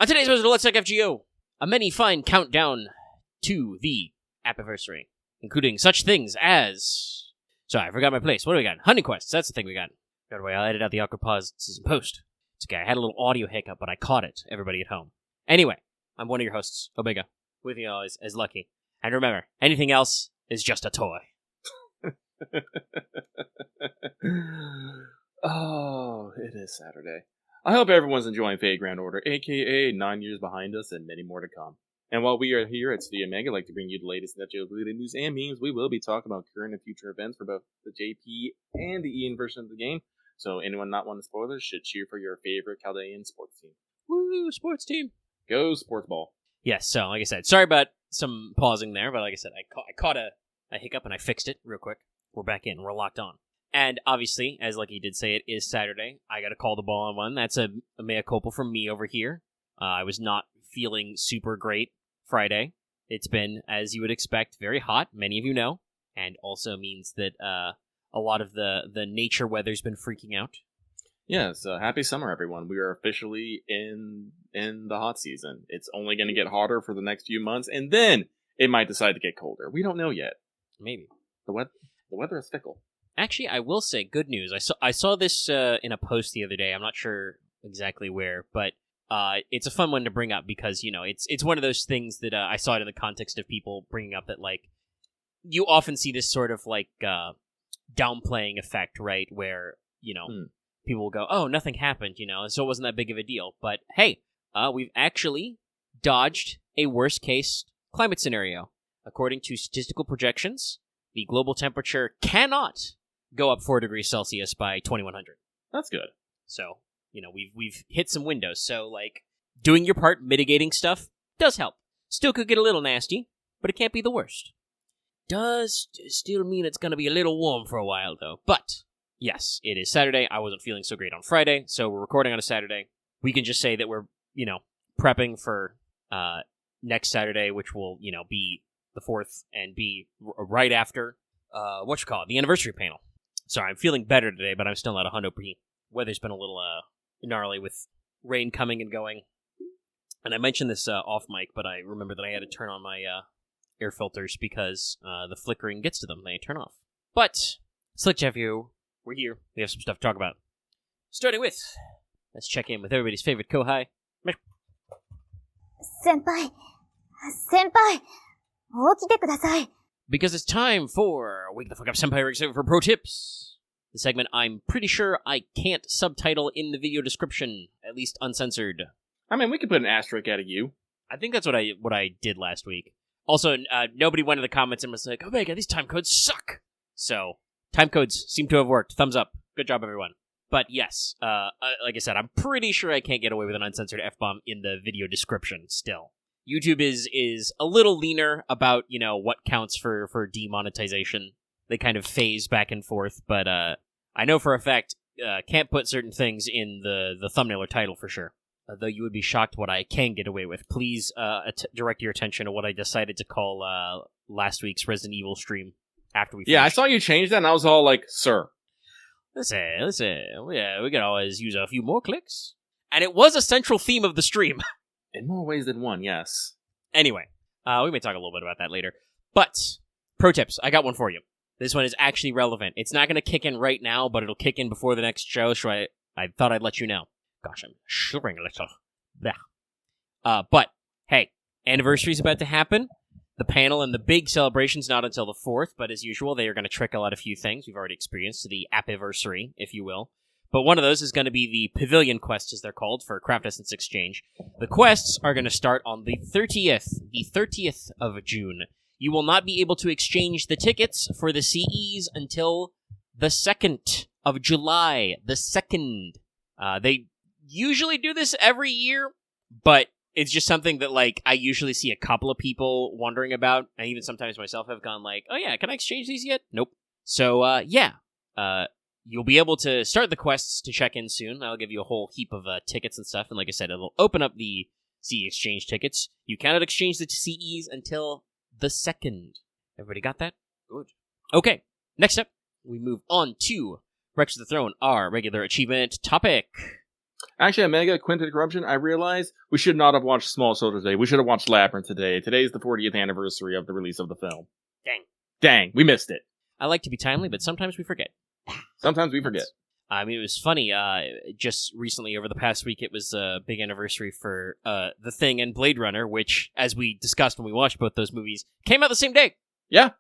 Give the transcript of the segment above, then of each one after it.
On today's episode of Let's Talk FGO, a many fine countdown to the anniversary, including such things as... Sorry, I forgot my place. What do we got? Hunting quests, that's the thing we got. By the way, I'll edit out the awkward pauses in post. It's okay, I had a little audio hiccup, but I caught it, everybody at home. Anyway, I'm one of your hosts, Omega, with you always as Lucky. And remember, anything else is just a toy. Oh, it is Saturday. I hope everyone's enjoying Fate Grand Order, aka 9 years behind us and many more to come. And while we are here at Studio Omega, I'd like to bring you the latest FGO-related news and memes. We will be talking about current and future events for both the JP and the Ian version of the game. So anyone not wanting spoilers should cheer for your favorite Chaldean sports team. Woo, sports team. Go sports ball. Yes, so like I said, sorry about some pausing there, but like I said, I caught a hiccup and I fixed it real quick. We're back in. We're locked on. And obviously, as Lucky did say, it is Saturday. I got to call the ball on one. That's a mea culpa from me over here. I was not feeling super great Friday. It's been, as you would expect, very hot. Many of you know. And also means that a lot of the nature weather's been freaking out. Yes, happy summer, everyone. We are officially in the hot season. It's only going to get hotter for the next few months, and then it might decide to get colder. We don't know yet. Maybe. The weather is fickle. Actually, I will say good news. I saw this in a post the other day. I'm not sure exactly where, but it's a fun one to bring up because, you know, it's one of those things that I saw it in the context of people bringing up that, like, you often see this sort of, like, downplaying effect, right, where, you know, people will go, oh, nothing happened, you know, so it wasn't that big of a deal. But, hey, we've actually dodged a worst-case climate scenario. According to statistical projections, the global temperature cannot go up 4 degrees Celsius by 2100. That's good. So, you know, we've hit some windows. So, like, doing your part, mitigating stuff, does help. Still could get a little nasty, but it can't be the worst. Does still mean it's going to be a little warm for a while, though. But, yes, it is Saturday. I wasn't feeling so great on Friday, so we're recording on a Saturday. We can just say that we're, you know, prepping for next Saturday, which will, you know, be the 4th and be right after, the anniversary panel. Sorry, I'm feeling better today, but I'm still not 100%. Weather's been a little gnarly with rain coming and going. And I mentioned this off mic, but I remember that I had to turn on my air filters because the flickering gets to them. They turn off. But, Slick Jeff, we're here. We have some stuff to talk about. Starting with, let's check in with everybody's favorite Kohai. Senpai, 起きてください. Because it's time for Wake the Fuck Up Senpai Rick for Pro Tips. The segment I'm pretty sure I can't subtitle in the video description, at least uncensored. I mean, we could put an asterisk out of you. I think that's what I did last week. Also, nobody went in the comments and was like, oh my god, these time codes suck! So, time codes seem to have worked. Thumbs up. Good job, everyone. But yes, like I said, I'm pretty sure I can't get away with an uncensored F-bomb in the video description still. YouTube is a little leaner about, you know, what counts for demonetization. They kind of phase back and forth, but I know for a fact can't put certain things in the thumbnail or title for sure. Though you would be shocked what I can get away with. Please direct your attention to what I decided to call last week's Resident Evil stream after we finished. Yeah, I saw you change that, and I was all like, sir. Listen, yeah, we can always use a few more clicks. And it was a central theme of the stream. In more ways than one, yes. Anyway, we may talk a little bit about that later. But, pro tips, I got one for you. This one is actually relevant. It's not going to kick in right now, but it'll kick in before the next show, so I thought I'd let you know. Gosh, I'm shivering a little. Blah. But, hey, anniversary's about to happen. The panel and the big celebration's not until the 4th, but as usual, they are going to trickle out a few things we've already experienced, to the appiversary, if you will. But one of those is going to be the Pavilion Quest, as they're called, for Craft Essence Exchange. The quests are going to start on the 30th of June. You will not be able to exchange the tickets for the CEs until the 2nd of July. The 2nd. They usually do this every year, but it's just something that, like, I usually see a couple of people wondering about, and even sometimes myself have gone like, oh yeah, can I exchange these yet? Nope. So, yeah. You'll be able to start the quests to check in soon. I'll give you a whole heap of tickets and stuff. And like I said, it'll open up the CE exchange tickets. You cannot exchange the CEs until the 2nd. Everybody got that? Good. Okay, next up, we move on to Rex of the Throne, our regular achievement topic. Actually, a mega Quintet Corruption, I realized we should not have watched Small Soldiers today. We should have watched Labyrinth today. Today is the 40th anniversary of the release of the film. Dang, we missed it. I like to be timely, but sometimes we forget. Sometimes we forget. I mean, it was funny. Just recently, over the past week, it was a big anniversary for The Thing and Blade Runner, which, as we discussed when we watched both those movies, came out the same day. Yeah.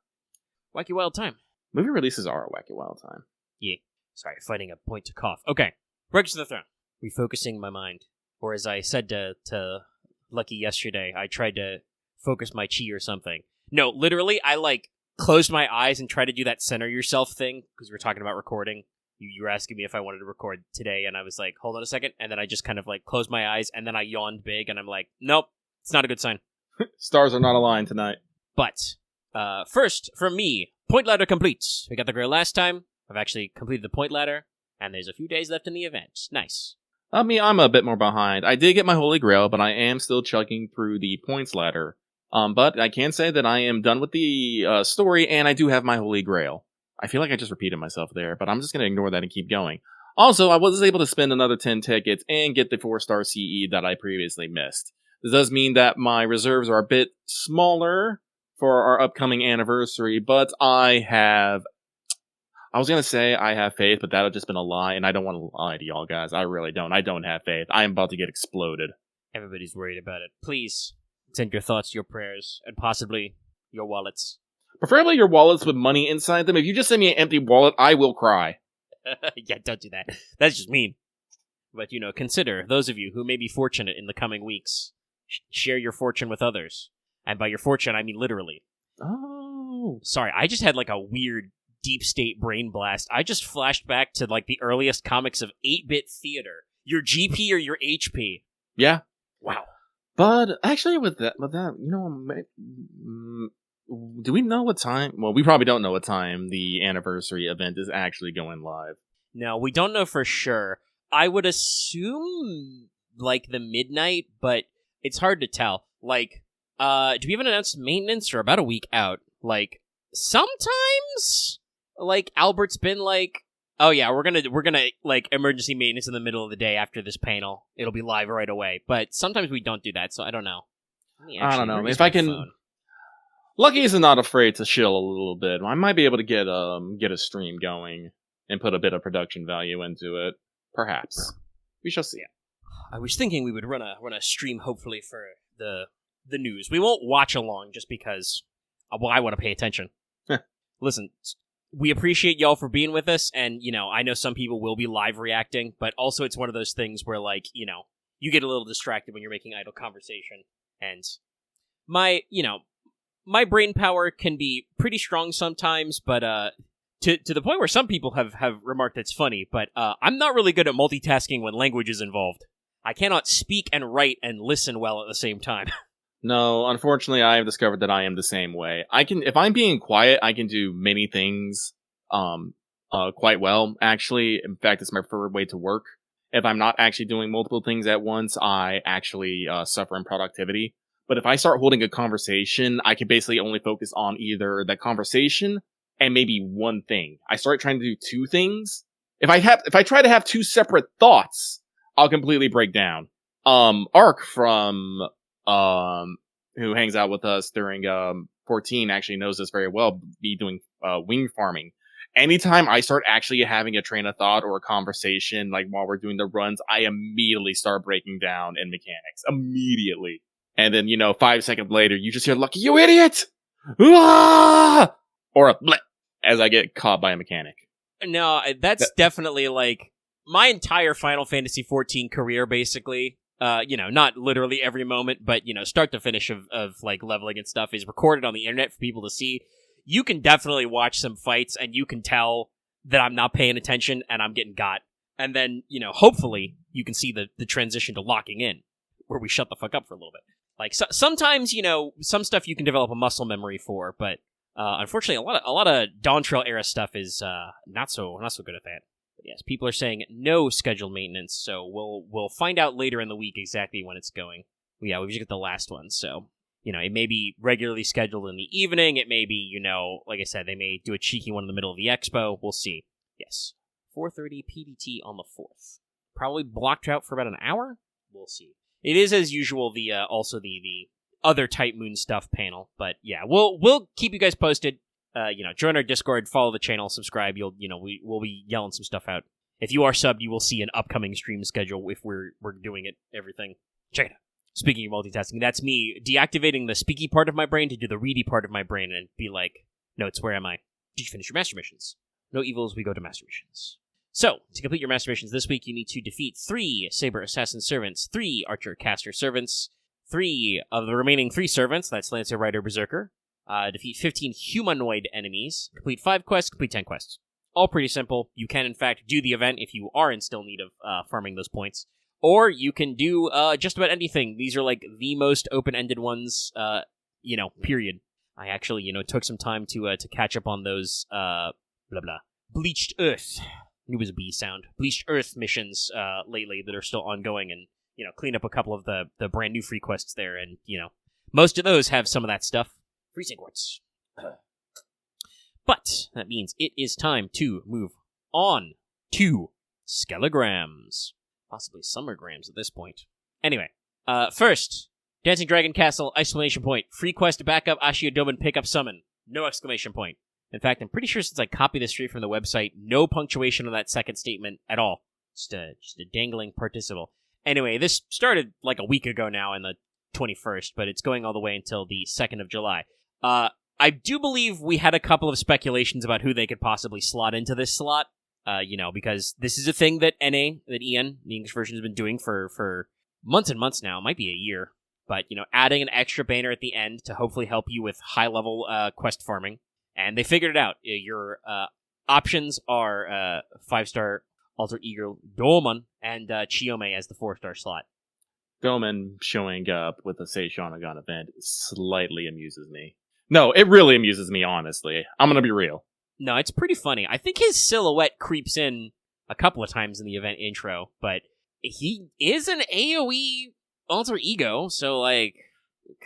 Wacky Wild Time. Movie releases are a wacky wild time. Yeah. Sorry, fighting a point to cough. Okay. Breaks to the Throne. Refocusing my mind. Or as I said to Lucky yesterday, I tried to focus my chi or something. No, literally, I, closed my eyes and tried to do that center yourself thing, because we were talking about recording. You were asking me if I wanted to record today, and I was like, hold on a second, and then I just kind of, closed my eyes, and then I yawned big, and I'm like, nope, it's not a good sign. Stars are not aligned tonight. But, first, from me, point ladder complete. We got the girl last time. I've actually completed the point ladder, and there's a few days left in the event. Nice. I'm a bit more behind. I did get my Holy Grail, but I am still chugging through the points ladder. But I can say that I am done with the story, and I do have my Holy Grail. I feel like I just repeated myself there, but I'm just going to ignore that and keep going. Also, I was able to spend another 10 tickets and get the 4-star CE that I previously missed. This does mean that my reserves are a bit smaller for our upcoming anniversary, but I was going to say I have faith, but that would just been a lie, and I don't want to lie to y'all guys. I really don't. I don't have faith. I am about to get exploded. Everybody's worried about it. Please send your thoughts, your prayers, and possibly your wallets. Preferably your wallets with money inside them. If you just send me an empty wallet, I will cry. Yeah, don't do that. That's just mean. But, consider those of you who may be fortunate in the coming weeks. Share your fortune with others. And by your fortune, I mean literally. Oh. Sorry, I just had a weird deep state brain blast. I just flashed back to the earliest comics of 8-bit theater. Your GP or your HP. Yeah. Wow. But actually with that, do we know what time? Well, we probably don't know what time the anniversary event is actually going live. No, we don't know for sure. I would assume the midnight, but it's hard to tell. Do we have an announced maintenance or about a week out? Sometimes Albert's been oh yeah, we're gonna emergency maintenance in the middle of the day after this panel. It'll be live right away. But sometimes we don't do that, so I don't know. I don't know. If I can phone. Lucky is not afraid to chill a little bit. I might be able to get a stream going and put a bit of production value into it. Perhaps. We shall see. I was thinking we would run a stream hopefully for the news. We won't watch along just because I want to pay attention. Listen, we appreciate y'all for being with us, and I know some people will be live reacting, but also it's one of those things where you get a little distracted when you're making idle conversation, and my brain power can be pretty strong sometimes, but to the point where some people have remarked it's funny, but I'm not really good at multitasking when language is involved. I cannot speak and write and listen well at the same time. No, unfortunately, I have discovered that I am the same way. If I'm being quiet, I can do many things quite well, actually. In fact, it's my preferred way to work. If I'm not actually doing multiple things at once, I actually suffer in productivity. But if I start holding a conversation, I can basically only focus on either the conversation and maybe one thing. I start trying to do two things. If I try to have two separate thoughts, I'll completely break down. Ark from who hangs out with us during 14 actually knows this very well, be doing wing farming. Anytime I start actually having a train of thought or a conversation, while we're doing the runs, I immediately start breaking down in mechanics. Immediately. And then, 5 seconds later, you just hear, Lucky, you idiot! Ah! Or a bleh, as I get caught by a mechanic. No, that's definitely my entire Final Fantasy XIV career, basically. Not literally every moment, but, start to finish of leveling and stuff is recorded on the internet for people to see. You can definitely watch some fights and you can tell that I'm not paying attention and I'm getting got. And then, hopefully you can see the transition to locking in where we shut the fuck up for a little bit. Sometimes, some stuff you can develop a muscle memory for, but, unfortunately a lot of Dawn Trail era stuff is, not so good at that. But yes, people are saying no scheduled maintenance, so we'll find out later in the week exactly when it's going. Yeah, we've just got the last one, so, it may be regularly scheduled in the evening, it may be, like I said, they may do a cheeky one in the middle of the expo, we'll see. Yes, 4:30 PDT on the 4th. probably blocked out for about an hour. We'll see. It is, as usual, the also the other Type Moon stuff panel. But yeah, we'll keep you guys posted. Join our Discord, follow the channel, subscribe. We'll be yelling some stuff out. If you are subbed, you will see an upcoming stream schedule if we're doing it, everything. Check it out. Speaking of multitasking, that's me deactivating the speaky part of my brain to do the ready part of my brain and be like, Notes, where am I? Did you finish your master missions? No evils, we go to master missions. So, to complete your master missions this week, you need to defeat 3 Saber Assassin Servants, 3 Archer Caster Servants, 3 of the remaining 3 servants, that's Lancer, Rider, Berserker, defeat 15 humanoid enemies, complete 5 quests, complete 10 quests. All pretty simple. You can, in fact, do the event if you are in still need of farming those points. Or you can do just about anything. These are like the most open-ended ones, period. I actually, took some time to catch up on those, Bleached Earth. It was a B sound. Bleached Earth missions lately that are still ongoing and, clean up a couple of the brand new free quests there. And, most of those have some of that stuff. Freezing quartz. But that means it is time to move on to Skelegrams. Possibly Summergrams at this point. Anyway, first, Dancing Dragon Castle, exclamation point. Free quest to back up Ashio Doman, pick up summon. No exclamation point. In fact, I'm pretty sure since I copied this straight from the website, no punctuation on that second statement at all. Just a dangling participle. Anyway, this started like a week ago now in the 21st, but it's going all the way until the 2nd of July. I do believe we had a couple of speculations about who they could possibly slot into this slot, because this is a thing that Ian, the English version, has been doing for months and months now. It might be a year. But, adding an extra banner at the end to hopefully help you with high-level quest farming. And they figured it out. Your options are 5-star Alter Ego Doman and Chiome as the 4-star slot. Doman showing up with a Seishonagon event slightly amuses me. No, it really amuses me, honestly. I'm gonna be real. No, it's pretty funny. I think his silhouette creeps in a couple of times in the event intro, but he is an AoE Alter Ego, so it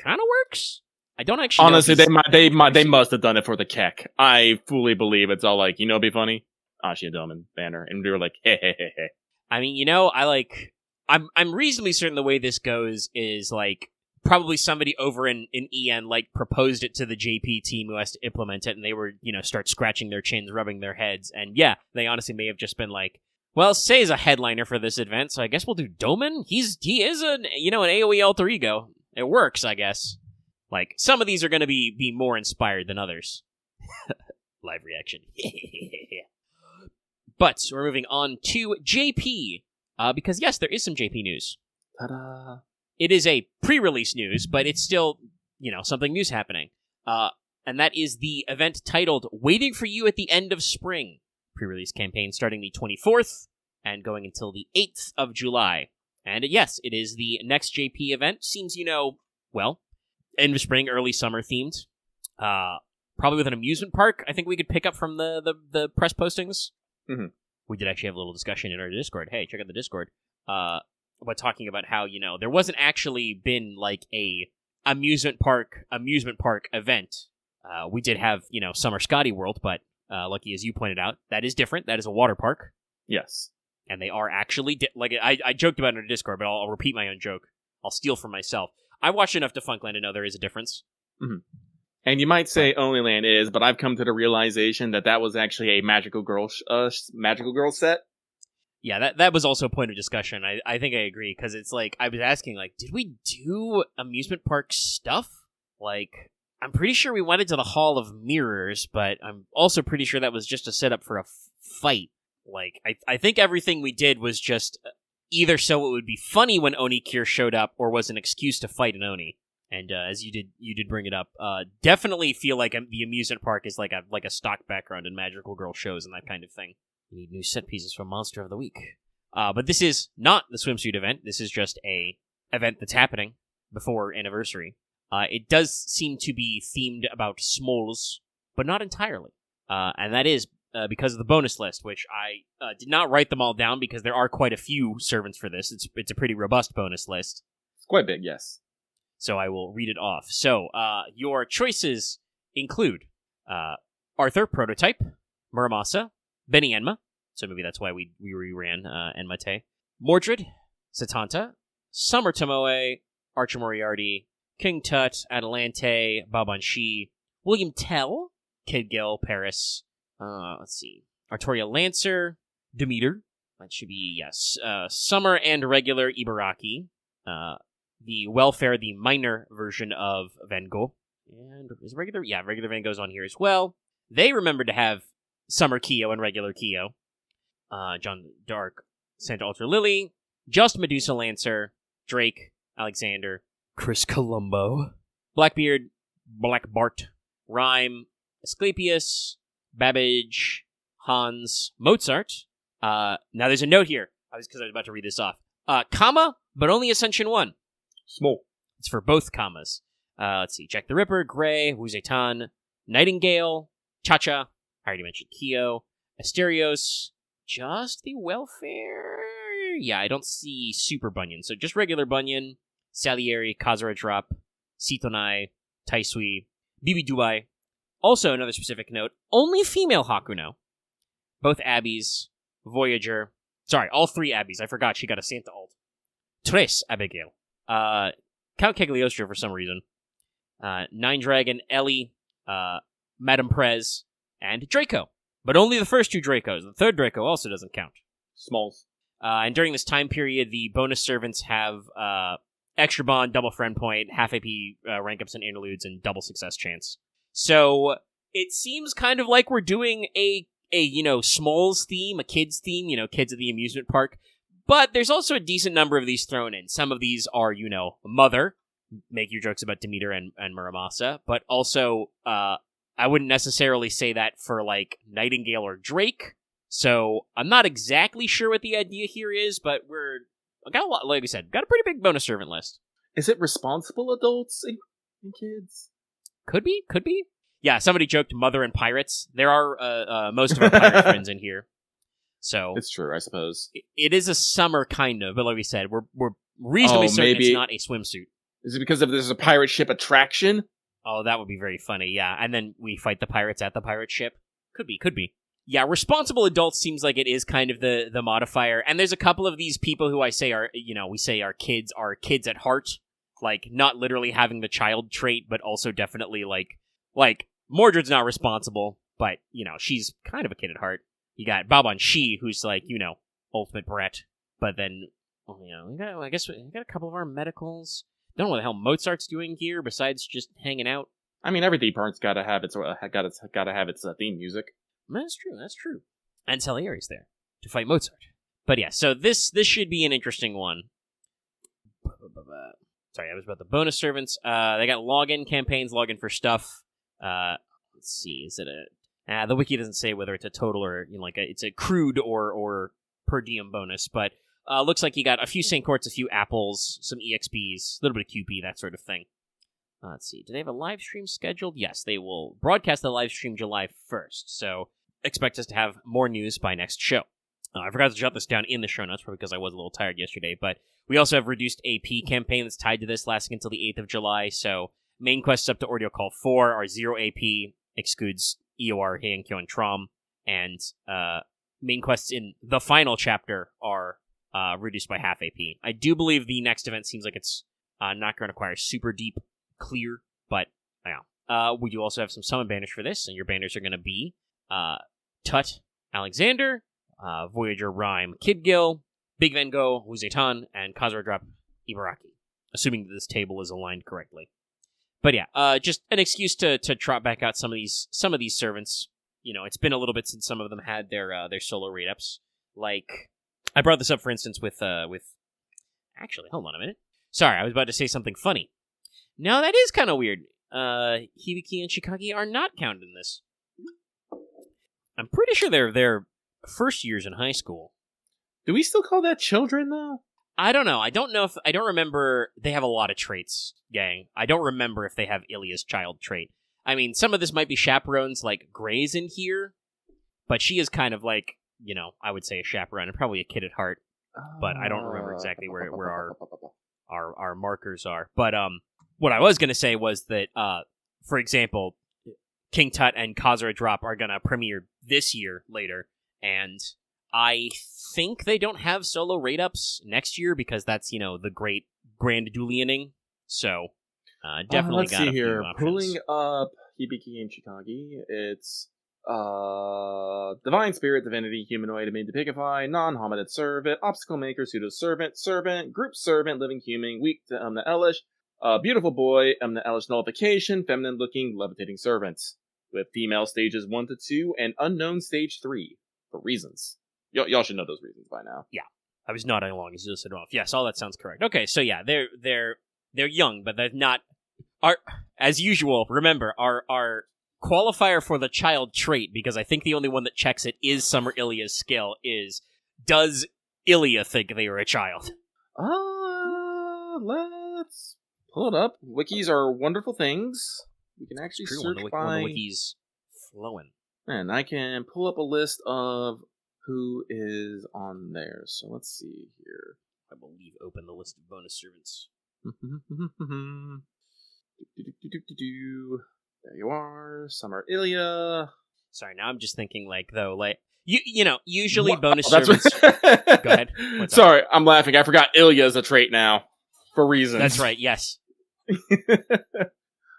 kind of works. I don't actually. Honestly, they must have done it for the Keck. I fully believe it's all be funny, Ashia Doman banner, and we were like, hey. I mean, I'm reasonably certain the way this goes is probably somebody over in EN proposed it to the JP team who has to implement it, and they were start scratching their chins, rubbing their heads, and yeah, they honestly may have just been like, well, Say's a headliner for this event, so I guess we'll do Doman. He is an AoE alter ego. It works, I guess. Some of these are going to be more inspired than others. Live reaction. But we're moving on to JP, because yes, there is some JP news. Ta-da! It is a pre-release news, but it's still something new's happening. And that is the event titled "Waiting for You at the End of Spring." Pre-release campaign starting the 24th and going until the 8th of July. And yes, it is the next JP event. Seems, end of spring, early summer themed. Probably with an amusement park, I think we could pick up from the press postings. Mm-hmm. We did actually have a little discussion in our Discord. Hey, check out the Discord. About talking about how, there wasn't actually been a amusement park event. We did have, Summer Scotty World, but Lucky, as you pointed out, that is different. That is a water park. Yes. And they are actually... I joked about it in our Discord, but I'll repeat my own joke. I'll steal from myself. I watched enough Defunctland to know there is a difference. Mm-hmm. And you might say Onlyland is, but I've come to the realization that was actually a Magical Girl set. Yeah, that was also a point of discussion. I think I agree, because it's I was asking, did we do amusement park stuff? I'm pretty sure we went into the Hall of Mirrors, but I'm also pretty sure that was just a setup for a fight. I think everything we did was just either so it would be funny when Oni Cure showed up, or was an excuse to fight an Oni. And as you did bring it up, definitely feel like the amusement park is like a stock background in Magical Girl shows and that kind of thing. We need new set pieces for Monster of the Week. But this is not the swimsuit event. This is just a event that's happening before Anniversary. It does seem to be themed about smoles, but not entirely. And that is because of the bonus list, which I did not write them all down because there are quite a few servants for this. It's a pretty robust bonus list. It's quite big, yes. So I will read it off. So your choices include Arthur, Prototype, Muramasa, Benny Enma, so maybe that's why we reran Enmate, Mordred, Satanta, Summer Tomoe, Archer Moriarty, King Tut, Adelante, Babanshi, William Tell, Kid Gill, Paris, let's see, Artoria Lancer, Demeter, that should be, yes, Summer and regular Ibaraki, the Welfare, the minor version of Van Gogh, and is regular? Yeah, regular Van Gogh's on here as well. They remembered to have Summer Kyo and regular Kyo, John Dark, Santa Ultra Lily, just Medusa Lancer, Drake, Alexander, Chris Colombo, Blackbeard, Black Bart, Rhyme, Asclepius, Babbage, Hans, Mozart. Now there's a note here, because I was about to read this off. Comma, but only Ascension 1. Small. It's for both commas. Let's see. Jack the Ripper, Gray, Wuzetan, Nightingale, Cha-Cha, I already mentioned Kyo, Asterios, just the Welfare. Yeah, I don't see Super Bunyan, so just regular Bunyan, Salieri, Kazura Drop, Sitonai, Taisui, Bibi Dubai. Also, another specific note, only female Hakuno. Both Abbeys, Voyager. Sorry, all 3 Abbeys. I forgot she got a Santa alt. Tres Abigail. Count Cagliostro for some reason. Nine Dragon, Ellie, Madame Prez, and Draco. But only the first 2 Dracos. The third Draco also doesn't count. Smalls. And during this time period, the bonus servants have extra bond, double friend point, half AP rank ups and interludes, and double success chance. So it seems kind of like we're doing a Smalls theme, a kids theme, kids at the amusement park. But there's also a decent number of these thrown in. Some of these are, Mother, make your jokes about Demeter and Muramasa, but also I wouldn't necessarily say that for Nightingale or Drake. So I'm not exactly sure what the idea here is, but got a lot, like I said, got a pretty big bonus servant list. Is it responsible adults and kids? Could be. Yeah, somebody joked Mother and Pirates. There are most of our pirate friends in here. So it's true, I suppose. It is a summer kind of, but like we said, we're reasonably certain it's not a swimsuit. Is it because there's a pirate ship attraction? Oh, that would be very funny, yeah. And then we fight the pirates at the pirate ship. Could be. Yeah, responsible adults seems like it is kind of the modifier. And there's a couple of these people who I say are kids at heart. Not literally having the child trait, but also definitely like Mordred's not responsible, but, she's kind of a kid at heart. You got Babanshi, who's ultimate brat. But then, we got a couple of our medicals. Don't know what the hell Mozart's doing here besides just hanging out. I mean, every theme park's gotta have its theme music. That's true. And Salieri's there to fight Mozart. But yeah, so this should be an interesting one. Sorry, I was about the bonus servants. They got login campaigns, login for stuff. Let's see, is it the wiki doesn't say whether it's a total or it's a crude or per diem bonus, but looks like you got a few St. Courts, a few apples, some EXPs, a little bit of QP, that sort of thing. Let's see, do they have a live stream scheduled? Yes, they will broadcast the live stream July 1st, so expect us to have more news by next show. I forgot to jot this down in the show notes, probably because I was a little tired yesterday, but we also have reduced AP campaign that's tied to this, lasting until the 8th of July, so main quests up to Ordeal Call 4 are 0 AP, excludes EOR, Heian-Kyo, and Trom, and main quests in the final chapter are reduced by half AP. I do believe the next event seems like it's not going to require super deep clear, but yeah. We do also have some summon banners for this, and your banners are going to be Tut, Alexander, Voyager, Rhyme, Kid Gill, Big Van Gogh, Wuzetan, and Kazura Drop, Ibaraki. Assuming that this table is aligned correctly. But yeah, just an excuse to trot back out some of these servants. It's been a little bit since some of them had their solo raid ups. I brought this up, for instance, with actually, hold on a minute. Sorry, I was about to say something funny. No, that is kind of weird. Hibiki and Shikagi are not counted in this. I'm pretty sure they're first years in high school. Do we still call that children, though? I don't know. I don't remember. They have a lot of traits, gang. I don't remember if they have Ilya's child trait. I mean, some of this might be chaperones, like Gray's in here, but she is kind of I would say a chaperone and probably a kid at heart. But I don't remember exactly where our markers are. But what I was going to say was that, for example, King Tut and Kazura Drop are going to premiere this year later, and I think they don't have solo rate-ups next year because that's, the great Grand Duelianing. So, definitely let's got see a few here. options. Pulling up Hibiki and Chikagi, it's Divine Spirit, Divinity, Humanoid, Amid-Depicify, Non-Hominid Servant, Obstacle Maker, Pseudo-Servant, Servant, Group Servant, Living Human, Weak to Umna Elish, Beautiful Boy, Umna Elish Nullification, Feminine-Looking, Levitating Servants, with female stages 1 to 2 and unknown stage 3, for reasons. Y'all should know those reasons by now. Yeah. I was nodding along as you listed off. Yes, all that sounds correct. Okay, so yeah, they're young, but they're not. As usual, remember, our qualifier for the child trait, because I think the only one that checks it is Summer Ilya's skill, is, does Ilya think they are a child? Let's pull it up. Wikis are wonderful things. We can actually search by... the wiki's flowing. And I can pull up a list of who is on there. So let's see here. I believe open the list of bonus servants. There you are, Summer Ilya. Sorry, now I'm just thinking usually bonus that's servants. Go ahead. Sorry, I'm laughing. I forgot Ilya is a trait now for reasons. That's right. Yes.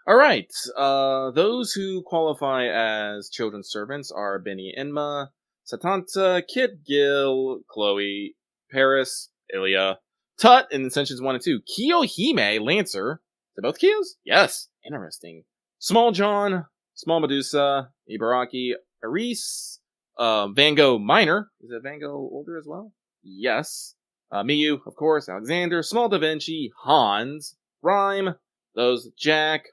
All right. Those who qualify as children's servants are Benny Enma, Satanta, Kid Gil, Chloe, Paris, Ilya, Tut in Ascensions 1 and 2, Kiyohime, Lancer. Are they both Kiyos? Yes. Interesting. Small John, Small Medusa, Ibaraki, Aris, Van Gogh Minor. Is that Van Gogh older as well? Yes. Miyu, of course, Alexander, Small Da Vinci, Hans, Rhyme, those Jack,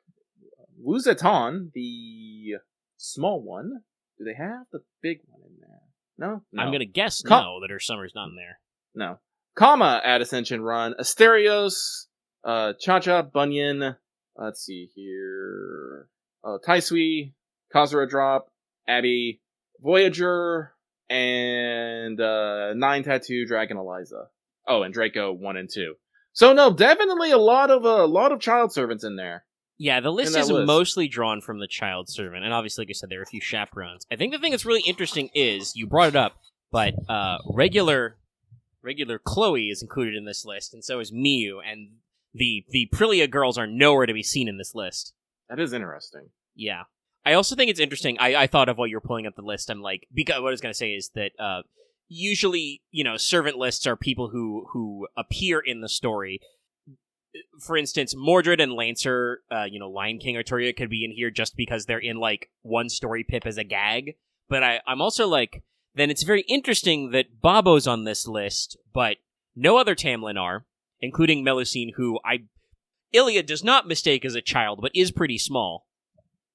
Wuzeton, the small one. Do they have the big one in there? No? I'm going to guess no, that her summer's not in there. No. Kama at Ascension Run, Asterios, Cha-Cha, Bunyan, let's see here, Taisui, Kazura Drop, Abby, Voyager, and 9 Tattoo, Dragon Eliza. Oh, and Draco 1 and 2. So no, definitely a lot of child servants in there. Yeah, the list is mostly drawn from the child servant, and obviously, like I said, there are a few chaperones. I think the thing that's really interesting is, you brought it up, but regular Chloe is included in this list, and so is Miyu, and the Prilia girls are nowhere to be seen in this list. That is interesting. Yeah. I also think it's interesting, I thought of while you were pulling up the list, I'm like, because what I was going to say is that usually, servant lists are people who appear in the story. For instance, Mordred and Lancer, Lion King or Toria could be in here just because they're in, one story pip as a gag. But I'm also then it's very interesting that Babo's on this list, but no other Tamlin are, including Melusine, who Ilya does not mistake as a child, but is pretty small.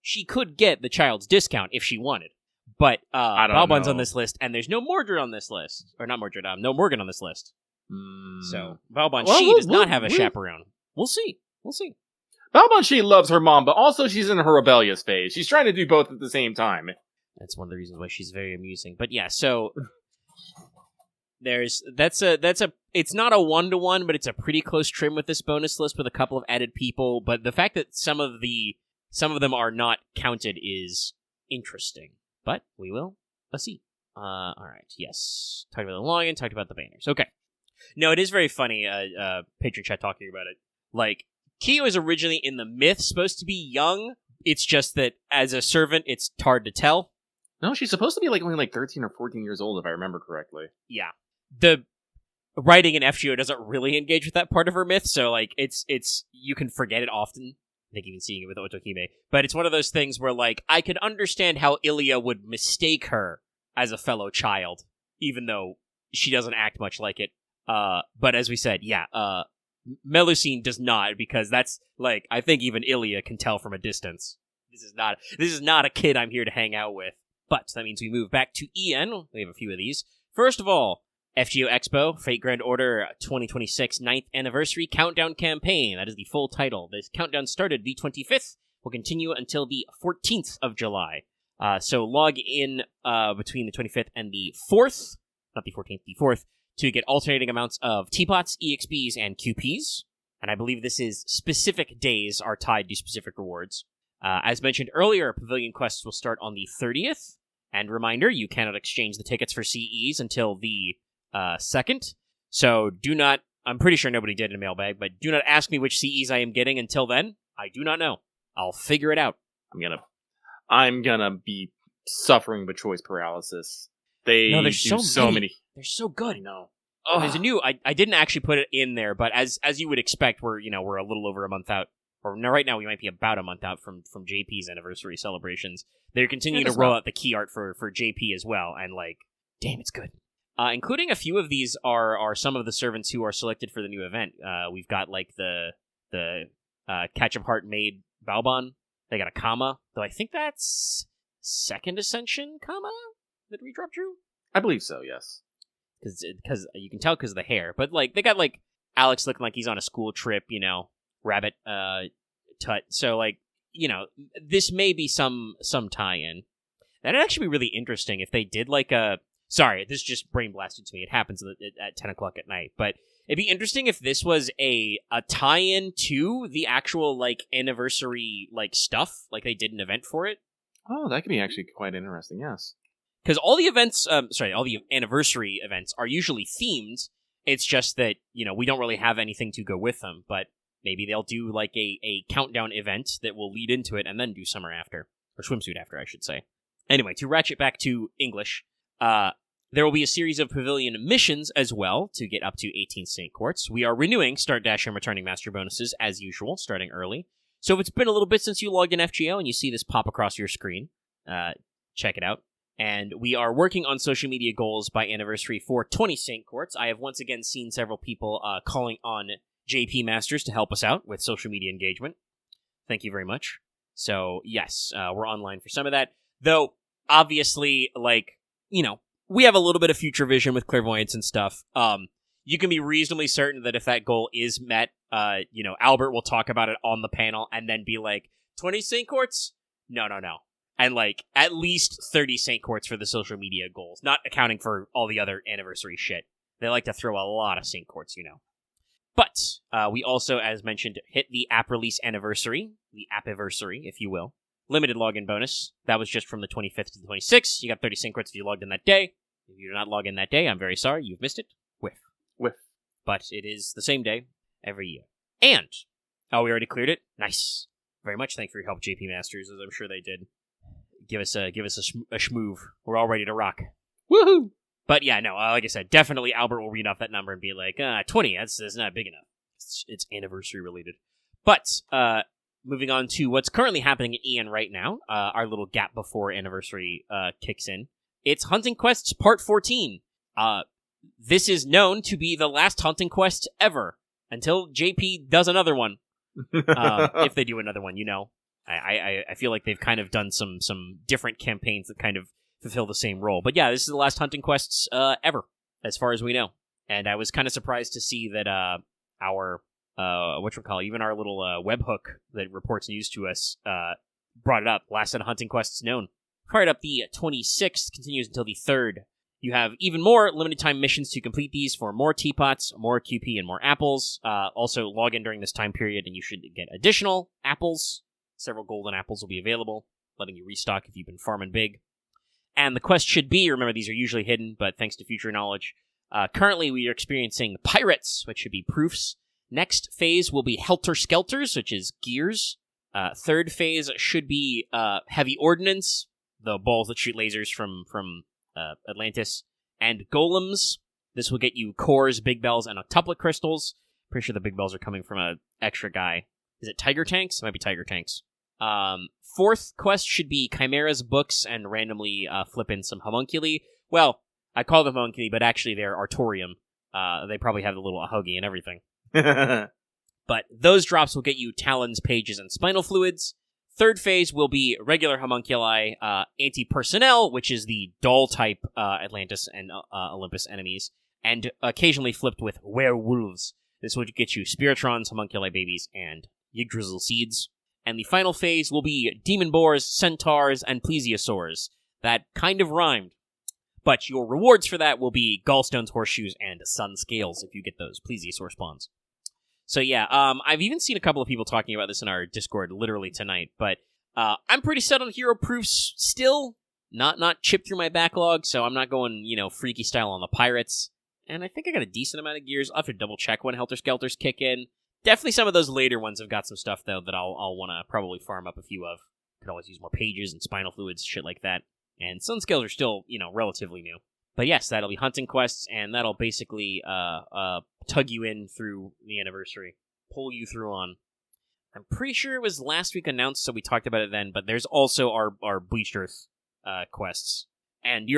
She could get the child's discount if she wanted. But Balbon's on this list, and there's no Mordred on this list. Or not Mordred, no Morgan on this list. So, Balbon, she does not have a chaperone. We'll see. Balbon, she loves her mom, but also she's in her rebellious phase. She's trying to do both at the same time. That's one of the reasons why she's very amusing. But yeah, so it's not a 1-to-1, but it's a pretty close trim with this bonus list with a couple of added people. But the fact that some of them are not counted is interesting. But we will see. All right. Yes. Talked about the login. Talked about the banners. Okay. No, it is very funny. Patron chat talking about it. Kiyo is originally in the myth supposed to be young. It's just that as a servant, it's hard to tell. No, she's supposed to be only 13 or 14 years old, if I remember correctly. Yeah. The writing in FGO doesn't really engage with that part of her myth, so it's you can forget it often. I think even seeing it with Otohime. But it's one of those things where I could understand how Ilya would mistake her as a fellow child, even though she doesn't act much like it. But as we said, Melusine does not, because that's I think even Ilya can tell from a distance. This is not a kid I'm here to hang out with. But that means we move back to EN. We have a few of these. First of all, FGO Expo, Fate Grand Order 2026 9th Anniversary Countdown Campaign. That is the full title. This countdown started the 25th, will continue until the 14th of July. So log in between the 25th and the 4th, not the 14th, the 4th, to get alternating amounts of Teapots, EXPs, and QPs. And I believe this is specific days are tied to specific rewards. As mentioned earlier, Pavilion Quests will start on the 30th, And reminder, you cannot exchange the tickets for CEs until the 2nd. So do not, I'm pretty sure nobody did in a mailbag, but do not ask me which CEs I am getting until then. I do not know. I'll figure it out. I'm gonna be suffering with choice paralysis. There's so many. They're so good. I know. There's a new. I didn't actually put it in there, but as you would expect, we're a little over a month out, or no, right now we might be about a month out from JP's anniversary celebrations. They're continuing to roll out the key art for JP as well, and damn, it's good. Including a few of these are some of the servants who are selected for the new event. We've got the Catch of Heart Maid Balbon. They got a Kama, though I think that's second Ascension Kama that we dropped, Drew? I believe so, yes. Because you can tell because of the hair. But, they got, Alex looking like he's on a school trip, rabbit tut. So, this may be some tie-in. That'd actually be really interesting if they did, Sorry, this just brain blasted to me. It happens at 10 o'clock at night. But it'd be interesting if this was a tie-in to the actual, anniversary, stuff. Like, they did an event for it. Oh, that could be actually quite interesting, yes. Because all the events, all the anniversary events are usually themed. It's just that, we don't really have anything to go with them. But maybe they'll do, a countdown event that will lead into it and then do summer after. Or swimsuit after, I should say. Anyway, to ratchet back to English, there will be a series of Pavilion missions as well to get up to 18 Saint Quartz. We are renewing Start, Dash, and Returning Master bonuses as usual, starting early. So if it's been a little bit since you logged in FGO and you see this pop across your screen, check it out. And we are working on social media goals by anniversary for 20 Saint Quartz. I have once again seen several people calling on JP Masters to help us out with social media engagement. Thank you very much. So, yes, we're online for some of that. Though, obviously, we have a little bit of future vision with clairvoyance and stuff. You can be reasonably certain that if that goal is met, Albert will talk about it on the panel and then be like, 20 Saint Quartz? No. And, at least 30 Saint Quartz for the social media goals, not accounting for all the other anniversary shit. They like to throw a lot of Saint Quartz, But, we also, as mentioned, hit the app release anniversary, the appiversary, if you will. Limited login bonus. That was just from the 25th to the 26th. You got 30 Saint Quartz if you logged in that day. If you did not log in that day, I'm very sorry. You've missed it. Whiff. But it is the same day every year. And, we already cleared it. Nice. Very much thank you for your help, JP Masters, as I'm sure they did. Give us a schmoove. We're all ready to rock. Woohoo! But yeah, no, like I said, definitely Albert will read off that number and be like, 20, that's not big enough. It's anniversary related. But, moving on to what's currently happening at EN right now, our little gap before anniversary kicks in. It's Hunting Quests Part 14. This is known to be the last Hunting Quest ever, until JP does another one. If they do another one, I feel like they've kind of done some different campaigns that kind of fulfill the same role. But yeah, this is the last Hunting Quests ever, as far as we know. And I was kind of surprised to see that our even our little webhook that reports news to us brought it up. Last set of Hunting Quests known. Fired up the 26th, continues until the 3rd. You have even more limited time missions to complete these for more teapots, more QP, and more apples. Also, log in during this time period and you should get additional apples. Several golden apples will be available, letting you restock if you've been farming big. And the quest should be, remember these are usually hidden, but thanks to future knowledge, currently we are experiencing pirates, which should be proofs. Next phase will be Helter Skelters, which is gears. Third phase should be heavy ordnance, the balls that shoot lasers from Atlantis. And golems. This will get you cores, big bells, and octuplet crystals. Pretty sure the big bells are coming from an extra guy. Is it Tiger Tanks? It might be Tiger Tanks. Fourth quest should be Chimera's books and randomly flip in some homunculi. Well, I call them homunculi, but actually they're Artorium. They probably have the little ahogi and everything. But those drops will get you talons, pages, and spinal fluids. Third phase will be regular homunculi, anti-personnel, which is the doll type Atlantis and Olympus enemies, and occasionally flipped with werewolves. This will get you spiritrons, homunculi babies, and Yggdrasil seeds. And the final phase will be demon boars, centaurs, and plesiosaurs. That kind of rhymed. But your rewards for that will be gallstones, horseshoes, and sun scales if you get those plesiosaur spawns. So yeah, I've even seen a couple of people talking about this in our Discord literally tonight, but I'm pretty set on hero proofs still. not chip through my backlog, so I'm not going, freaky style on the pirates. And I think I got a decent amount of gears. I'll have to double check when Helter Skelters kick in. Definitely some of those later ones have got some stuff, though, that I'll want to probably farm up a few of. Could always use more pages and spinal fluids, shit like that. And sun scales are still, relatively new. But yes, that'll be hunting quests, and that'll basically tug you in through the anniversary. Pull you through on. I'm pretty sure it was last week announced, so we talked about it then, but there's also our Bleached Earth quests. And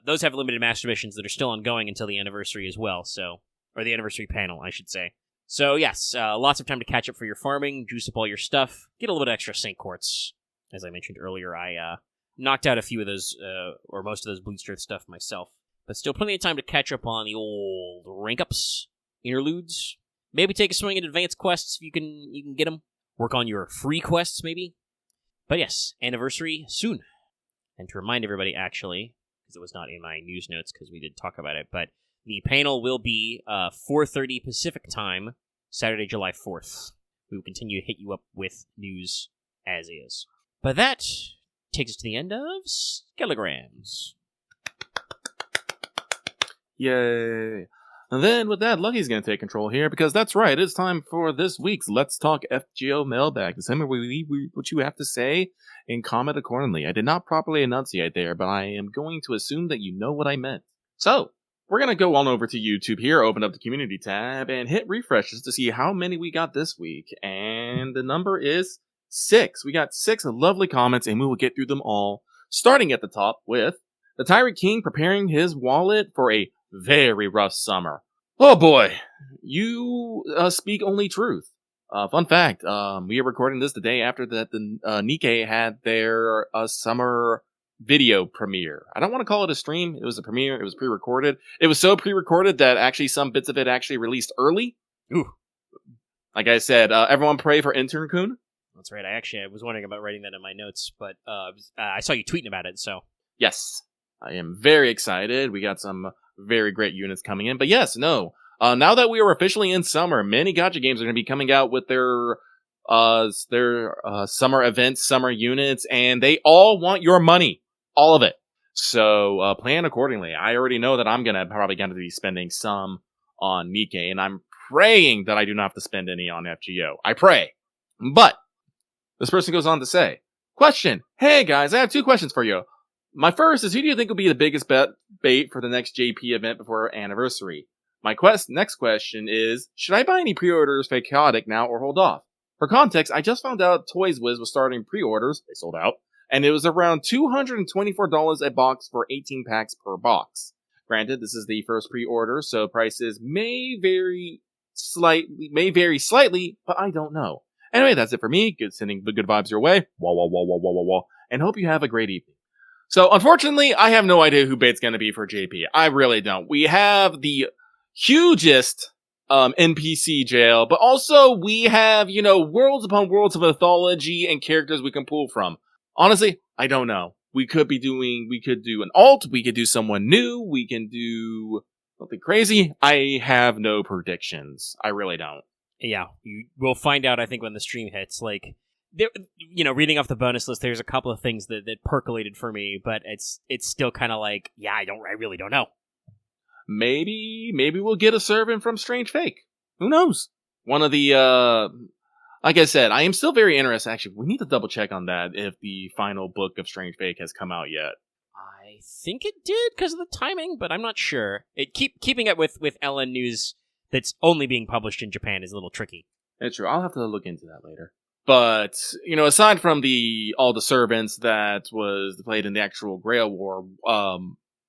those have limited master missions that are still ongoing until the anniversary as well, or the anniversary panel, I should say. So yes, lots of time to catch up for your farming, juice up all your stuff, get a little bit extra Saint Quartz. As I mentioned earlier, I knocked out a few of those, or most of those Bleached Earth stuff myself. But still plenty of time to catch up on the old rank-ups, interludes. Maybe take a swing at advanced quests if you can get them. Work on your free quests, maybe. But yes, anniversary soon. And to remind everybody, actually, because it was not in my news notes because we did talk about it, but the panel will be 4:30 Pacific time, Saturday, July 4th. We will continue to hit you up with news as is. But that takes us to the end of Skelegrams. Yay. And then with that, Lucky's going to take control here because that's right, it's time for this week's Let's Talk FGO Mailbag. Send me what you have to say and comment accordingly. I did not properly enunciate there, but I am going to assume that you know what I meant. So, we're going to go on over to YouTube here, open up the community tab, and hit refreshes to see how many we got this week. And the number is 6. We got 6 lovely comments, and we will get through them all. Starting at the top with the Tyrant King preparing his wallet for a very rough summer. Oh boy, you speak only truth. Fun fact, we are recording this the day after that the Nikkei had their summer video premiere. I don't want to call it a stream. It was a premiere. It was pre-recorded. It was so pre-recorded that actually some bits of it actually released early. Ooh. Like I said, everyone pray for Intern Kun. That's right. I was wondering about writing that in my notes, but I saw you tweeting about it, so. Yes. I am very excited. We got some very great units coming in. But yes, no. Now that we are officially in summer, many gacha games are going to be coming out with their summer events, summer units, and they all want your money. All of it. So plan accordingly. I already know that I'm probably going to be spending some on Nikkei, and I'm praying that I do not have to spend any on FGO. I pray. But this person goes on to say, question. Hey guys, I have 2 questions for you. My first is, who do you think will be the biggest bait for the next JP event before our anniversary? My next question is, should I buy any pre-orders for Chaotic now or hold off? For context, I just found out Toys Wiz was starting pre-orders, they sold out, and it was around $224 a box for 18 packs per box. Granted, this is the first pre-order, so prices may vary slightly, but I don't know. Anyway, that's it for me. Sending the good vibes your way. Wah, and hope you have a great evening. So, unfortunately, I have no idea who bait's going to be for JP. I really don't. We have the hugest NPC jail, but also we have, worlds upon worlds of mythology and characters we can pull from. Honestly, I don't know. We could do an alt, we could do someone new, we can do something crazy. I have no predictions. I really don't. Yeah, we'll find out, I think, when the stream hits. Like, reading off the bonus list, there's a couple of things that percolated for me, but it's still kind of like, yeah, I really don't know. Maybe we'll get a servant from Strange Fake. Who knows? One of the, like I said, I am still very interested. Actually, we need to double check on that if the final book of Strange Fake has come out yet. I think it did because of the timing, but I'm not sure. Keeping up with LN news that's only being published in Japan is a little tricky. That's true. I'll have to look into that later. But, aside from all the servants that was played in the actual Grail War,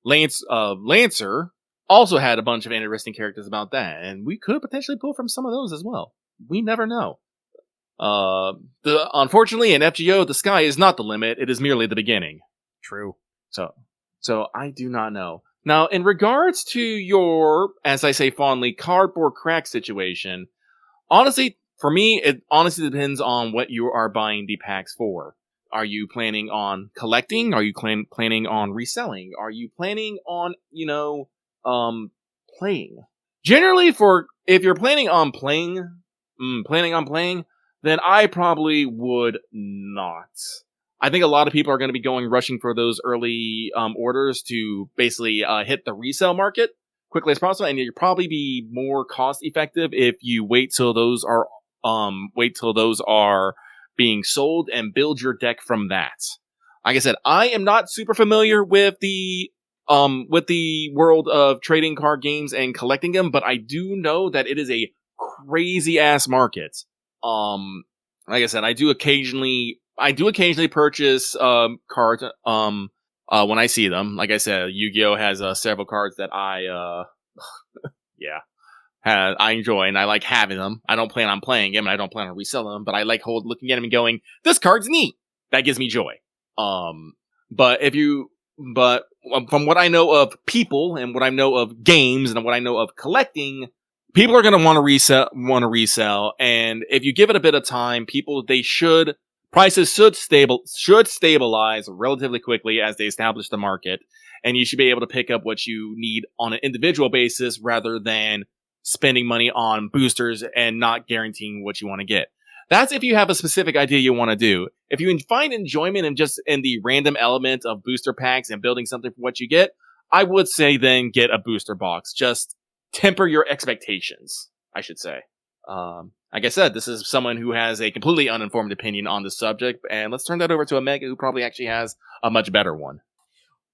Lancer also had a bunch of interesting characters about that, and we could potentially pull from some of those as well. We never know. Unfortunately, in FGO, the sky is not the limit, it is merely the beginning. True. So I do not know. Now, in regards to your, as I say fondly, cardboard crack situation, honestly, for me, it honestly depends on what you are buying the packs for. Are you planning on collecting? Are you planning on reselling? Are you planning on, playing? Generally, if you're planning on playing, then I probably would not. I think a lot of people are going to be rushing for those early orders to basically hit the resale market quickly as possible, and it'll probably be more cost effective if you wait till those are being sold and build your deck from that. Like I said, I am not super familiar with the world of trading card games and collecting them, but I do know that it is a crazy ass market. Like I said, I do occasionally purchase cards when I see them. Like I said, Yu-Gi-Oh has several cards that I I enjoy and I like having them. I don't plan on playing them and I don't plan on reselling them, but I like looking at them and going, "This card's neat." That gives me joy. But from what I know of people and what I know of games and what I know of collecting, people are going to want to resell, and if you give it a bit of time, prices should stabilize relatively quickly as they establish the market, and you should be able to pick up what you need on an individual basis rather than spending money on boosters and not guaranteeing what you want to get. That's if you have a specific idea you want to do. If you find enjoyment in the random element of booster packs and building something for what you get, I would say then get a booster box. Just temper your expectations, I should say. Like I said, this is someone who has a completely uninformed opinion on the subject, and let's turn that over to Omega, who probably actually has a much better one.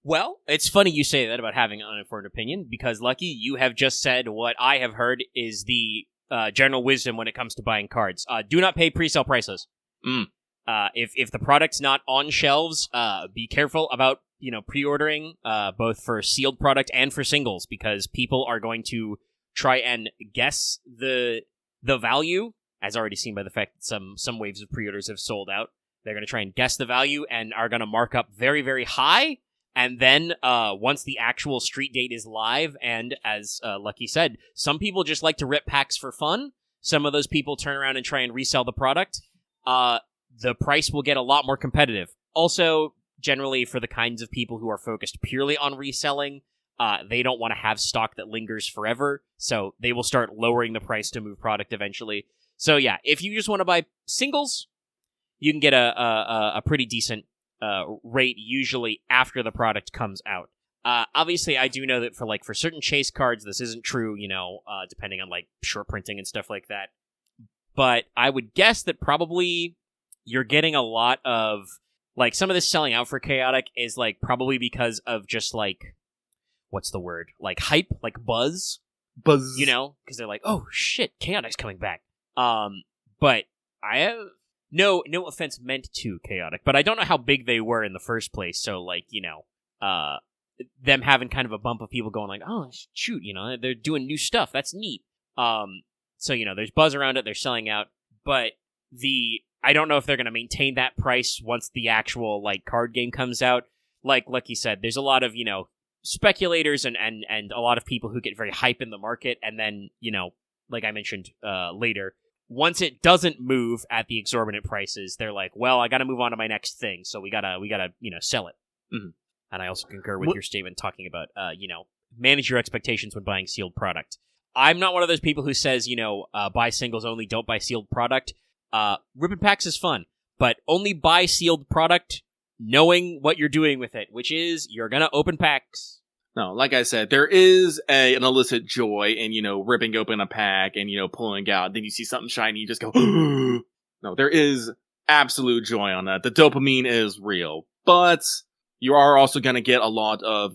Well, it's funny you say that about having an uninformed opinion, because, Lucky, you have just said what I have heard is the general wisdom when it comes to buying cards. Do not pay pre-sale prices. If the product's not on shelves, be careful about pre-ordering, both for sealed product and for singles, because people are going to try and guess the value, as already seen by the fact that some waves of pre-orders have sold out. They're going to try and guess the value and are going to mark up very, very high. And then once the actual street date is live, and as Lucky said, some people just like to rip packs for fun. Some of those people turn around and try and resell the product. The price will get a lot more competitive. Also, generally for the kinds of people who are focused purely on reselling, they don't want to have stock that lingers forever, so they will start lowering the price to move product eventually. So yeah, if you just want to buy singles, you can get a pretty decent rate usually after the product comes out. Obviously, I do know that for certain chase cards, this isn't true, depending on short printing and stuff like that. But I would guess that probably you're getting a lot of some of this selling out for Chaotic is probably because of just what's the word? Hype, buzz. Buzz. Because they're oh shit, Chaotic's coming back. But I have no offense meant to Chaotic, but I don't know how big they were in the first place. So them having kind of a bump of people going oh shoot, they're doing new stuff. That's neat. So there's buzz around it. They're selling out, but I don't know if they're going to maintain that price once the actual card game comes out. Like you said, there's a lot of speculators and a lot of people who get very hype in the market, and then like I mentioned later, once it doesn't move at the exorbitant prices, they're well, I got to move on to my next thing, so we gotta sell it. Mm-hmm. And I also concur with your statement talking about manage your expectations when buying sealed product. I'm not one of those people who says buy singles only, don't buy sealed product. Ripping packs is fun, but only buy sealed product knowing what you're doing with it, which is you're gonna open packs. No, like I said, there is an illicit joy in, ripping open a pack and, pulling out. Then you see something shiny, you just go, no, there is absolute joy on that. The dopamine is real, but you are also going to get a lot of,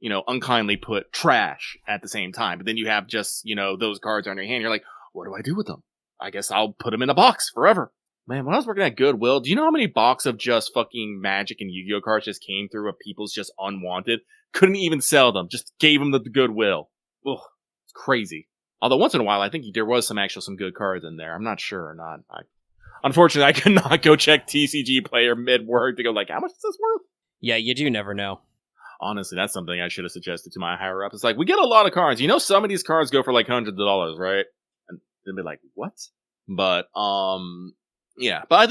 unkindly put trash at the same time. But then you have just, those cards on your hand. You're like, what do I do with them? I guess I'll put them in a box forever. Man, when I was working at Goodwill, do you know how many boxes of just fucking Magic and Yu-Gi-Oh cards just came through of people's just unwanted? Couldn't even sell them. Just gave them the Goodwill. Ugh, it's crazy. Although once in a while, I think there was some good cards in there. I'm not sure or not. Unfortunately, I could not go check TCG Player mid-work to go how much is this worth? Yeah, you do never know. Honestly, that's something I should have suggested to my higher ups. It's we get a lot of cards. Some of these cards go for hundreds of dollars, right? And they'd be what? But, yeah, but I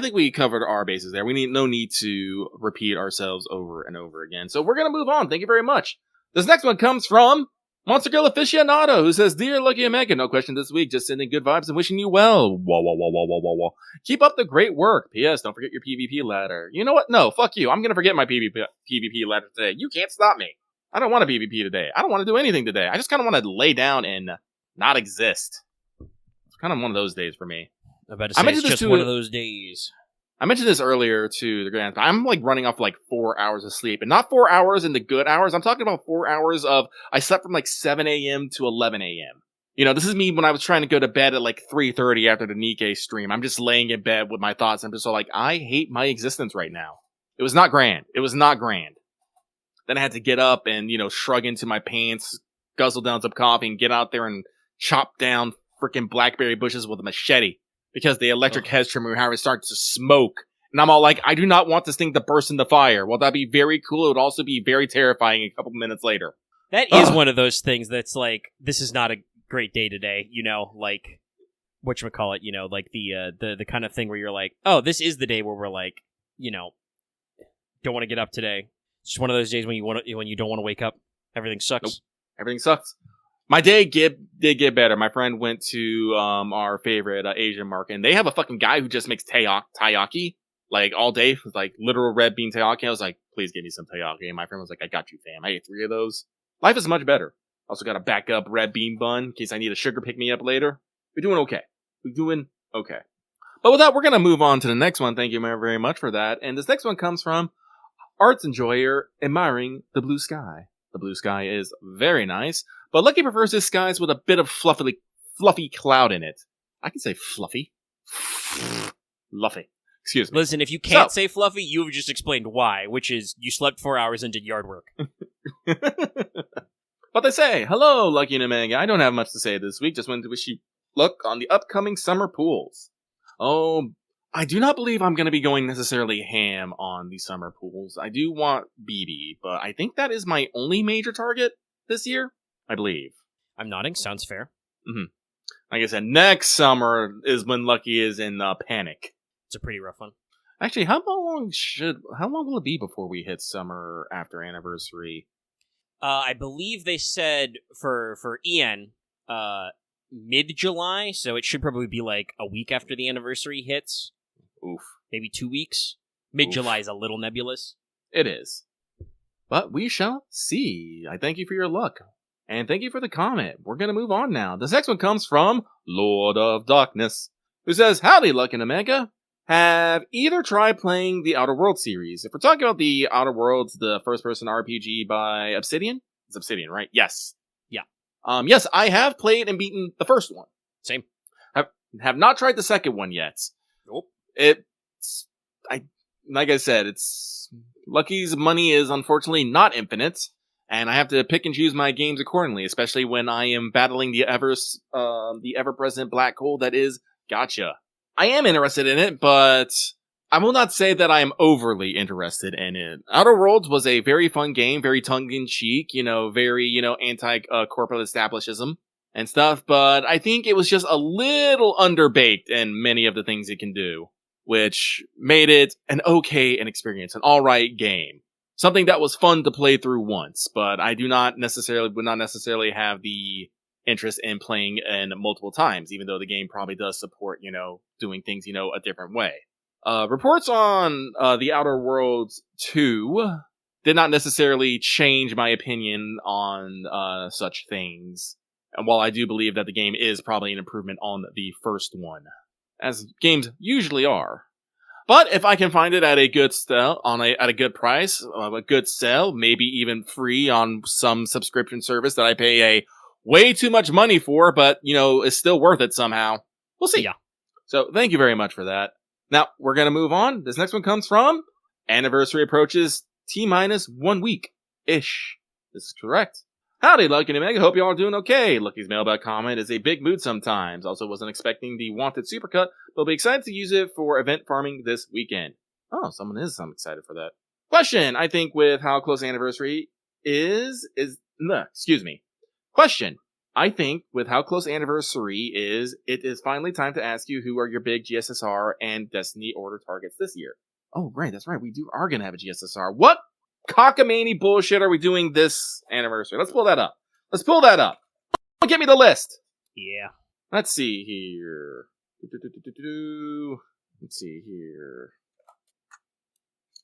think we covered our bases there. We no need to repeat ourselves over and over again. So we're going to move on. Thank you very much. This next one comes from Monster Girl Aficionado, who says, Dear Lucky Omega, no question this week, just sending good vibes and wishing you well. Wah. Keep up the great work. P.S. Don't forget your PvP ladder. You know what? No, fuck you. I'm gonna forget my PvP ladder today. You can't stop me. I don't want a PvP today. I don't want to do anything today. I just kind of want to lay down and not exist. It's kind of one of those days for me. I bet it's just one of those days. I mentioned this earlier to the Grand. I'm like running off like 4 hours of sleep, and not 4 hours in the good hours. I'm talking about 4 hours of I slept from like 7 a.m. to 11 a.m. You know, this is me when I was trying to go to bed at like 3:30 after the Nikkei stream. I'm just laying in bed with my thoughts. I'm just all like, I hate my existence right now. It was not grand. Then I had to get up and, you know, shrug into my pants, guzzle down some coffee, and get out there and chop down freaking blackberry bushes with a machete. Because the electric hedge trimmer how it starts to smoke. And I'm all like, I do not want this thing to burst into fire. Well, that'd be very cool. It would also be very terrifying a couple minutes later. That is one of those things that's like, this is not a great day today. You know, like, whatchamacallit, you know, like the kind of thing where you're like, oh, this is the day where we're like, you know, don't want to get up today. It's just one of those days when you don't want to wake up. Everything sucks. Nope. Everything sucks. My day did get better. My friend went to our favorite Asian market, and they have a fucking guy who just makes taiyaki like all day with like literal red bean taiyaki. I was like, please give me some taiyaki. And my friend was like, I got you, fam. I ate 3 of those. Life is much better. Also got a backup red bean bun in case I need a sugar pick me up later. We're doing okay. But with that, we're gonna move on to the next one. Thank you very much for that. And this next one comes from Arts Enjoyer admiring the blue sky. The blue sky is very nice. But Lucky prefers his skies with a bit of fluffy cloud in it. I can say fluffy. Fluffy. Excuse me. Listen, if you can't say fluffy, you've just explained why, which is you slept 4 hours and did yard work. But they say, hello, Lucky and Omega. I don't have much to say this week. Just wanted to wish you luck on the upcoming summer pools. Oh, I do not believe I'm going to be going necessarily ham on the summer pools. I do want BB, but I think that is my only major target this year. I believe. I'm nodding. Sounds fair. Mm-hmm. Like I said, next summer is when Lucky is in panic. It's a pretty rough one. Actually, how long will it be before we hit summer after anniversary? I believe they said for EN, mid-July, so it should probably be like a week after the anniversary hits. Oof. Maybe 2 weeks. Mid-July is a little nebulous. It is. But we shall see. I thank you for your luck. And thank you for the comment. We're going to move on now. This next one comes from Lord of Darkness, who says, Howdy, Luck and Omega. Have either tried playing the Outer Worlds series? If we're talking about the Outer Worlds, the first-person RPG by Obsidian? It's Obsidian, right? Yes. Yeah. Yes, I have played and beaten the first one. Same. Have not tried the second one yet. Nope. Like I said, Lucky's money is unfortunately not infinite. And I have to pick and choose my games accordingly, especially when I am battling the ever-present black hole that is gacha. I am interested in it, but I will not say that I am overly interested in it. Outer Worlds was a very fun game, very tongue-in-cheek, very, anti-corporate establishism and stuff, but I think it was just a little underbaked in many of the things it can do, which made it an experience, an alright game. Something that was fun to play through once, but I would not necessarily have the interest in playing in multiple times, even though the game probably does support, doing things, a different way. Reports on The Outer Worlds 2 did not necessarily change my opinion on such things. And while I do believe that the game is probably an improvement on the first one, as games usually are. But if I can find it at a good at a good price, a good sale, maybe even free on some subscription service that I pay a way too much money for, but, is still worth it somehow. We'll see. Yeah. So thank you very much for that. Now, we're going to move on. This next one comes from Anniversary approaches T-1 week-ish. This is correct. Howdy, Lucky and Omega. Hope you all are doing okay. Lucky's mailbag comment is a big mood sometimes. Also wasn't expecting the wanted supercut, but will be excited to use it for event farming this weekend. Oh, someone is excited for that. Question. I think with how close anniversary Question. I think with how close anniversary is, it is finally time to ask you who are your big GSSR and Destiny order targets this year. Oh, great. That's right. We are going to have a GSSR. What cockamamie bullshit are we doing this anniversary? Let's pull that up. Let's pull that up. Give me the list. Yeah. Let's see here. Let's see here.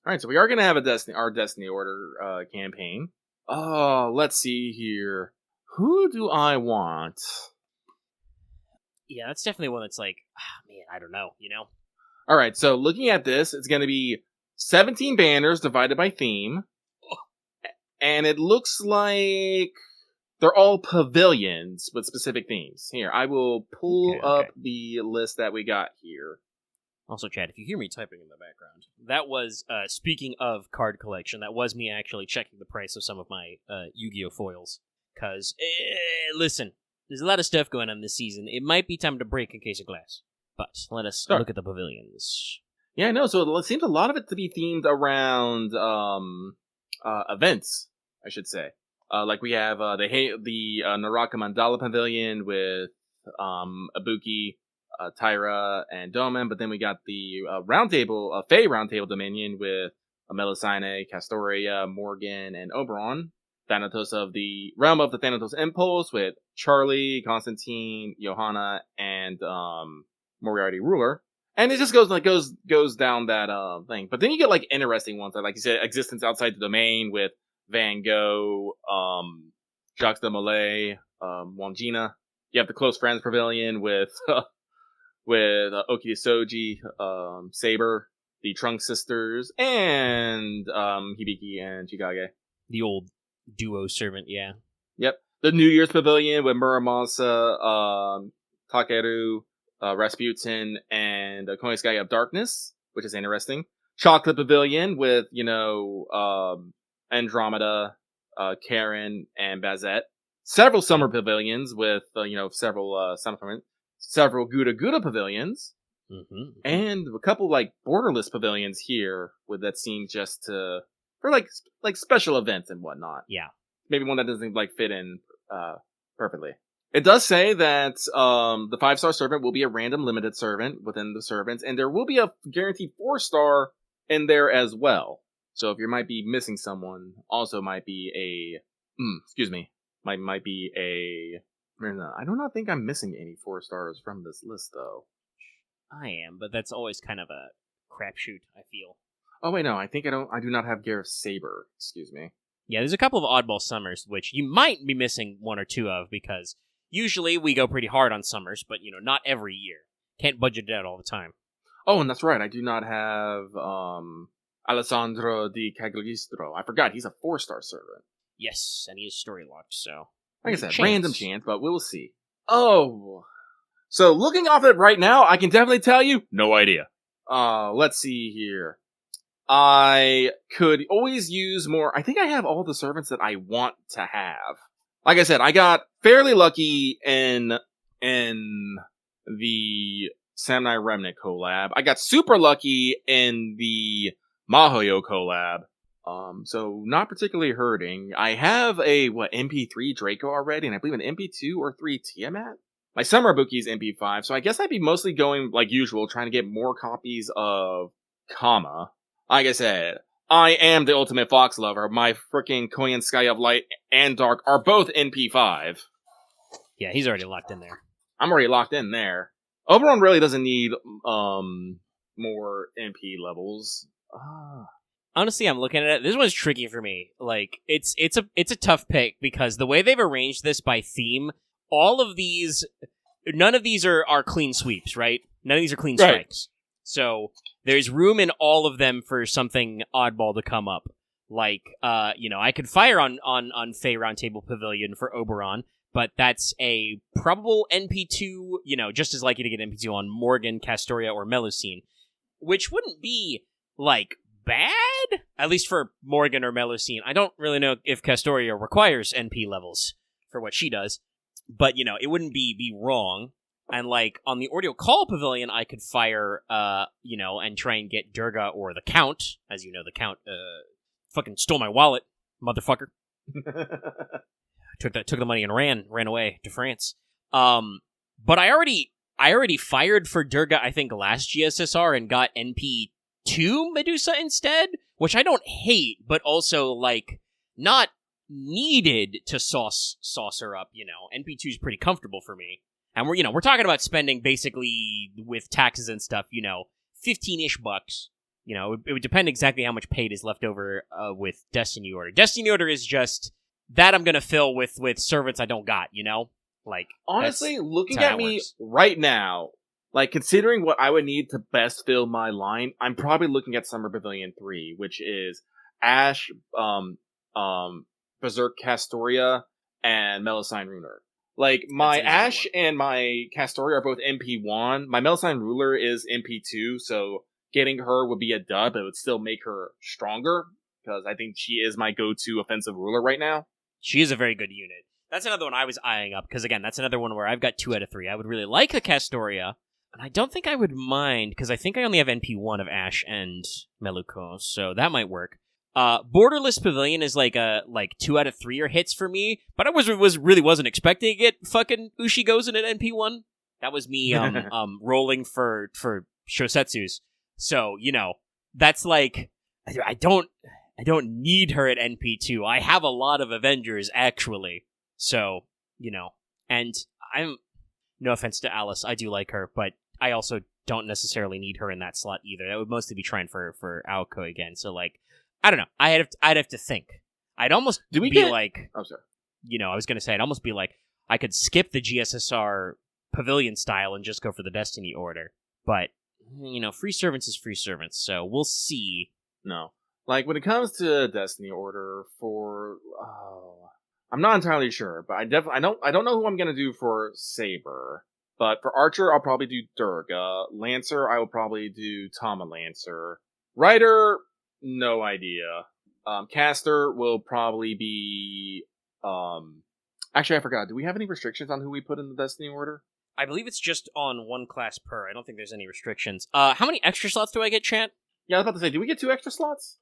All right, so we are going to have our Destiny Order campaign. Oh, let's see here. Who do I want? Yeah, that's definitely one that's like, man, I don't know, you know? All right, so looking at this, it's going to be 17 banners divided by theme. And it looks like they're all pavilions with specific themes. Here, I will pull up the list that we got here. Also, Chad, if you hear me typing in the background, that was, speaking of card collection, that was me actually checking the price of some of my Yu-Gi-Oh! Foils. Because, listen, there's a lot of stuff going on this season. It might be time to break a case of glass. But let us look at the pavilions. Yeah, no, so it seems a lot of it to be themed around events, I should say. Like we have the Naraka Mandala Pavilion with Ibuki, Tyra, and Doman, but then we got the Fae Roundtable Dominion with Melusine, Castoria, Morgan, and Oberon. Thanatos of the Realm of the Thanatos Impulse with Charlie, Constantine, Johanna, and Moriarty Ruler. And it just goes down that thing. But then you get like interesting ones, like you said, Existence Outside the Domain with Van Gogh, Jacques de Molay, Wangina. You have the Close Friends Pavilion with Oki Soji, Saber, the Trunk Sisters, and Hibiki and Chikage. The old duo servant, yeah. Yep. The New Year's Pavilion with Muramasa, Takeru, Rasputin, and Koenigsegg of Darkness, which is interesting. Chocolate Pavilion with, Andromeda, Karen, and Bazette. Several Summer Pavilions with, several Gouda Pavilions. Mm-hmm. And a couple, borderless pavilions here with that seem just for special events and whatnot. Yeah. Maybe one that doesn't, fit in, perfectly. It does say that, the 5-star servant will be a random limited servant within the servants, and there will be a guaranteed 4-star in there as well. So if you might be missing someone, also might be might be a... I do not think I'm missing any 4-stars from this list, though. I am, but that's always kind of a crapshoot, I feel. Oh, wait, no, I do not have Gareth Saber, excuse me. Yeah, there's a couple of oddball summers, which you might be missing one or two of, because usually we go pretty hard on summers, but, not every year. Can't budget it out all the time. Oh, and that's right, I do not have, Alessandro Di Cagliostro. I forgot, he's a 4-star servant. Yes, and he is story locked, so... Like I said, random chance, but we'll see. Oh. So, looking off it right now, I can definitely tell you, no idea. Let's see here. I could always use more. I think I have all the servants that I want to have. Like I said, I got fairly lucky in the Samurai Remnant collab. I got super lucky in the Mahoyo collab. So not particularly hurting. I have a, MP3 Draco already, and I believe an MP2 or 3 Tiamat? My Summer Ibuki's MP5, so I guess I'd be mostly going, like usual, trying to get more copies of Kama. Like I said, I am the ultimate fox lover. My freaking Koyan Sky of Light and Dark are both NP5. Yeah, he's already locked in there. I'm already locked in there. Oberon really doesn't need, more NP levels. Honestly, I'm looking at it. This one's tricky for me. It's a tough pick because the way they've arranged this by theme, all of these, none of these are clean sweeps, right? None of these are clean strikes. So there's room in all of them for something oddball to come up. I could fire on Fae Roundtable Pavilion for Oberon, but that's a probable NP2, just as likely to get NP2 on Morgan, Castoria, or Melusine, which wouldn't be, bad, at least for Morgan or Melusine. I don't really know if Castoria requires NP levels for what she does, but, it wouldn't be wrong. And, on the Ordeal Call Pavilion, I could fire, and try and get Durga or the Count. As you know, the Count, fucking stole my wallet, motherfucker. Took the money and ran away to France. But I already fired for Durga, I think, last GSSR and got NP2 Medusa instead, which I don't hate, but also, not needed to sauce her up, NP2 is pretty comfortable for me. And we're talking about spending basically with taxes and stuff, 15-ish bucks. It would depend exactly how much paid is left over with Destiny Order. Destiny Order is just that I'm gonna fill with servants I don't got, Like, honestly, looking at me right now, like, considering what I would need to best fill my line, I'm probably looking at Summer Pavilion 3, which is Ashe, Berserk Castoria, and Melusine Ruler. Like, my Ashe and my Castoria are both MP1. My Melusine Ruler is MP2, so getting her would be a dub, but it would still make her stronger, because I think she is my go-to offensive ruler right now. She is a very good unit. That's another one I was eyeing up, because again, that's another one where I've got 2 out of 3. I would really like the Castoria, and I don't think I would mind, because I think I only have NP1 of Ashe and Meluko, so that might work. Borderless Pavilion is like 2 out of 3 are hits for me, but I really wasn't expecting to get fucking Ushigozen at NP1. That was me rolling for Shosetsus. So, that's like I don't need her at NP2. I have a lot of Avengers actually. So, and I'm no offense to Alice, I do like her, but I also don't necessarily need her in that slot either. That would mostly be trying for Aoko again. So like I don't know. I'd have to think. I'd almost like... Oh, sorry. I was going to say, I'd almost be like, I could skip the GSSR Pavilion style and just go for the Destiny Order. But, free servants is free servants, so we'll see. No. Like, when it comes to Destiny Order I'm not entirely sure, but I don't know who I'm going to do for Saber. But for Archer, I'll probably do Durga. Lancer, I will probably do Tama Lancer. Rider... no idea. Caster will probably be... Actually, I forgot. Do we have any restrictions on who we put in the Destiny Order? I believe it's just on 1 class per. I don't think there's any restrictions. How many extra slots do I get, chat? Yeah, I was about to say, do we get 2 extra slots?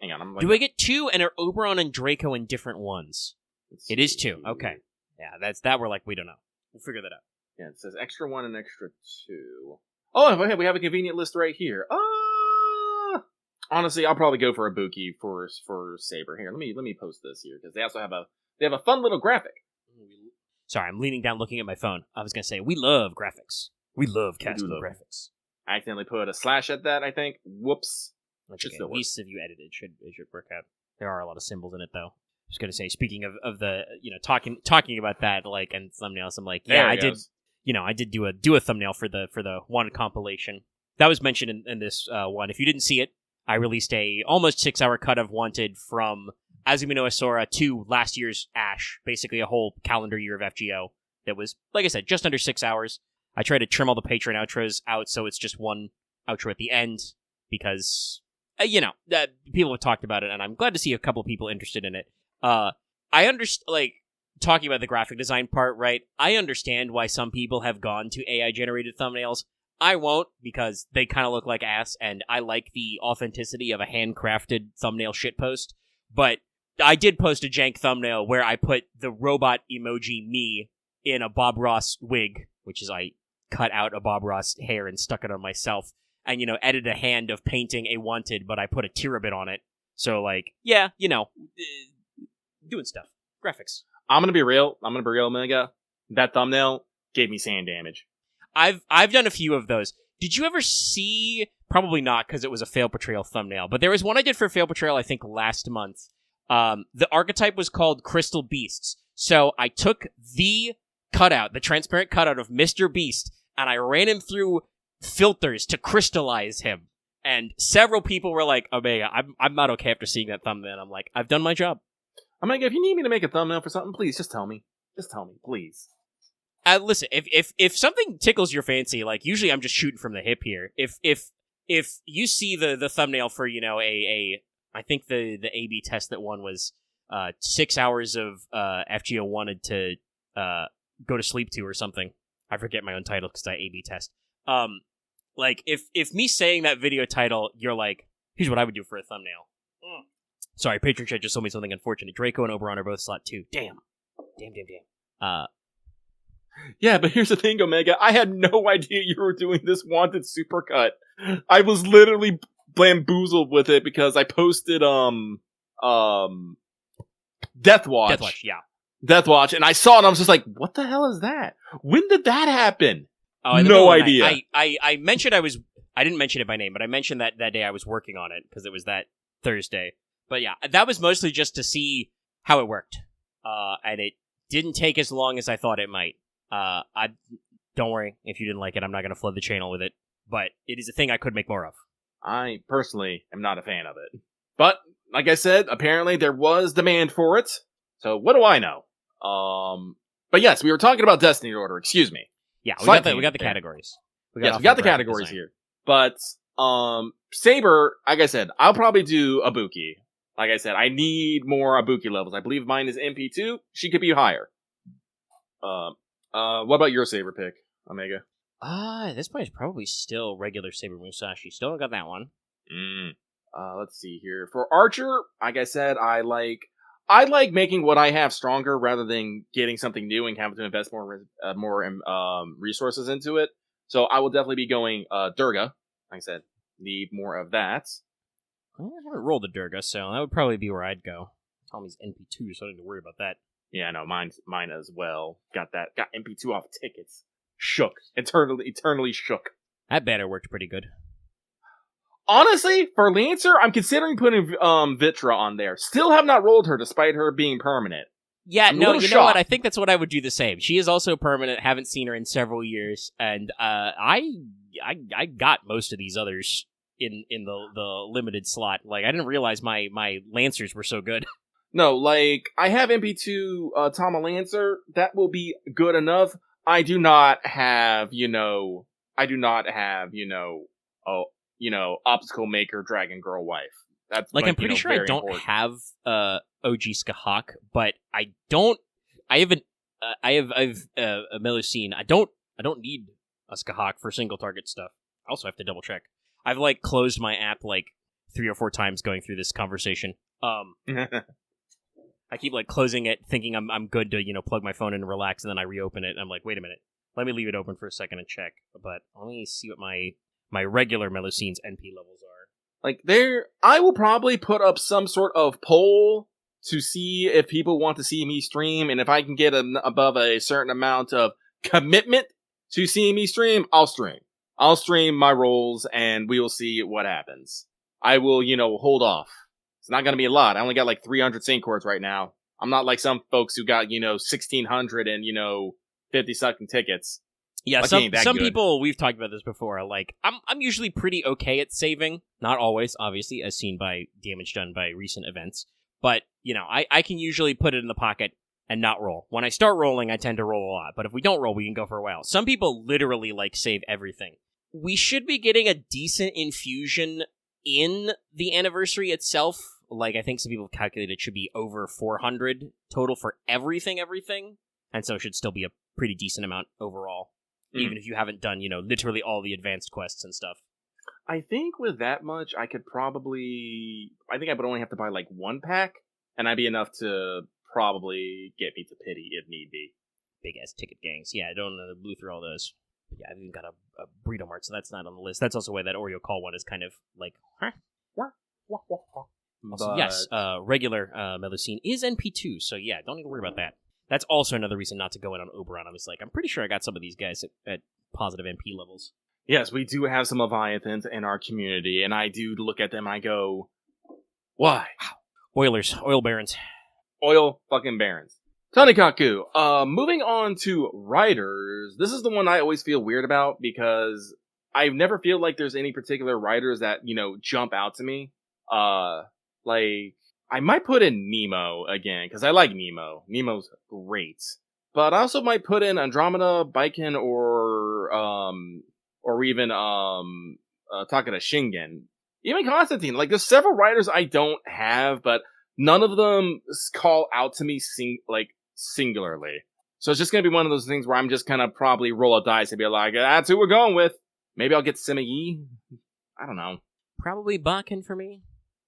Hang on, do I get 2, and are Oberon and Draco in different ones? It is 2. Okay. Yeah, that's that. We're like, we don't know. We'll figure that out. Yeah, it says extra 1 and extra 2. Oh, we have a convenient list right here. Honestly, I'll probably go for Ibuki for Saber. Here, let me post this here because they also have a fun little graphic. Sorry, I'm leaning down looking at my phone. I was gonna say we love graphics. We love casting graphics. I accidentally put a slash at that. I think. Whoops. At least if you edit it, it should work out. There are a lot of symbols in it though. I was gonna say, speaking of the talking about that like and thumbnails, I'm like, yeah, I did do a thumbnail for the one compilation that was mentioned in this one. If you didn't see it, I released a almost 6-hour cut of Wanted from Azumi no Asura to last year's Ashe, basically a whole calendar year of FGO that was, like I said, just under 6 hours. I tried to trim all the Patreon outros out so it's just one outro at the end because, people have talked about it and I'm glad to see a couple of people interested in it. I understand, talking about the graphic design part, right? I understand why some people have gone to AI-generated thumbnails. I won't, because they kind of look like ass, and I like the authenticity of a handcrafted thumbnail shitpost. But I did post a jank thumbnail where I put the robot emoji me in a Bob Ross wig, which is I cut out a Bob Ross hair and stuck it on myself, and, edited a hand of painting a Wanted, but I put a Tirabit on it. So, doing stuff. Graphics. I'm gonna be real, Omega. That thumbnail gave me sand damage. I've done a few of those. Did you ever see... Probably not, because it was a Fail Portrayal thumbnail. But there was one I did for Fail Portrayal, I think, last month. The archetype was called Crystal Beasts. So I took the transparent cutout of Mr. Beast, and I ran him through filters to crystallize him. And several people were like, Omega, I'm not okay after seeing that thumbnail. I'm like, I've done my job. Omega, if you need me to make a thumbnail for something, please, just tell me. Just tell me, please. Listen, if something tickles your fancy, usually I'm just shooting from the hip here. If you see the thumbnail for, I think the A/B test that won was 6 hours of FGO wanted to go to sleep to or something. I forget my own title because I A/B test. If me saying that video title, you're like, here's what I would do for a thumbnail. Sorry, Patreon chat just told me something unfortunate. Draco and Oberon are both slot 2. Damn. Yeah, but here's the thing, Omega. I had no idea you were doing this Wanted supercut. I was literally bamboozled with it because I posted Deathwatch. Deathwatch, yeah. Deathwatch, and I saw it and I was just like, what the hell is that? When did that happen? Oh, no idea. I mentioned I didn't mention it by name, but I mentioned that day I was working on it because it was that Thursday. But yeah, that was mostly just to see how it worked. And it didn't take as long as I thought it might. Don't worry if you didn't like it. I'm not going to flood the channel with it. But it is a thing I could make more of. I personally am not a fan of it. But, like I said, apparently there was demand for it. So what do I know? But yes, we were talking about Destiny Order. Excuse me. Yeah, we got the categories. We got the categories here. But, Saber, like I said, I'll probably do Ibuki. Like I said, I need more Ibuki levels. I believe mine is MP2. She could be higher. What about your Saber pick, Omega? At this point, it's probably still regular Saber Musashi. Still got that one. Let's see here. For Archer, like I said, I like making what I have stronger rather than getting something new and having to invest more resources into it. So I will definitely be going Durga. Like I said, need more of that. I haven't rolled a Durga, so that would probably be where I'd go. Tommy's NP2, so I don't need to worry about that. Yeah, no, mine as well. Got MP2 off tickets. Shook. Eternally shook. That banner worked pretty good. Honestly, for Lancer, I'm considering putting Vitra on there. Still have not rolled her, despite her being permanent. Yeah, no, you know what? I think that's what I would do the same. She is also permanent. Haven't seen her in several years, and I got most of these others in the limited slot. Like, I didn't realize my Lancers were so good. No, like, I have MP2 Tama Lancer. That will be good enough. I do not have, Obstacle Maker Dragon Girl Wife. That's like I'm pretty sure I don't have OG Skahawk, but I have a Melusine. I don't need a Skahawk for single target stuff. I also have to double check. I've like closed my app like 3 or 4 times going through this conversation. I keep like closing it, thinking I'm good to plug my phone in and relax, and then I reopen it, and I'm like, wait a minute, let me leave it open for a second and check. But let me see what my regular Melusine's NP levels are. Like I will probably put up some sort of poll to see if people want to see me stream, and if I can get above a certain amount of commitment to seeing me stream, I'll stream. I'll stream my rolls, and we will see what happens. I will, hold off. It's not going to be a lot. I only got like 300 Saint Cords right now. I'm not like some folks who got, 1,600 and, 50-something tickets. Yeah, some people, we've talked about this before, like, I'm usually pretty okay at saving. Not always, obviously, as seen by damage done by recent events. But, I can usually put it in the pocket and not roll. When I start rolling, I tend to roll a lot. But if we don't roll, we can go for a while. Some people literally, like, save everything. We should be getting a decent infusion in the anniversary itself. Like, I think some people calculate it should be over 400 total for everything. And so it should still be a pretty decent amount overall. Even if you haven't done, literally all the advanced quests and stuff. I think with that much, I think I would only have to buy like 1 pack, and I'd be enough to probably get me to pity if need be. Big ass ticket gangs. Yeah, I don't blew through all those. But yeah, I've even got a Burrito Mart, so that's not on the list. That's also why that Oreo call one is kind of like, huh? Also, yes, regular Melusine is NP2, so yeah, don't need to worry about that. That's also another reason not to go in on Oberon. I was like, I'm pretty sure I got some of these guys at positive MP levels. Yes, we do have some Leviathans in our community, and I do look at them, I go, why? Oilers, oil barons. Oil fucking barons. Tanikaku, moving on to writers, this is the one I always feel weird about, because I never feel like there's any particular writers that, jump out to me. Like, I might put in Nemo again, because I like Nemo. Nemo's great. But I also might put in Andromeda, Baiken, or even, Takeda Shingen. Even Constantine. Like, there's several writers I don't have, but none of them call out to me, singularly. So it's just gonna be one of those things where I'm just gonna probably roll a dice and be like, that's who we're going with. Maybe I'll get Sima-Yi. I don't know. Probably Bakken for me.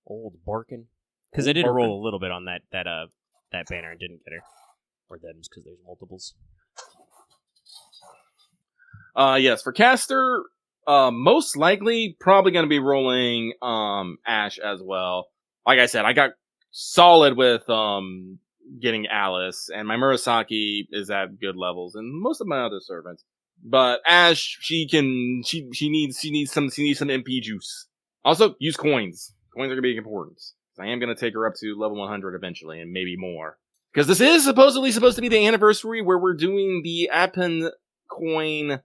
Old Barkin. Because I did roll a little bit on that banner and didn't get her. Or them's, because there's multiples. Yes, for caster, most likely probably going to be rolling Ash as well. Like I said, I got solid with getting Alice, and my Murasaki is at good levels, and most of my other servants. But Ash, she needs some MP juice. Also, use coins. Coins are gonna be important. I am gonna take her up to level 100 eventually, and maybe more. Because this is supposedly supposed to be the anniversary where we're doing the Appen coin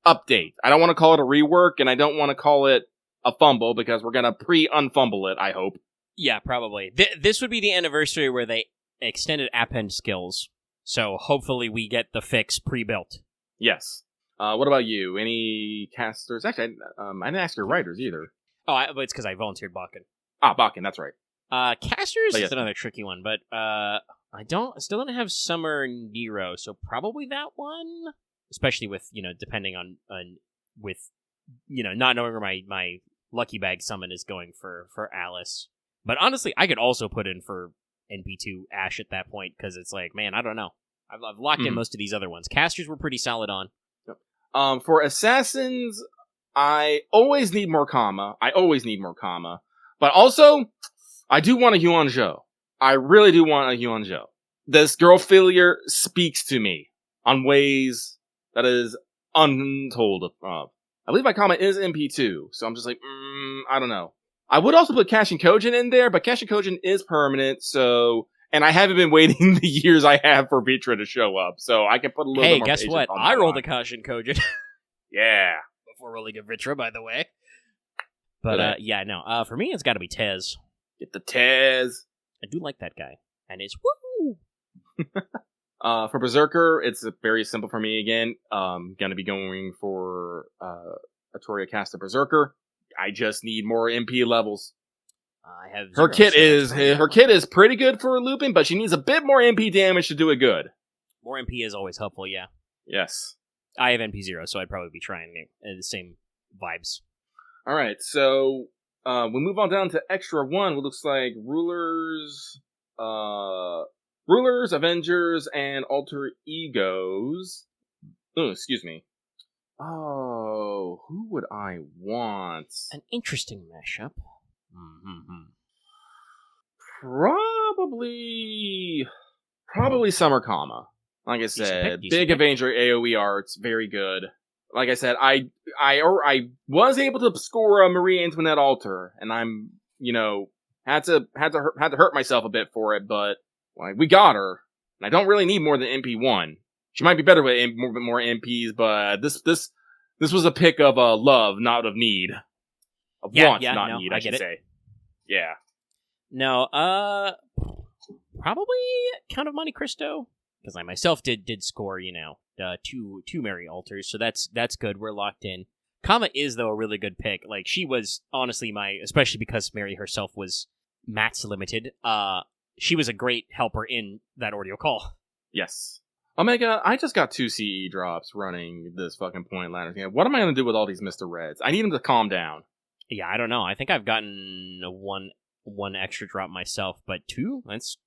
update. I don't want to call it a rework, and I don't want to call it a fumble, because we're gonna pre-unfumble it, I hope. Yeah, probably. This would be the anniversary where they extended append skills, so hopefully we get the fix pre-built. Yes. What about you? Any casters? Actually, I didn't ask your writers either. But it's because I volunteered Bakken. Bakken, that's right. Casters is another tricky one, but I still don't have Summer Nero, so probably that one. Especially with, depending on with, not knowing where my Lucky Bag summon is going for Alice. But honestly, I could also put in for NP2 Ash at that point, because it's like, man, I don't know. I've locked in most of these other ones. Casters were pretty solid on. For Assassins, I always need more Kama. But also, I do want a Huan Zhou. I really do want a Huan Zhou. This girl failure speaks to me on ways that is untold of. I believe my Kama is MP2, so I'm just like, I don't know. I would also put Cash and Kojin in there, but Cash and Kojin is permanent, so... And I haven't been waiting the years I have for Vitra to show up, so I can put a little bit more patience. Hey, guess what? I rolled a Cash and Kojin. Yeah. Before rolling a Vitra, by the way. But, for me, it's gotta be Tez. Get the Tez. I do like that guy. And it's woo! For Berserker, it's very simple for me again. Gonna be going for Atoria Casta Berserker. I just need more MP levels. I have her kit is pretty good for looping, but she needs a bit more MP damage to do it good. More MP is always helpful, yeah. Yes. I have MP 0, so I'd probably be trying the same vibes. All right, so we move on down to Extra 1, what looks like Rulers, Avengers, and Alter Egos. Oh, excuse me. Oh, who would I want? An interesting mashup. Probably Summer Kama. Like I said, big Avenger AoE arts, very good. Like I said, I was able to score a Marie Antoinette altar, and I'm, had to hurt myself a bit for it, but we got her, and I don't really need more than MP1. She might be better with more MPs, but this was a pick of love, not of need. Of want, not need, I should say. Yeah. No, probably Count of Monte Cristo, because I myself did score, two Mary altars, so that's good. We're locked in. Kama is, though, a really good pick. Like, she was honestly especially because Mary herself was mats limited, she was a great helper in that ordeal call. Yes. Omega, I just got 2 CE drops running this fucking point ladder game. What am I going to do with all these Mr. Reds? I need them to calm down. Yeah, I don't know. I think I've gotten one extra drop myself, but 2? That's...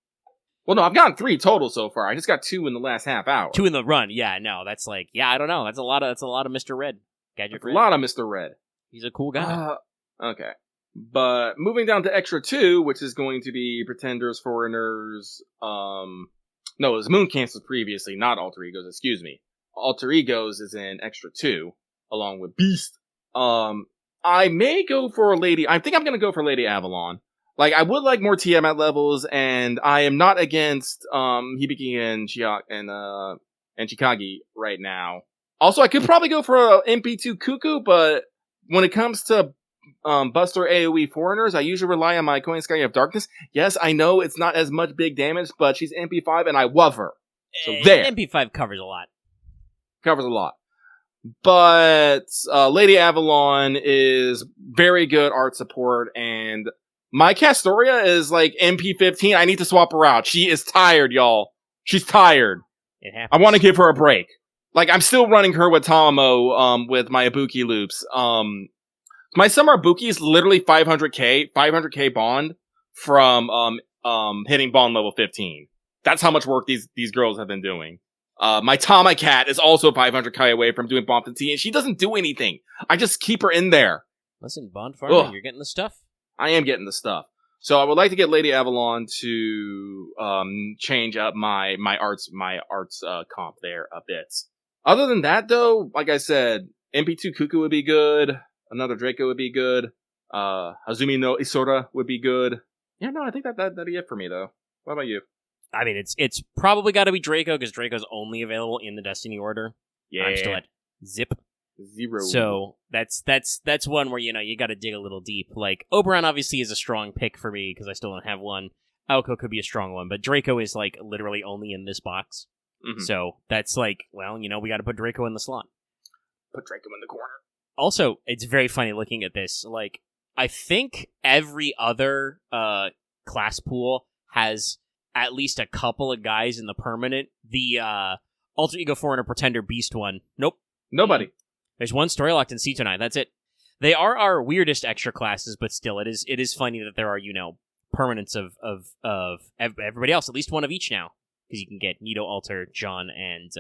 Well, no, I've gotten 3 total so far. I just got 2 in the last half hour. 2 in the run, yeah, no, that's like... Yeah, I don't know. That's a lot of Mr. Red. Gadget Red. A lot of Mr. Red. He's a cool guy. Okay. But moving down to Extra 2, which is going to be Pretenders, Foreigners, no, it was Moon Cancers previously, not Alter Egos, excuse me. Alter Egos is in Extra 2, along with Beast. I may go for I think I'm gonna go for Lady Avalon. Like, I would like more Tiamat levels, and I am not against, Hibiki and Chikagi right now. Also, I could probably go for a MP2 Cuckoo, but when it comes to, Buster AoE Foreigners, I usually rely on my Coin Sky of Darkness. Yes, I know it's not as much big damage, but she's MP5 and I love her. So there. MP5 covers a lot. Covers a lot. But, Lady Avalon is very good art support, and my Castoria is like MP15. I need to swap her out. She is tired, y'all. She's tired. It happens. I want to give her a break. Like, I'm still running her with Tamamo, with my Ibuki loops. My summer Ibuki is literally 500k bond from, hitting bond level 15. That's how much work these girls have been doing. My Tama Cat is also 500k away from doing bond 15, and she doesn't do anything. I just keep her in there. Listen, Bond Farmer, you're getting the stuff. I am getting the stuff. So I would like to get Lady Avalon to change up my arts comp there a bit. Other than that, though, like I said, MP2 Kuku would be good. Another Draco would be good. Hazumi no Isora would be good. Yeah, no, I think that'd be it for me, though. What about you? I mean, it's probably got to be Draco, because Draco's only available in the Destiny order. Yeah. I'm still at Zip. 0. So that's one where, you got to dig a little deep. Like, Oberon obviously is a strong pick for me, because I still don't have one. Aoko could be a strong one, but Draco is, like, literally only in this box. Mm-hmm. So that's like, well, we got to put Draco in the slot. Put Draco in the corner. Also, it's very funny looking at this. Like, I think every other class pool has at least a couple of guys in the permanent. The Alter Ego Foreigner Pretender Beast one. Nope. Nobody. There's one story locked in C29. That's it. They are our weirdest extra classes, but still, it is funny that there are, permanents of everybody else. At least one of each now. Because you can get Nito, Alter, John, and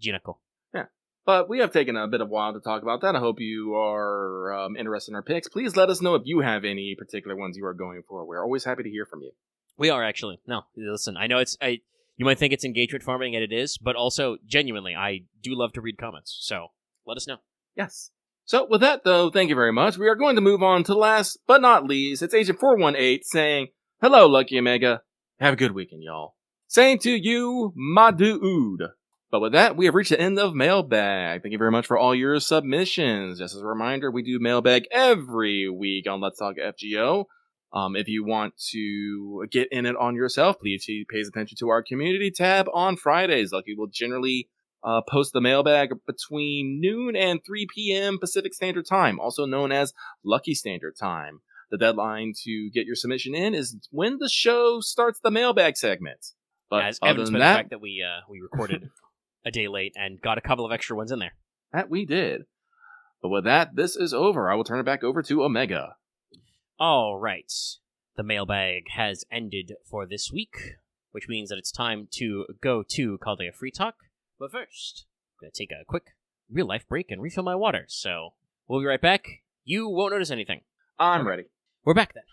Jinako. Yeah. But we have taken a bit of a while to talk about that. I hope you are interested in our picks. Please let us know if you have any particular ones you are going for. We're always happy to hear from you. We are, actually. No, listen, I know you might think it's engagement farming, and it is, but also, genuinely, I do love to read comments, so let us know. Yes. So, with that, though, thank you very much. We are going to move on to last but not least. It's Agent 418 saying, "Hello, Lucky Omega. Have a good weekend, y'all. Saying to you, my dude." But with that, we have reached the end of Mailbag. Thank you very much for all your submissions. Just as a reminder, we do Mailbag every week on Let's Talk FGO. If you want to get in it on yourself, please pay attention to our community tab on Fridays. Lucky will generally post the Mailbag between noon and 3 p.m. Pacific Standard Time, also known as Lucky Standard Time. The deadline to get your submission in is when the show starts the Mailbag segment. But as evidenced by the fact that we recorded a day late and got a couple of extra ones in there. That we did. But with that, this is over. I will turn it back over to Omega. All right. The Mailbag has ended for this week, which means that it's time to go to Chaldea Free Talk. But first, I'm going to take a quick real-life break and refill my water. So, we'll be right back. You won't notice anything. I'm ready. We're back then.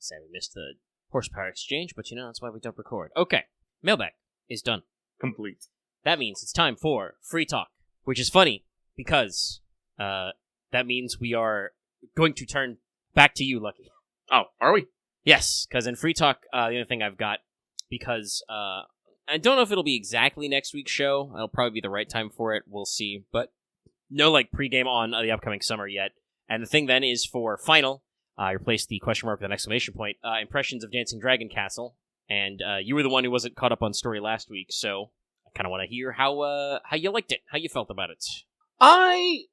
Say we missed the horsepower exchange, but that's why we don't record. Okay, Mailbag is done. Complete. That means it's time for Free Talk, which is funny because that means we are going to turn back to you, Lucky. Oh, are we? Yes, because in Free Talk, the other thing I've got, because I don't know if it'll be exactly next week's show. It'll probably be the right time for it. We'll see. But no, pregame on the upcoming summer yet. And the thing then is for final, I replaced the question mark with an exclamation point. Impressions of Dancing Dragon Castle. And you were the one who wasn't caught up on story last week, so I kind of want to hear how you liked it, how you felt about it. I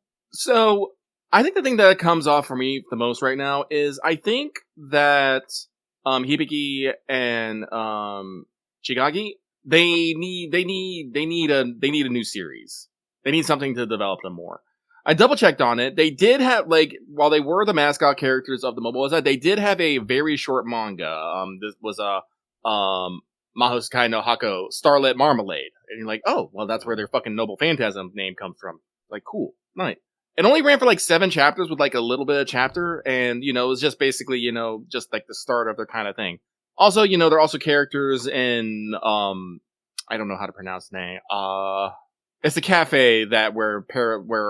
think the thing that comes off for me the most right now is I think that Hibiki and Chigagi they need a new series. They need something to develop them more. I double checked on it. They did have while they were the mascot characters of the mobile website, they did have a very short manga. This was Mahosukai no Hako Starlit Marmalade, and you're like, oh, well, that's where their fucking Noble Phantasm name comes from. Like, cool, nice. It only ran for 7 chapters with a little bit of chapter, and it was just basically just the start of their kind of thing. Also, there are also characters in I don't know how to pronounce the name. It's a cafe that where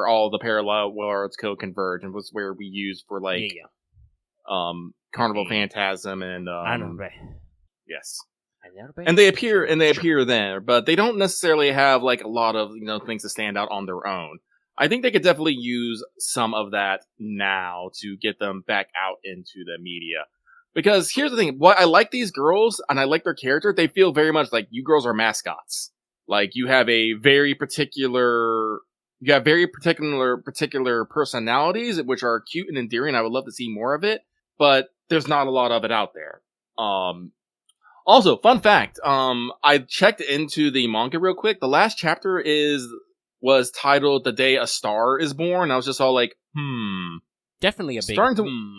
all the parallel worlds co-converge, and was where we used for Carnival Phantasm and yes. And they appear there, but they don't necessarily have a lot of things to stand out on their own. I think they could definitely use some of that now to get them back out into the media. Because here's the thing, what I like these girls and I like their character, they feel very much like you girls are mascots. You have very particular personalities which are cute and endearing. I would love to see more of it, but there's not a lot of it out there. Also, fun fact, I checked into the manga real quick. The last chapter was titled "The Day a Star is Born." I was just all like, Definitely a big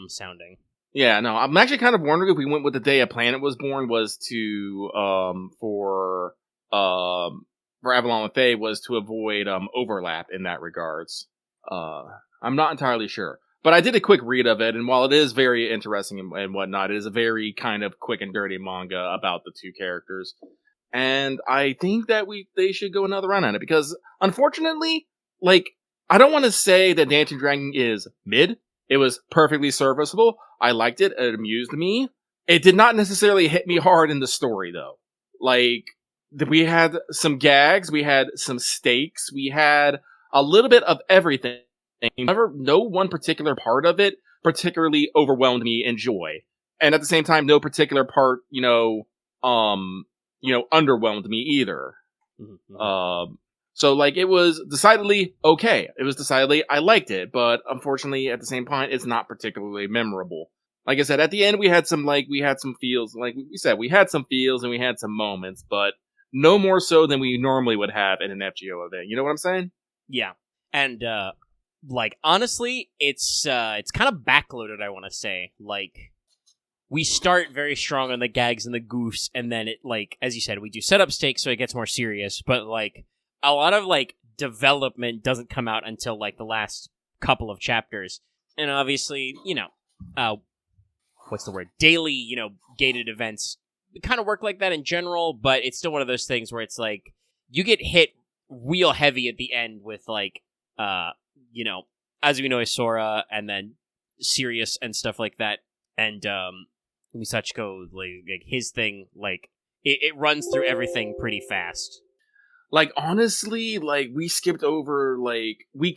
sounding. Yeah, no, I'm actually kind of wondering if we went with "The Day a Planet was Born" was to for Avalon and Faye was to avoid overlap in that regards. I'm not entirely sure. But I did a quick read of it, and while it is very interesting and whatnot, it is a very kind of quick and dirty manga about the two characters. And I think that they should go another run at it, because unfortunately, like, I don't want to say that Dancing Dragon is mid. It was perfectly serviceable. I liked it. It amused me. It did not necessarily hit me hard in the story, though. Like, we had some gags, we had some stakes, we had a little bit of everything. However, no one particular part of it particularly overwhelmed me in joy. And at the same time, no particular part, underwhelmed me either. Mm-hmm. So, like, it was decidedly okay. It was decidedly, I liked it, but unfortunately, at the same point, it's not particularly memorable. Like I said, at the end, we had some feels, like we said, we had some feels and we had some moments, but no more so than we normally would have in an FGO event. You know what I'm saying? Yeah. And, honestly, it's kind of backloaded, I want to say. Like, we start very strong on the gags and the goofs, and then it, like, as you said, we do setup stakes so it gets more serious, but, like, a lot of, like, development doesn't come out until, like, the last couple of chapters. And obviously, what's the word? Daily, gated events kind of work like that in general, but it's still one of those things where it's, like, you get hit real heavy at the end with, like, Azumi Sora, and then Sirius and stuff like that, and, Misachiko, like his thing, like, it runs through everything pretty fast. Like, honestly, like, we skipped over, like, we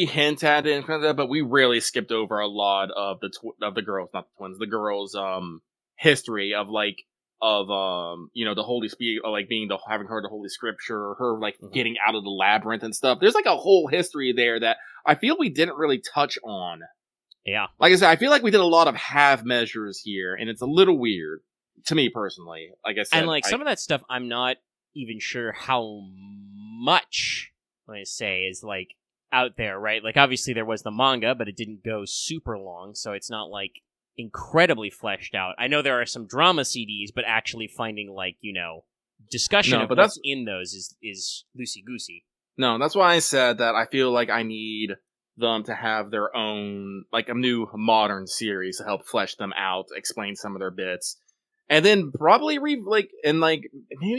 hint at it and kind of that, but we really skipped over a lot of the girls, not the twins, the girls' history of, like, the Holy Spirit, like, having heard the Holy Scripture, her, like, getting out of the labyrinth and stuff. There's, like, a whole history there that I feel we didn't really touch on. Yeah. Like I said, I feel like we did a lot of half measures here, and it's a little weird to me personally. Like I said, and, like, some of that stuff, I'm not even sure how much, let me say, is, like, out there, right? Like, obviously there was the manga, but it didn't go super long, so it's not, like, incredibly fleshed out. I know there are some drama CDs, but actually finding, like, discussion of what's in those is loosey-goosey. No, that's why I said that I feel like I need them to have their own, like, a new modern series to help flesh them out, explain some of their bits, and then probably maybe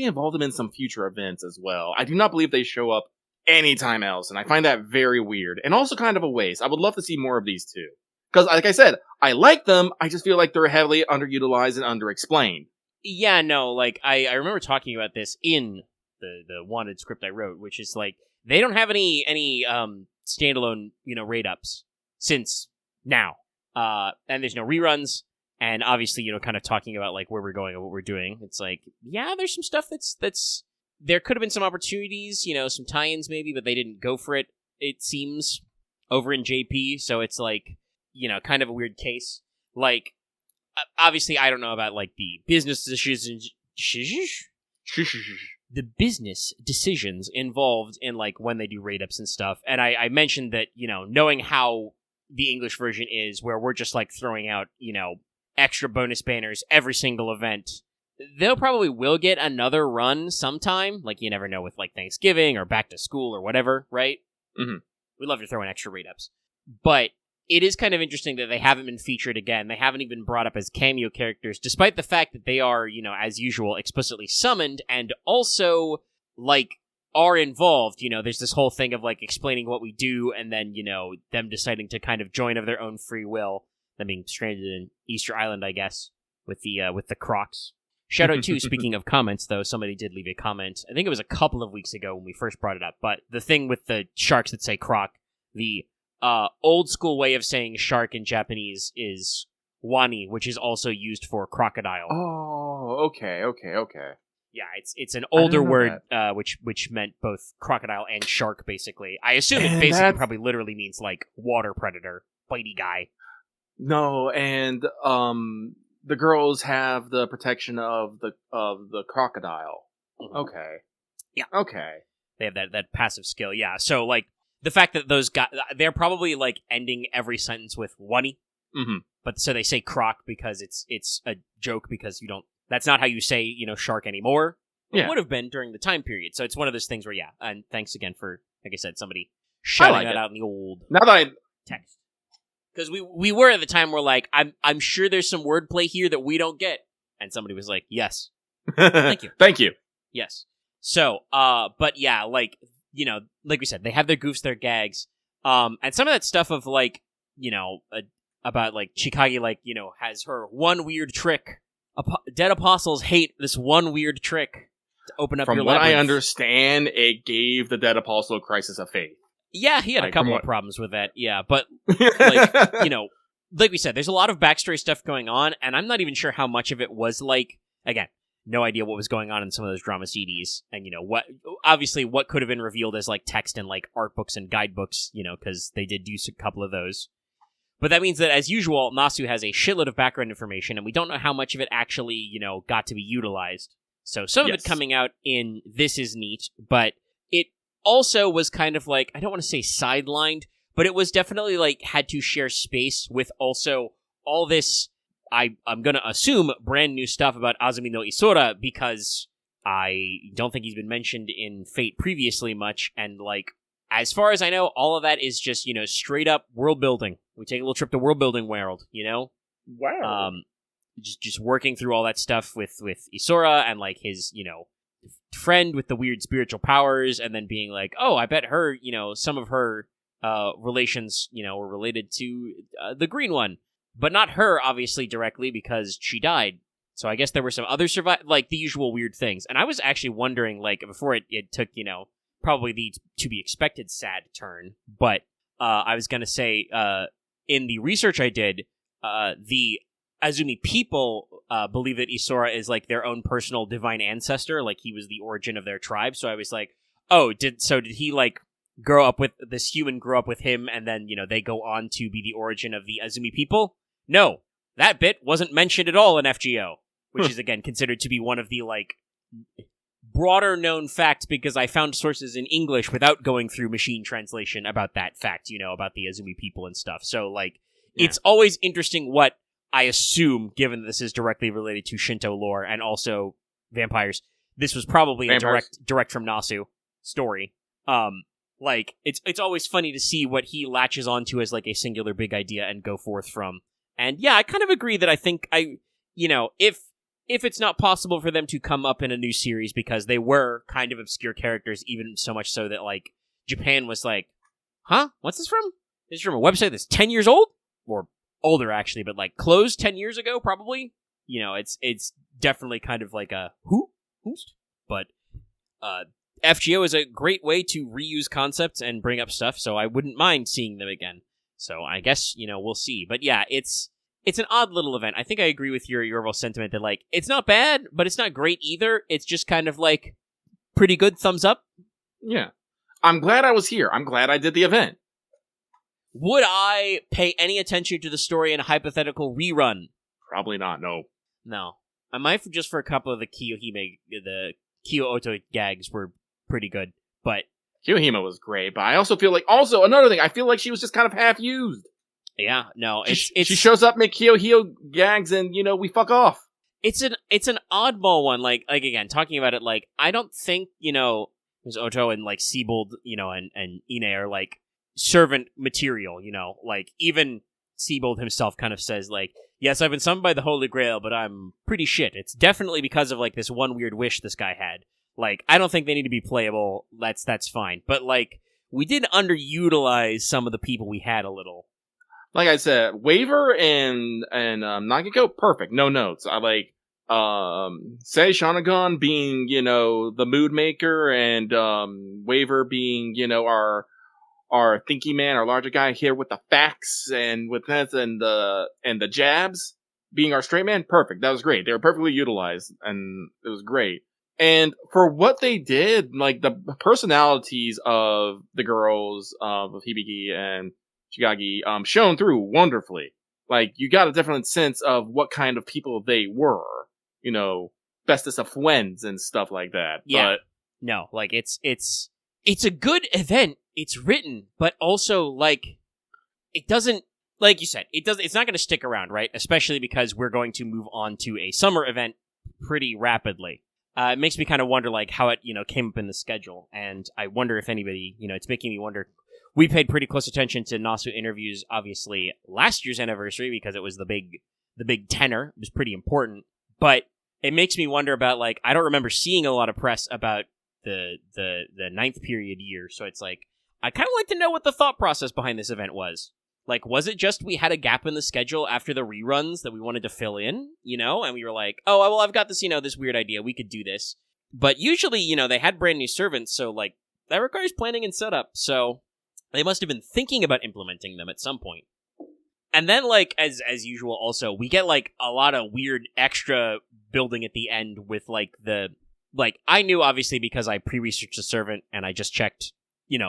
involve them in some future events as well. I do not believe they show up anytime else, and I find that very weird, and also kind of a waste. I would love to see more of these two. Because, like I said, I like them, I just feel like they're heavily underutilized and underexplained. Yeah, no, like, I remember talking about this in the wanted script I wrote, which is, like, they don't have any standalone, raid-ups since now. And there's no reruns, and obviously, kind of talking about, like, where we're going and what we're doing. It's like, yeah, there's some stuff that's there could have been some opportunities, some tie-ins maybe, but they didn't go for it, it seems, over in JP, so it's like, kind of a weird case. Like, obviously, I don't know about, like, the business decisions, the business decisions involved in, like, when they do raid-ups and stuff. And I mentioned that, knowing how the English version is, where we're just, like, throwing out, extra bonus banners every single event, they'll probably will get another run sometime. Like, you never know with, like, Thanksgiving or back to school or whatever, right? Mm-hmm. We love to throw in extra raid-ups. But it is kind of interesting that they haven't been featured again. They haven't even brought up as cameo characters, despite the fact that they are, as usual, explicitly summoned, and also, like, are involved. There's this whole thing of, like, explaining what we do, and then, them deciding to kind of join of their own free will, them being stranded in Easter Island, I guess, with the Crocs. Shout out to, speaking of comments, though, somebody did leave a comment. I think it was a couple of weeks ago when we first brought it up, but the thing with the sharks that say Croc, the old school way of saying shark in Japanese is wani, which is also used for crocodile. Oh, okay. Yeah, it's an older word, which meant both crocodile and shark, basically. I assume it basically probably literally means, like, water predator, bitey guy. No, and the girls have the protection of the crocodile. Mm-hmm. Okay. Yeah. Okay. They have that passive skill. Yeah. So, like, the fact that those guys, they're probably, like, ending every sentence with wani. Mm-hmm. But so they say croc because it's a joke, because that's not how you say, shark anymore. It would have been during the time period. So it's one of those things where, yeah. And thanks again for, like I said, somebody shouting that out in the old. Now that text. Because we were at the time, we're like, I'm sure there's some wordplay here that we don't get. And somebody was like, yes. Thank you. Thank you. Yes. So, but yeah, like, you know, like we said, they have their goofs, their gags. And some of that stuff of, like, you know, about, like, Chikage, like, you know, has her one weird trick. Dead apostles hate this one weird trick to open up your labyrinth. From what I understand, it gave the Dead Apostle a crisis of faith. Yeah, he had a couple of problems with that, yeah, but, like, you know, like we said, there's a lot of backstory stuff going on, and I'm not even sure how much of it was, like, again, no idea what was going on in some of those drama CDs, and, you know, what could have been revealed as, like, text and, like, art books and guidebooks, you know, because they did do a couple of those. But that means that, as usual, Nasu has a shitload of background information, and we don't know how much of it actually, you know, got to be utilized. So some of it coming out in This Is Neat, but it also was kind of like, I don't want to say sidelined, but it was definitely like had to share space with also all this, I'm going to assume, brand new stuff about Azumi no Isora, because I don't think he's been mentioned in Fate previously much, and like, as far as I know, all of that is just, you know, straight up world building. We take a little trip to world building world, you know? Wow. Just working through all that stuff with Isora and like his, you know, friend with the weird spiritual powers, and then being like, oh, I bet her, you know, some of her relations, you know, were related to the green one, but not her, obviously, directly, because she died. So I guess there were some other like the usual weird things. And I was actually wondering, like, before it took, you know, probably the to be expected sad turn, but I was gonna say, in the research I did, the Azumi people believe that Isora is like their own personal divine ancestor, like he was the origin of their tribe. So I was like, oh, did he like grow up with this human, grow up with him, and then, you know, they go on to be the origin of the Azumi people? No, that bit wasn't mentioned at all in FGO, which is again considered to be one of the like broader known facts, because I found sources in English without going through machine translation about that fact, you know, about the Azumi people and stuff. So like, It's always interesting what I assume, given that this is directly related to Shinto lore and also vampires, this was probably a direct from Nasu story. Like, it's always funny to see what he latches onto as like a singular big idea and go forth from. And yeah, I kind of agree that I think you know, if it's not possible for them to come up in a new series because they were kind of obscure characters, even so much so that like Japan was like, huh? What's this from? This is from a website that's 10 years old? Or older, actually, but like closed 10 years ago, probably. You know, it's definitely kind of like a who's? But FGO is a great way to reuse concepts and bring up stuff, so I wouldn't mind seeing them again. So I guess, you know, we'll see. But yeah, it's an odd little event. I think I agree with your overall sentiment that like it's not bad, but it's not great either. It's just kind of like pretty good, thumbs up. Yeah. I'm glad I was here. I'm glad I did the event. Would I pay any attention to the story in a hypothetical rerun? Probably not, no. No. I might just for a couple of the the Kyo Oto gags were pretty good, but... Kiyohime was great, but I also feel like... Also, another thing, I feel like she was just kind of half-used. Yeah, no, she shows up, make Kiyohime gags, and, you know, we fuck off. It's an oddball one, like again, talking about it, like, I don't think, you know, there's Oto and, like, Siebold, you know, and Ine are, like, servant material, you know, like even Siebold himself kind of says like, yes, I've been summoned by the Holy Grail, but I'm pretty shit. It's definitely because of like this one weird wish this guy had. Like, I don't think they need to be playable. That's fine. But like, we did underutilize some of the people we had a little. Like I said, Waver and Nagiko, perfect. No notes. I like Sei Shonagon being, you know, the mood maker, and Waver being, you know, our thinky man, our larger guy here with the facts and with that and the jabs, being our straight man. Perfect. That was great. They were perfectly utilized, and it was great. And for what they did, like the personalities of the girls of Hibiki and Chikage shone through wonderfully. Like, you got a different sense of what kind of people they were. You know, bestest of friends and stuff like that. Yeah. But no, like it's a good event. It's written, but also, like, it doesn't, like you said, it's not going to stick around, right? Especially because we're going to move on to a summer event pretty rapidly. It makes me kind of wonder, like, how it, you know, came up in the schedule, and I wonder if anybody, you know, it's making me wonder we paid pretty close attention to Nasu interviews, obviously, last year's anniversary because it was the big tenor. It was pretty important. But it makes me wonder about, like, I don't remember seeing a lot of press about the ninth period year, so it's like, I kind of like to know what the thought process behind this event was. Like, was it just we had a gap in the schedule after the reruns that we wanted to fill in, and we were like, oh, well, I've got this, this weird idea, we could do this. But usually, they had brand new servants, so, like, that requires planning and setup, so they must have been thinking about implementing them at some point. And then, like, as usual, also, we get, like, a lot of weird extra building at the end with, like, I knew, obviously, because I pre-researched the servant, and I just checked,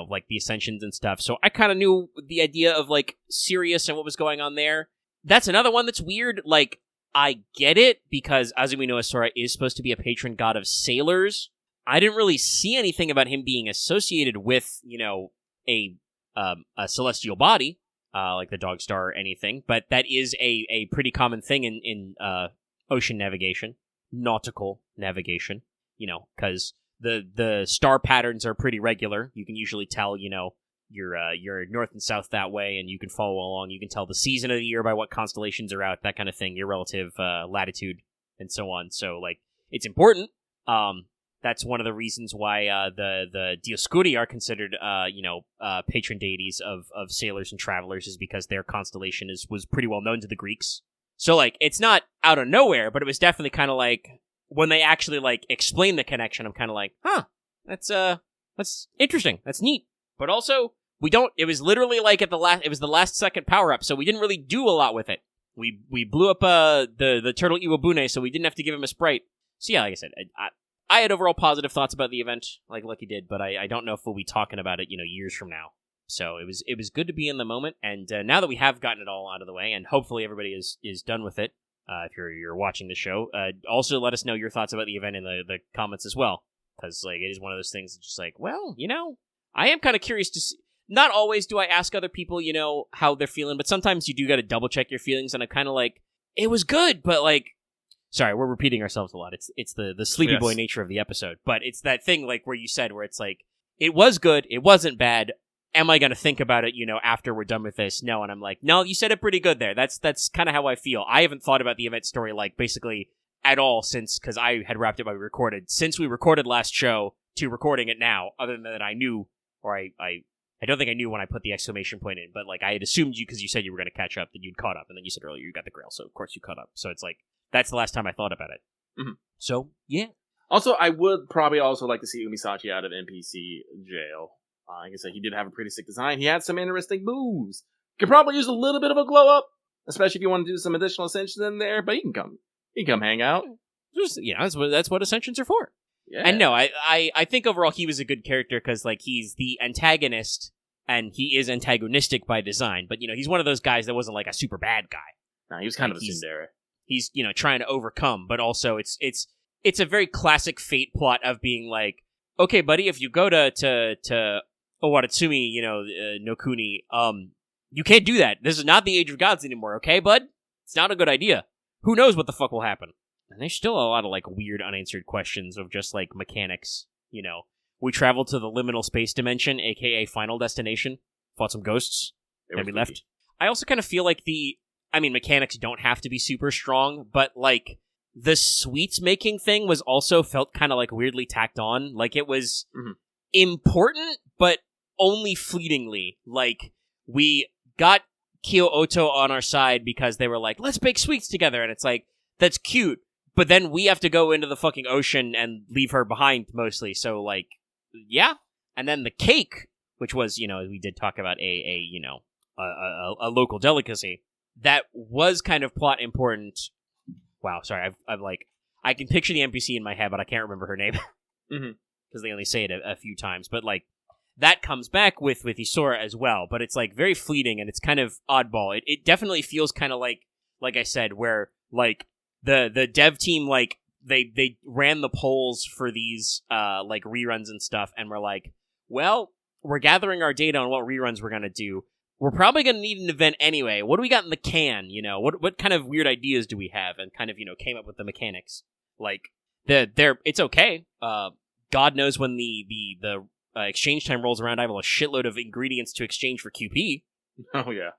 like, the ascensions and stuff, so I kind of knew the idea of, like, Sirius and what was going on there. That's another one that's weird. Like, I get it, because Azumi no Asura is supposed to be a patron god of sailors. I didn't really see anything about him being associated with, a celestial body, like the Dog Star or anything, but that is a pretty common thing in ocean navigation, nautical navigation, because the star patterns are pretty regular. You can usually tell, you're north and south that way, and you can follow along. You can tell the season of the year by what constellations are out, that kind of thing, your relative latitude, and so on. So, like, it's important. That's one of the reasons why the Dioscuri are considered, patron deities of sailors and travelers, is because their constellation was pretty well known to the Greeks. So, like, it's not out of nowhere, but it was definitely kind of like, when they actually, like, explain the connection, I'm kind of like, that's interesting. That's neat. But also, it was literally like it was the last second power up, so we didn't really do a lot with it. We blew up the turtle Iwabune, so we didn't have to give him a sprite. So yeah, like I said, I had overall positive thoughts about the event, like Lucky did, but I don't know if we'll be talking about it, years from now. So it was good to be in the moment, and now that we have gotten it all out of the way, and hopefully everybody is done with it, if you're watching the show, also let us know your thoughts about the event in the comments as well, because, like, it is one of those things that's just like, well, I am kind of curious to see. Not always do I ask other people, how they're feeling, but sometimes you do got to double check your feelings, and I'm kind of like, it was good, but, like, sorry, we're repeating ourselves a lot. It's the sleepy boy nature of the episode, but it's that thing, like, where you said, where it's like, it was good, it wasn't bad. Am I going to think about it, after we're done with this? No, and I'm like, no, you said it pretty good there. That's kind of how I feel. I haven't thought about the event story, like, basically at all because I had wrapped it by we recorded. Since we recorded last show to recording it now, other than that I knew, or I don't think I knew when I put the exclamation point in, but, like, I had assumed because you said you were going to catch up, that you'd caught up, and then you said earlier you got the grail, so of course you caught up. So it's like, that's the last time I thought about it. Mm-hmm. So, yeah. Also, I would probably also like to see Umisachi out of NPC jail. Like I said, he did have a pretty sick design. He had some interesting moves. Could probably use a little bit of a glow up, especially if you want to do some additional ascensions in there. But he can come hang out. Just, that's what ascensions are for. Yeah. And no, I think overall he was a good character because, like, he's the antagonist and he is antagonistic by design. But he's one of those guys that wasn't like a super bad guy. Nah, he was kind of a tsundere. He's trying to overcome, but also it's a very classic Fate plot of being like, okay, buddy, if you go to Owatatsumi, no Kuni, you can't do that. This is not the Age of Gods anymore, okay, bud? It's not a good idea. Who knows what the fuck will happen? And there's still a lot of, like, weird unanswered questions of just, like, mechanics, We traveled to the liminal space dimension, aka Final Destination, fought some ghosts, and we left. I also kind of feel like mechanics don't have to be super strong, but, like, the sweets making thing was also felt kind of, like, weirdly tacked on. Like, it was important, but only fleetingly. Like, we got Kyo Oto on our side because they were like, let's bake sweets together, and it's like, that's cute, but then we have to go into the fucking ocean and leave her behind, mostly, so, like, yeah. And then the cake, which was, we did talk about a local delicacy, that was kind of plot important. Wow, sorry, I've like, I can picture the NPC in my head, but I can't remember her name. Because they only say it a few times, but, like, that comes back with Isora as well, but it's, like, very fleeting, and it's kind of oddball. It definitely feels kind of like I said, where, like, the dev team, like, they ran the polls for these, like, reruns and stuff, and we're like, well, we're gathering our data on what reruns we're gonna do. We're probably gonna need an event anyway. What do we got in the can, What kind of weird ideas do we have? And kind of, came up with the mechanics. Like, it's okay. God knows when the exchange time rolls around, I have a shitload of ingredients to exchange for QP. Oh yeah.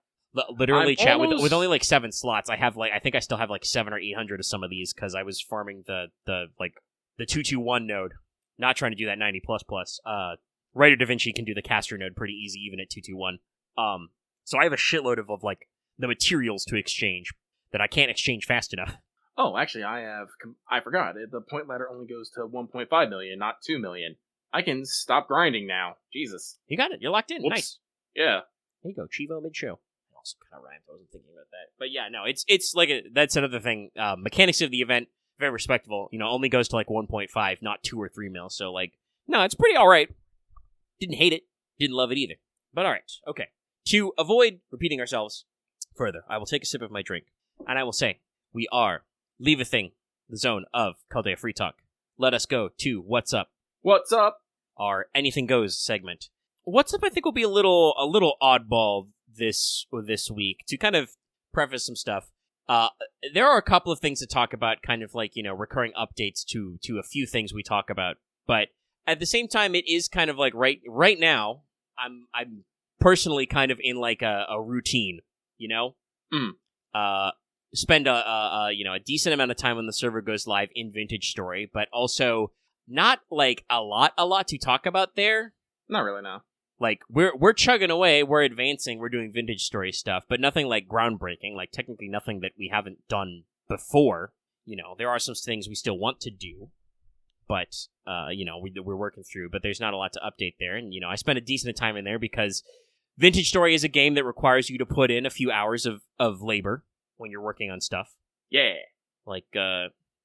Literally, chat with only like 7 slots. I think I still have like 700 or 800 of some of these because I was farming the 221 node. Not trying to do that 90++. Writer Da Vinci can do the caster node pretty easy even at 221. So I have a shitload of like the materials to exchange that I can't exchange fast enough. Oh, actually, I forgot. The point ladder only goes to 1.5 million, not 2 million. I can stop grinding now. Jesus. You got it. You're locked in. Whoops. Nice. Yeah. There you go. Chivo mid-show. Also kind of rhymed. I wasn't thinking about that. But yeah, no, it's like that's another thing. Mechanics of the event, very respectable. Only goes to like 1.5, not 2 or 3 mil. So like, no, it's pretty all right. Didn't hate it. Didn't love it either. But all right. Okay. To avoid repeating ourselves further, I will take a sip of my drink, and I will say, we are leaving the zone of Chaldea Free Talk. Let us go to What's Up. What's up? Our Anything Goes segment. What's Up, I think, will be a little oddball this week. To kind of preface some stuff, there are a couple of things to talk about, kind of like, recurring updates to a few things we talk about. But at the same time, it is kind of like right now, I'm personally kind of in like a routine, spend a decent amount of time when the server goes live in Vintage Story, but also not like a lot to talk about there. Not really, no. Like we're chugging away, we're advancing, we're doing Vintage Story stuff, but nothing like groundbreaking, like technically nothing that we haven't done before. There are some things we still want to do, but we're working through, but there's not a lot to update there. And I spent a decent time in there because Vintage Story is a game that requires you to put in a few hours of labor when you're working on stuff. Yeah. Like,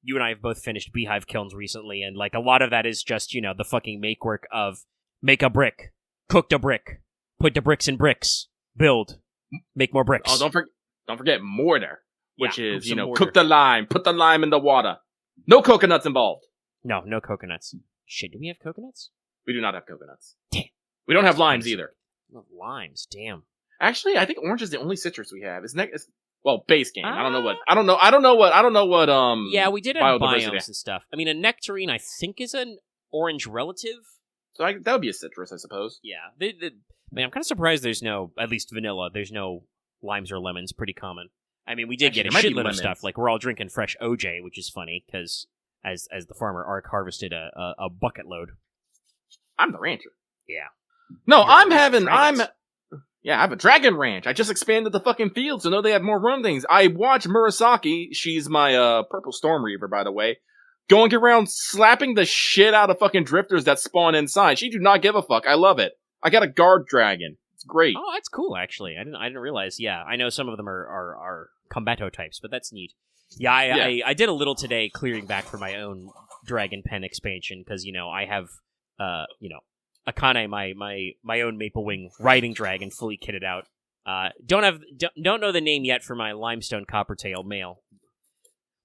you and I have both finished Beehive kilns recently, and, like, a lot of that is just, the fucking make work of make a brick, cooked a brick, put the bricks in bricks, build, make more bricks. Oh, don't forget mortar, which is, mortar. Cook the lime, put the lime in the water. No coconuts involved. No coconuts. Shit, do we have coconuts? We do not have coconuts. Damn. We don't have limes either. No limes, damn. Actually, I think orange is the only citrus we have. Well, base game. I don't know what. Yeah, we did have biomes and stuff. I mean, a nectarine, I think, is an orange relative. So that would be a citrus, I suppose. Yeah. Man, I'm kind of surprised there's no, at least vanilla, there's no limes or lemons. Pretty common. I mean, we did get a shitload of stuff. Like, we're all drinking fresh OJ, which is funny, because as the farmer, Ark harvested a bucket load. I'm the rancher. Yeah. No, I have a dragon ranch. I just expanded the fucking field, so now they have more run things. I watch Murasaki, she's my purple storm reaver, by the way, going around slapping the shit out of fucking drifters that spawn inside. She do not give a fuck. I love it. I got a guard dragon. It's great. Oh, that's cool, actually. I didn't realize. Yeah, I know some of them are combato types, but that's neat. Yeah, I did a little today clearing back for my own Dragon Pen expansion, because, I have, Akane, my own Maple Wing riding dragon, fully kitted out. Don't know the name yet for my Limestone Coppertail male.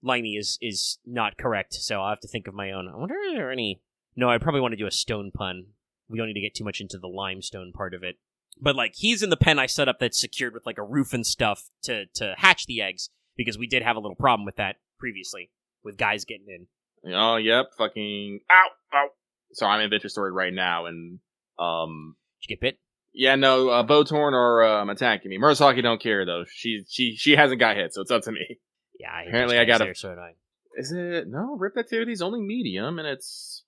Limey is not correct, so I'll have to think of my own. I wonder if there are any. No, I probably want to do a stone pun. We don't need to get too much into the limestone part of it. But like, he's in the pen I set up that's secured with like a roof and stuff to hatch the eggs, because we did have a little problem with that previously, with guys getting in. Oh, yep, fucking ow. So I'm in Vintage Story right now, and Did you get bit? Yeah, no, Botorn are attacking me. Murasaki don't care though. She hasn't got hit, so it's up to me. Yeah, apparently I got there, so annoying. Is it no? Ripped activity is only medium, and it's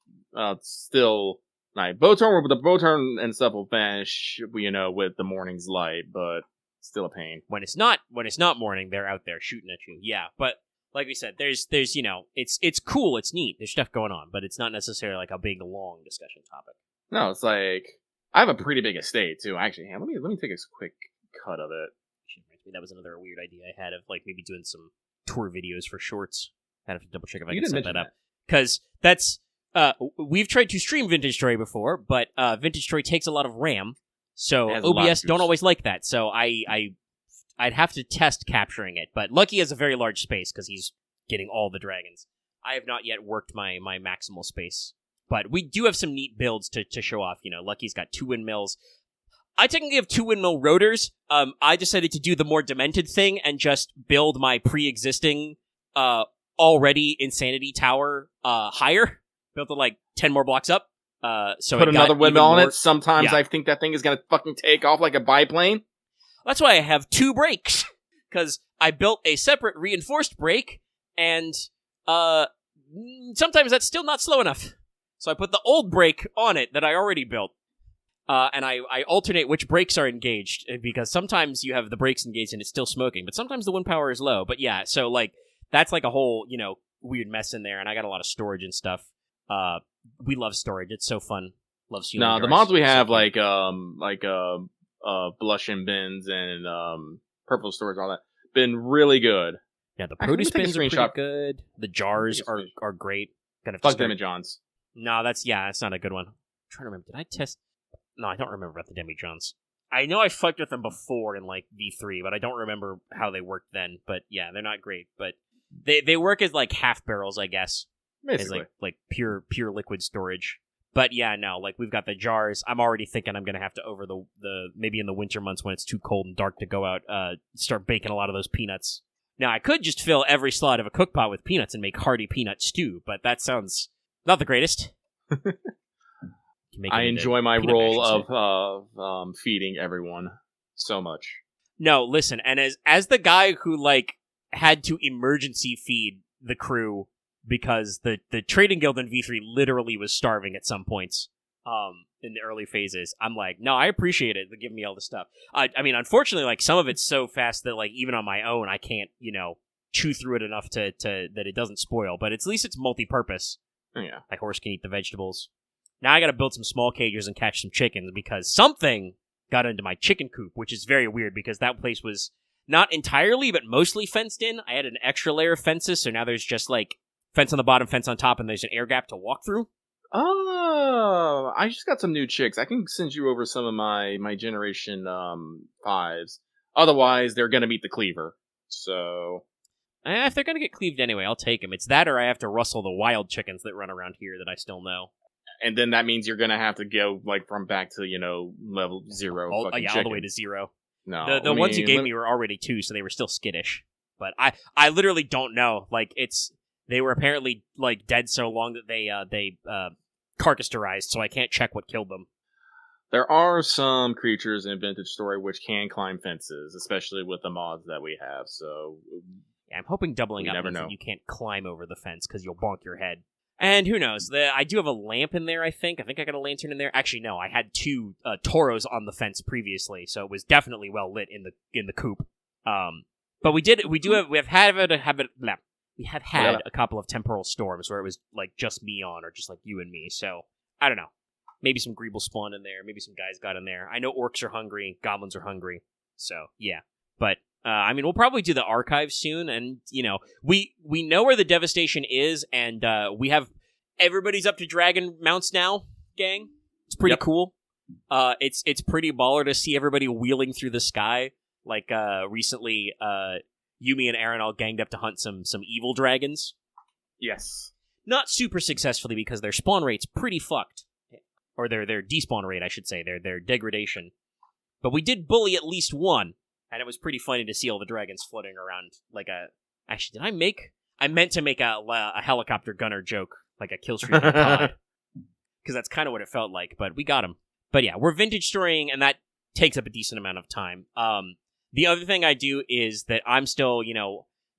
still nice. Botorn and stuff will vanish, with the morning's light, but still a pain. When it's not morning, they're out there shooting at you. Yeah, but. Like we said, there's it's cool, it's neat, there's stuff going on, but it's not necessarily like a big, long discussion topic. No, it's like, I have a pretty big estate, too. Actually, let me take a quick cut of it. That was another weird idea I had of, like, maybe doing some tour videos for shorts. I'd have to double check if I can set that up. Because that's, we've tried to stream Vintage Story before, but Vintage Story takes a lot of RAM, so OBS don't always like that, so I'd have to test capturing it, but Lucky has a very large space because he's getting all the dragons. I have not yet worked my maximal space, but we do have some neat builds to show off. Lucky's got 2 windmills. I technically have 2 windmill rotors. I decided to do the more demented thing and just build my pre-existing, already Insanity Tower higher. Built it like 10 more blocks up. So Put it got another windmill even on more- it. Sometimes Yeah. I think that thing is going to fucking take off like a biplane. That's why I have 2 brakes. Because I built a separate reinforced brake, and sometimes that's still not slow enough. So I put the old brake on it that I already built. And I alternate which brakes are engaged, because sometimes you have the brakes engaged and it's still smoking, but sometimes the wind power is low. But yeah, so like that's like a whole, weird mess in there, and I got a lot of storage and stuff. We love storage. It's so fun. Love sealing No, the jars. mods we So have cute. blush and bins and purple storage, all that, been really good. Yeah, the Actually, produce let me take a bins are screenshot. pretty good. The jars Take a screenshot. are great. Gonna Fuck them and Johns. No, that's not a good one. I'm trying to remember. Did I test? No, I don't remember about the Demijohns. I know I fucked with them before in like V3, but I don't remember how they worked then. But yeah, they're not great. But they work as like half barrels, I guess. Basically. As like pure liquid storage. But yeah, no, like we've got the jars. I'm already thinking I'm gonna have to, over the maybe in the winter months when it's too cold and dark to go out, start baking a lot of those peanuts. Now I could just fill every slot of a cook pot with peanuts and make hearty peanut stew, but that sounds not the greatest. I enjoy my role of feeding everyone so much. No, listen, and as the guy who like had to emergency feed the crew because the trading guild in V3 literally was starving at some points in the early phases, I'm like, no, I appreciate it. They give me all the stuff. I mean, unfortunately, like some of it's so fast that like even on my own, I can't chew through it enough to that it doesn't spoil. But at least it's multi-purpose. Yeah, like horse can eat the vegetables. Now I got to build some small cages and catch some chickens because something got into my chicken coop, which is very weird because that place was not entirely, but mostly fenced in. I had an extra layer of fences, so now there's just like fence on the bottom, fence on top, and there's an air gap to walk through. Oh, I just got some new chicks. I can send you over some of my generation 5s. Otherwise, they're gonna meet the cleaver. So If they're gonna get cleaved anyway, I'll take them. It's that, or I have to rustle the wild chickens that run around here that I still know. And then that means you're gonna have to go like from back to level 0. All the way to 0. No, the ones you gave me were already 2, so they were still skittish. But I literally don't know. Like they were apparently like dead so long that they carcasserized, so I can't check what killed them. There are some creatures in Vintage Story which can climb fences, especially with the mods that we have. So yeah, I'm hoping doubling you up never means know. that you can't climb over the fence because you'll bonk your head. And who knows? I do have a lamp in there, I think. I think I got a lantern in there. Actually, no, I had 2 toros on the fence previously, so it was definitely well lit in the coop. But we have had a couple of temporal storms where it was like just me on, or just like you and me. So I don't know. Maybe some greeble spawned in there. Maybe some guys got in there. I know orcs are hungry, goblins are hungry. So yeah, but. I mean, we'll probably do the archive soon, and, we know where the devastation is, and we have everybody's up to dragon mounts now, gang. It's pretty cool. It's pretty baller to see everybody wheeling through the sky. Like, recently, Yumi and Aaron all ganged up to hunt some evil dragons. yes, Not super successfully because their spawn rate's pretty fucked. Or their despawn rate, I should say, their degradation. But we did bully at least one. And it was pretty funny to see all the dragons floating around like a... Actually, I meant to make a helicopter gunner joke, like a killstreak pod. Because that's kind of what it felt like, but we got him. But yeah, we're vintage storying, and that takes up a decent amount of time. The other thing I do is that I'm still,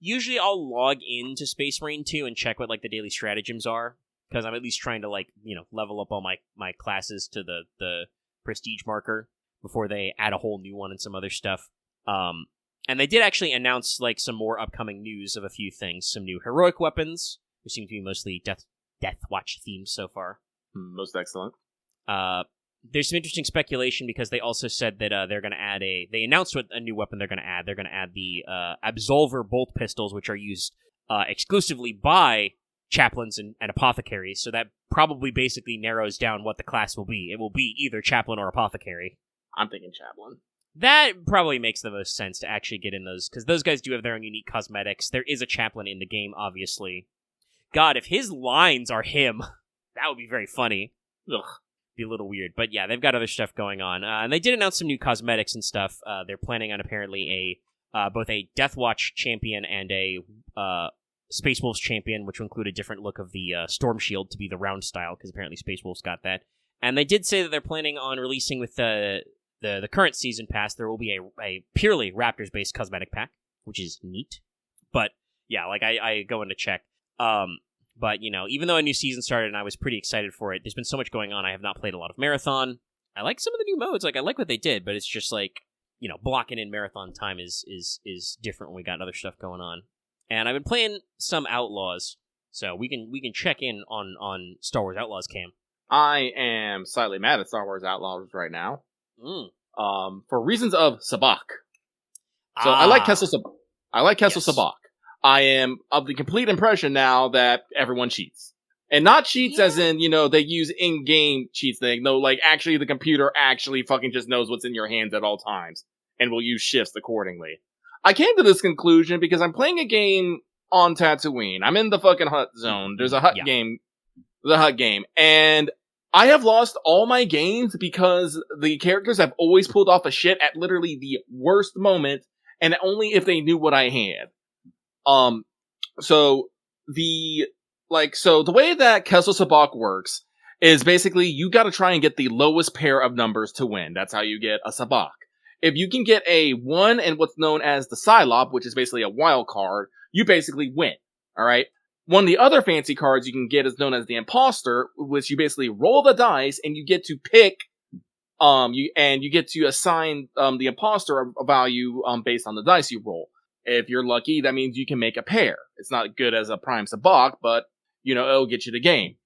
usually I'll log into Space Marine 2 and check what like the daily stratagems are. Because I'm at least trying to like, level up all my classes to the prestige marker before they add a whole new one and some other stuff. And they did actually announce like some more upcoming news of a few things. Some new heroic weapons, which seem to be mostly Death Watch themed so far. most excellent. There's some interesting speculation because they also said that they're going to add they announced what a new weapon they're going to add. They're going to add the Absolver bolt pistols, which are used exclusively by chaplains and apothecaries. So that probably basically narrows down what the class will be. It will be either chaplain or apothecary. I'm thinking chaplain. That probably makes the most sense to actually get in those, because those guys do have their own unique cosmetics. There is a chaplain in the game, obviously. God, if his lines are him, that would be very funny. Ugh. Be a little weird. But yeah, they've got other stuff going on. And they did announce some new cosmetics and stuff. They're planning on apparently both a Deathwatch champion and a Space Wolf's champion, which will include a different look of the Storm Shield to be the round style, because apparently Space Wolf's got that. And they did say that they're planning on releasing with the current season pass, there will be a purely Raptors-based cosmetic pack, which is neat. But, yeah, like, I go in to check. But, you know, even though a new season started and I was pretty excited for it, there's been so much going on, I have not played a lot of Marathon. I like some of the new modes, like, I like what they did, but it's just like, you know, blocking in Marathon time is different when we got other stuff going on. And I've been playing some Outlaws, so we can check in on Star Wars Outlaws, Cam. I am slightly mad at Star Wars Outlaws right now. For reasons of Sabak. So I like Kessel Sabak. I am of the complete impression now that everyone cheats. And not cheats as in, you know, they use in-game cheats thing. No, like, actually the computer actually fucking just knows what's in your hands at all times. And will use shifts accordingly. I came to this conclusion because I'm playing a game on Tatooine. I'm in the fucking hut zone. There's a hut game. The hut game. And I have lost all my games because the characters have always pulled off a shit at literally the worst moment, and only if they knew what I had. So the way that Kessel Sabak works is basically you gotta try and get the lowest pair of numbers to win. That's how you get a Sabak. If you can get a 1 and what's known as the Psylop, which is basically a wild card, you basically win. Alright? One of the other fancy cards you can get is known as the Imposter, which you basically roll the dice and you get to pick, you get to assign, the Imposter a value, based on the dice you roll. If you're lucky, that means you can make a pair. It's not good as a Prime Sabak, but, you know, it'll get you the game.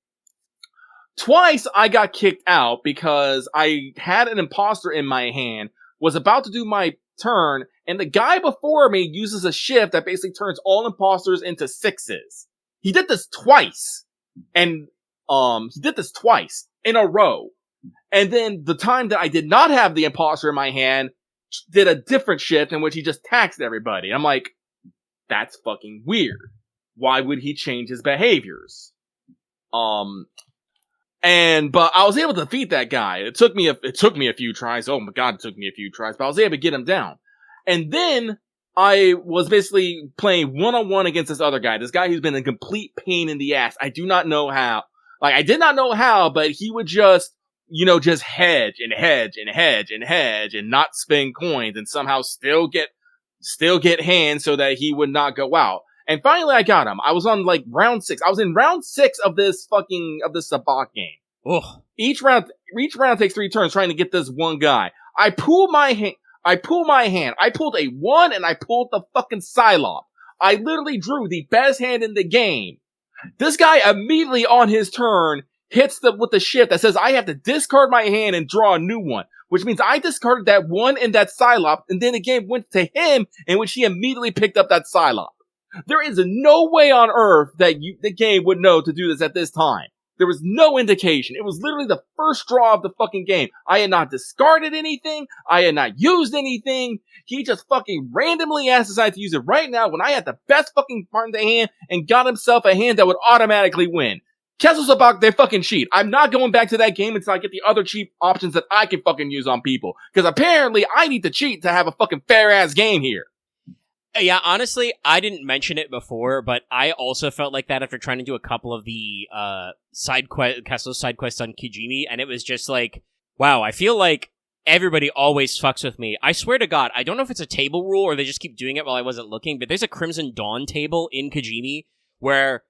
Twice I got kicked out because I had an Imposter in my hand, was about to do my turn, and the guy before me uses a shift that basically turns all imposters into 6s. He did this twice. And, he did this twice in a row. And then the time that I did not have the imposter in my hand, did a different shift in which he just taxed everybody. I'm like, that's fucking weird. Why would he change his behaviors? But I was able to defeat that guy. It took me a few tries. Oh my god, it took me a few tries, but I was able to get him down. And then I was basically playing one-on-one against this other guy. This guy who's been a complete pain in the ass. I do not know how. Like, I did not know how, but he would just, you know, just hedge and hedge and hedge and hedge and not spend coins and somehow still get hands so that he would not go out. And finally I got him. I was on like round 6. I was in round 6 of this Sabak game. Ugh. Each round takes 3 turns trying to get this one guy. I pull my hand. I pulled a 1 and I pulled the fucking Psylop. I literally drew the best hand in the game. This guy immediately on his turn hits with the shift that says I have to discard my hand and draw a new one, which means I discarded that 1 and that Psylop, and then the game went to him, in which he immediately picked up that Psylop. There is no way on earth that the game would know to do this at this time. There was no indication. It was literally the first draw of the fucking game. I had not discarded anything. I had not used anything. He just fucking randomly asked decided to use it right now when I had the best fucking part in the hand and got himself a hand that would automatically win. Kessel Sabak, they fucking cheat. I'm not going back to that game until I get the other cheat options that I can fucking use on people. Because apparently I need to cheat to have a fucking fair-ass game here. Yeah, honestly, I didn't mention it before, but I also felt like that after trying to do a couple of the Kessel's side quests on Kijimi, and it was just like, wow, I feel like everybody always fucks with me. I swear to God, I don't know if it's a table rule or they just keep doing it while I wasn't looking, but there's a Crimson Dawn table in Kijimi where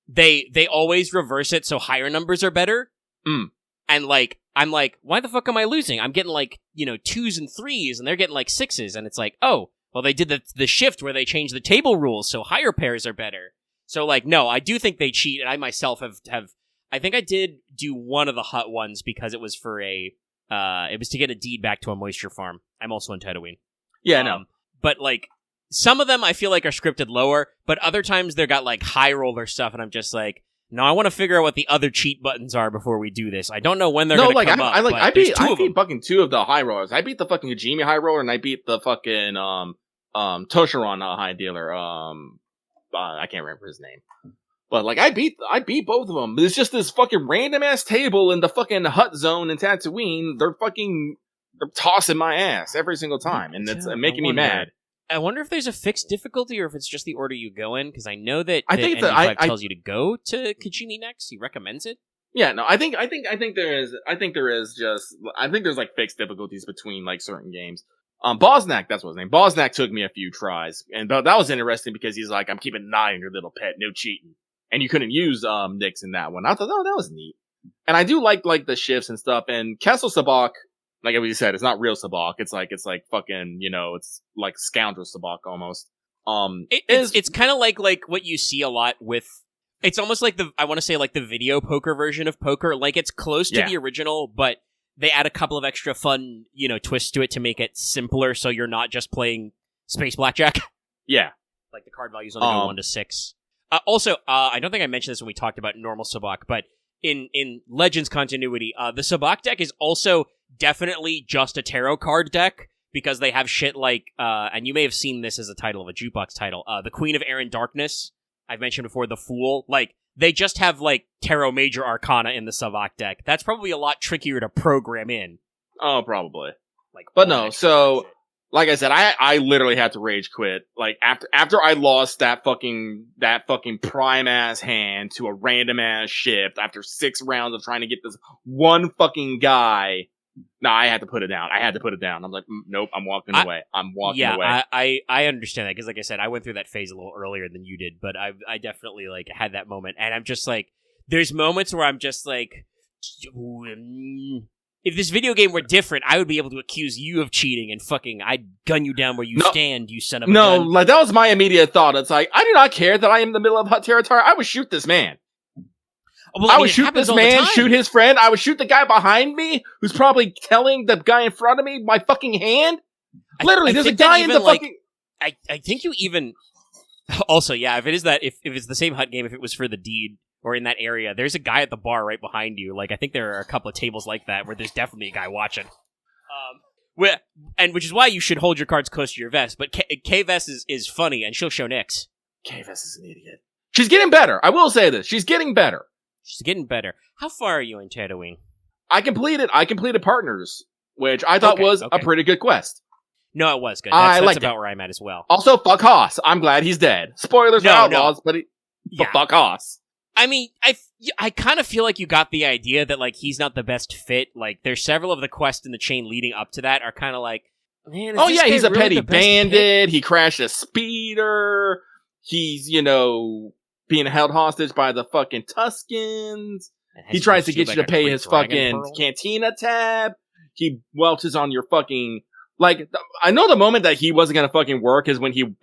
they always reverse it so higher numbers are better. And like, I'm like, why the fuck am I losing? I'm getting like, 2s and 3s, and they're getting like 6s, and it's like, oh, well, they did the shift where they changed the table rules, so higher pairs are better. So, like, no, I do think they cheat, and I myself have I think I did do one of the hut ones because it was for it was to get a deed back to a moisture farm. I'm also in Tatooine. Yeah, no. But, like, some of them I feel like are scripted lower, but other times they're got, like, high roller stuff, and I'm just like, no, I want to figure out what the other cheat buttons are before we do this. I don't know when they're going to come up. I beat fucking 2 of the high rollers. I beat the fucking Kijimi high roller, and I beat the fucking, Toshiron high dealer, I can't remember his name. But, like, I beat both of them. It's just this fucking random-ass table in the fucking hut zone in Tatooine. They're tossing my ass every single time, and it's making me mad. I wonder if there's a fixed difficulty or if it's just the order you go in, because I know that I think ND5 tells you to go to Kachini next. He recommends it. Yeah, no, I think there's like fixed difficulties between like certain games. Bosnak, that's what his name. Bosnak took me a few tries, and that was interesting because he's like, I'm keeping an eye on your little pet, no cheating. And you couldn't use Nyx in that one. I thought, oh, that was neat. And I do like the shifts and stuff. And Castle Sabak, like we said, it's not real Sabak. It's like fucking, it's like scoundrel Sabak almost. It's kind of like what you see a lot with. It's almost like I want to say like the video poker version of poker. Like it's close to the original, but they add a couple of extra fun, twists to it to make it simpler, so you're not just playing space blackjack. Yeah, like the card values only go 1 to 6. Also, I don't think I mentioned this when we talked about normal Sabak, but in Legends continuity, the Sabak deck is also definitely just a tarot card deck, because they have shit like, and you may have seen this as a title of a jukebox title, the Queen of Air and Darkness. I've mentioned before, the Fool. Like, they just have, like, Tarot Major Arcana in the Sabak deck. That's probably a lot trickier to program in. Oh, probably. But no, so, like I said, I literally had to rage quit. Like, after I lost that fucking prime-ass hand to a random-ass shift after 6 rounds of trying to get this one fucking guy... No, I had to put it down. I'm like, nope, I'm walking away. Yeah, I understand that, because like I said, I went through that phase a little earlier than you did, but I definitely like had that moment, and I'm just like, there's moments where I'm just like, if this video game were different, I would be able to accuse you of cheating and fucking, I'd gun you down where you stand, you son of a gun. Like, that was my immediate thought. It's like, I do not care that I am in the middle of hot territory. I would shoot this man. Well, I would shoot this man, shoot his friend. I would shoot the guy behind me who's probably telling the guy in front of me my fucking hand. Literally, there's a guy in the fucking... I think you even... Also, yeah, if it's the same hut game, if it was for the deed or in that area, there's a guy at the bar right behind you. Like, I think there are a couple of tables like that where there's definitely a guy watching. And which is why you should hold your cards close to your vest. But K-Vest is funny, and she'll show Nyx. K-Vest is an idiot. She's getting better. I will say this. She's getting better. She's getting better. How far are you in Tatooine? I completed Partners, which I thought was a pretty good quest. No, it was good. That's about where I'm at as well. Also, fuck Haas. I'm glad he's dead. Spoilers for Outlaws, but fuck Haas. I mean, I kind of feel like you got the idea that, like, he's not the best fit. Like, there's several of the quests in the chain leading up to that are kind of like, man, he's a really petty bandit. He crashed a speeder. He's, being held hostage by the fucking Tuskens. He tries to get you to pay his fucking cantina tab. He welches on your fucking... Like, I know the moment that he wasn't gonna fucking work is when he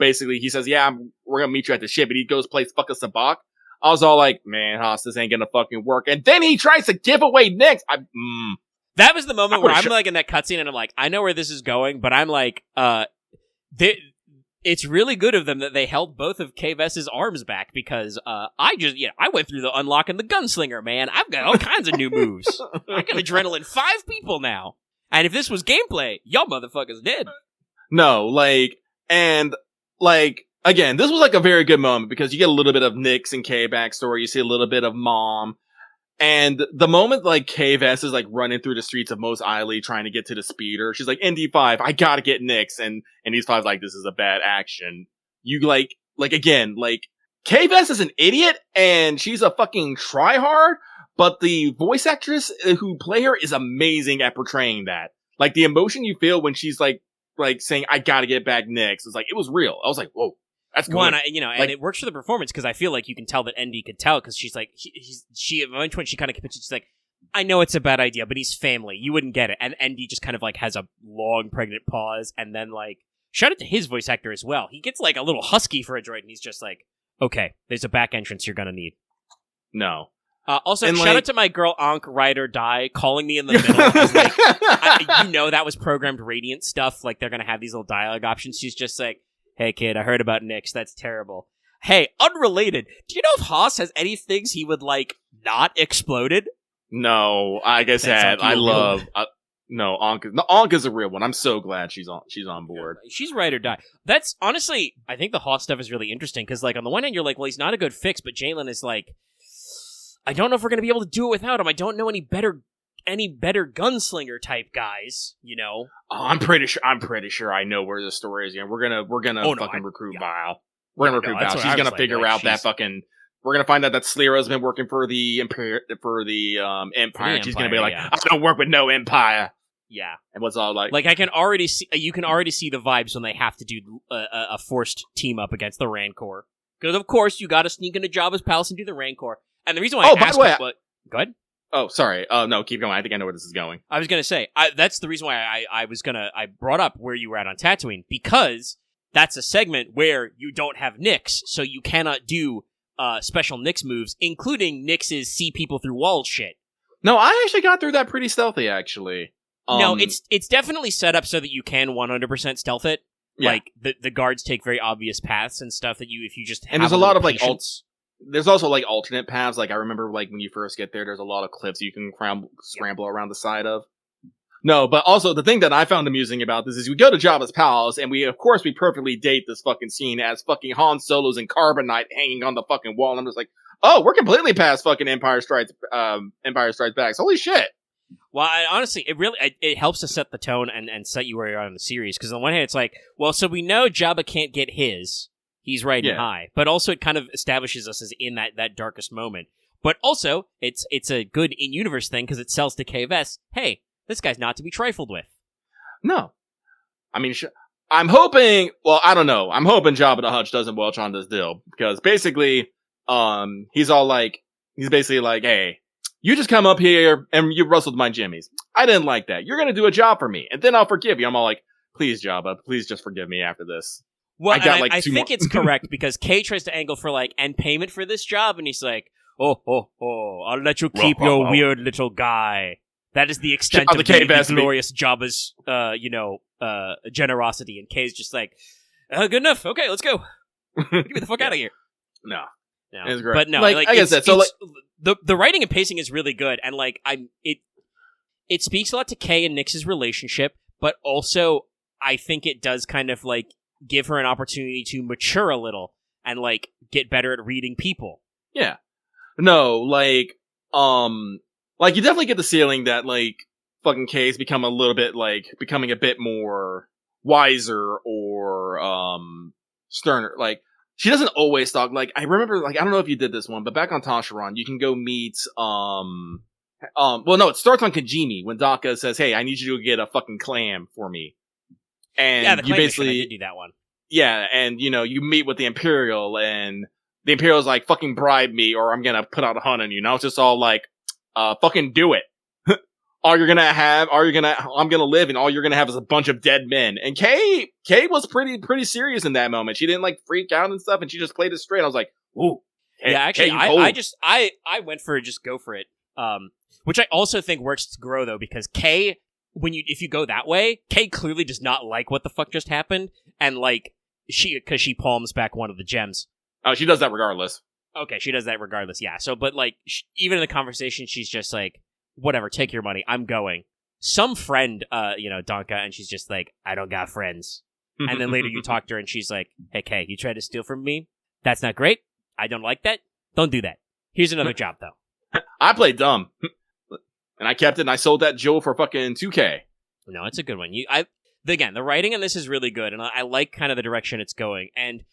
says, yeah, we're gonna meet you at the ship, and he goes plays fucking Sabak. I was all like, man, Haas, this ain't gonna fucking work. And then he tries to give away Nyx. That was the moment where I'm like in that cutscene and I'm like, I know where this is going, but I'm like, it's really good of them that they held both of K-Vest's arms back, because I went through the unlock and the gunslinger, man. I've got all kinds of new moves. I can adrenaline 5 people now. And if this was gameplay, y'all motherfuckers dead. No, again, this was like a very good moment because you get a little bit of Nyx and K backstory. You see a little bit of Mom. And the moment, like, K-Vest is, like, running through the streets of Mos Eisley trying to get to the speeder, she's like, ND5, I gotta get Nyx. And ND5's like, this is a bad action. You, again, K-Vest is an idiot, and she's a fucking tryhard, but the voice actress who play her is amazing at portraying that. Like, the emotion you feel when she's, like saying, I gotta get back Nyx, it's like, it was real. I was like, whoa. That's cool. And it works for the performance, because I feel like you can tell that ND could tell, because she's like, she at one point she kind of capitulates, she's like, I know it's a bad idea, but he's family. You wouldn't get it. And ND just kind of like has a long pregnant pause, and then like, shout out to his voice actor as well. He gets like a little husky for a droid, and he's just like, okay, there's a back entrance you're gonna need. No. Also, and shout out to my girl Ankh Ride or Die calling me in the middle. Like, that was programmed Radiant stuff. Like, they're gonna have these little dialogue options. She's just like, hey kid, I heard about Nyx. That's terrible. Hey, unrelated. Do you know if Haas has any things he would like not exploded? No, like I said, I love. No, Ankh is a real one. I'm so glad she's on board. Yeah, she's Ride or Die. That's honestly, I think the Haas stuff is really interesting because, like, on the one hand, you're like, well, he's not a good fix, but Jalen is like, I don't know if we're gonna be able to do it without him. I don't know any better any better gunslinger type guys, Oh, I'm pretty sure I know where the story is. We're gonna fucking recruit Vile. We're gonna recruit Vile. She's gonna figure out that fucking. We're gonna find out that Slira's been working for the Empire, and she's gonna be like, I don't work with no Empire. Yeah, and what's all like? Like I can already see. You can already see the vibes when they have to do a forced team up against the Rancor. Because of course you got to sneak into Jabba's palace and do the Rancor. And the reason why by the way, go ahead. Oh, sorry. No, keep going. I think I know where this is going. I was gonna say that's the reason why I brought up where you were at on Tatooine, because that's a segment where you don't have Nyx, so you cannot do special Nyx moves, including Nyx's see people through walls shit. No, I actually got through that pretty stealthy, actually. No, it's definitely set up so that you can 100% stealth it. Yeah. Like, the guards take very obvious paths and stuff that if you just have and there's a lot of, like, there's also, like, alternate paths. Like, I remember, like, when you first get there's a lot of cliffs you can scramble around the side of. No, but also, the thing that I found amusing about this is we go to Jabba's palace, and we perfectly date this fucking scene as fucking Han Solo's and Carbonite hanging on the fucking wall, and I'm just like, oh, we're completely past fucking Empire Strikes Back. Holy shit. Well, honestly, it helps to set the tone and set you where you are in the series. Because on the one hand, it's like, well, so we know Jabba can't get his. He's riding high. But also, it kind of establishes us as in that darkest moment. But also, it's a good in-universe thing because it sells to KVS. Hey, this guy's not to be trifled with. No. I mean, I'm hoping... Well, I don't know. I'm hoping Jabba the Hutt doesn't welch on this deal. Because basically, he's basically like, hey... You just come up here and you rustled my jimmies. I didn't like that. You're going to do a job for me, and then I'll forgive you. I'm all like, please, Jabba, please just forgive me after this. Well, I think it's correct because Kay tries to angle for end payment for this job, and he's like, oh, I'll let you keep your weird little guy. That is the extent of the glorious Jabba's, generosity. And Kay's just like, good enough. Okay, let's go. Get me the fuck out of here. No. It's great. But no, like I said, the writing and pacing is really good, and it speaks a lot to Kay and Nyx's relationship, but also I think it does kind of give her an opportunity to mature a little and get better at reading people. Yeah. No, you definitely get the feeling that fucking Kay's become a little bit becoming a bit more wiser or sterner. She doesn't always talk. I remember, I don't know if you did this one, but back on Tasharon, you can go meet, well, no, it starts on Kajimi when Daka says, hey, I need you to get a fucking clam for me. And yeah, the you basically, mission, I did do that one. Yeah, and, you meet with the Imperial, and the Imperial's like, fucking bribe me, or I'm gonna put out a hunt on you. Now it's just all fucking do it. I'm gonna live, and all you're gonna have is a bunch of dead men. And Kay was pretty serious in that moment. She didn't freak out and stuff, and she just played it straight. I was like, ooh. Yeah, actually, I went for just go for it. Which I also think works to grow though, because Kay, if you go that way, Kay clearly does not like what the fuck just happened, and because she palms back one of the gems. Oh, she does that regardless. Okay, she does that regardless. Yeah. So, but even in the conversation, she's just like, whatever, take your money. I'm going. Some friend, Donka, and she's just like, I don't got friends. And then later you talk to her and she's like, hey, Kay, you tried to steal from me? That's not great. I don't like that. Don't do that. Here's another job, though. I played dumb. And I kept it and I sold that Joe for fucking 2K. No, it's a good one. Again, the writing on this is really good, and I like kind of the direction it's going. And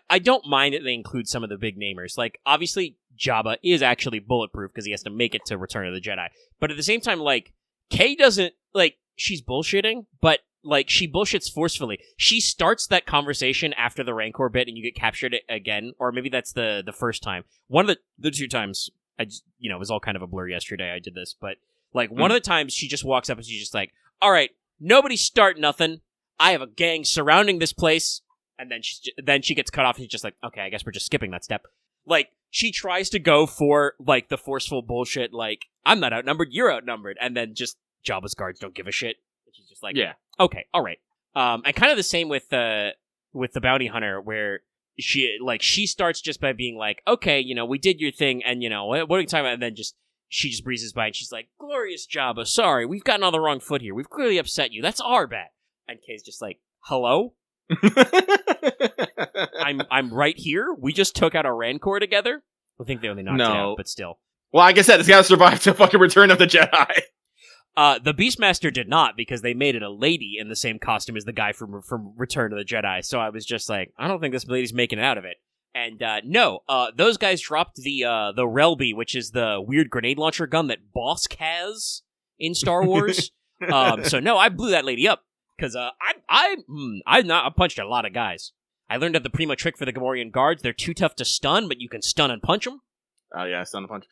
I don't mind that they include some of the big namers. Obviously, Jabba is actually bulletproof because he has to make it to Return of the Jedi. But at the same time, Kay doesn't, she's bullshitting, but, she bullshits forcefully. She starts that conversation after the Rancor bit and you get captured again, or maybe that's the first time. One of the two times, it was all kind of a blur yesterday I did this, but, one of the times she just walks up and she's just like, all right, nobody start nothing. I have a gang surrounding this place. And then she gets cut off and she's just like, okay, I guess we're just skipping that step. She tries to go for, the forceful bullshit, I'm not outnumbered, you're outnumbered. And then just Jabba's guards don't give a shit. And she's just like, yeah, okay, all right. And kind of the same with the bounty hunter, where she starts just by being like, okay, we did your thing, and, what are you talking about? And then she just breezes by and she's like, glorious Jabba, sorry, we've gotten on the wrong foot here. We've clearly upset you. That's our bad. And Kay's just like, hello? I'm right here. We just took out a Rancor together. I think they only knocked it out, but still. Well, like I said, it's gotta survive to fucking Return of the Jedi. The Beastmaster did not, because they made it a lady in the same costume as the guy from Return of the Jedi. So I was just like, I don't think this lady's making it out of it. And no, those guys dropped the Relby, which is the weird grenade launcher gun that Bosk has in Star Wars. So no, I blew that lady up because I punched a lot of guys. I learned that the primo trick for the Gamorrean guards. They're too tough to stun, but you can stun and punch them. Oh yeah, stun and punch.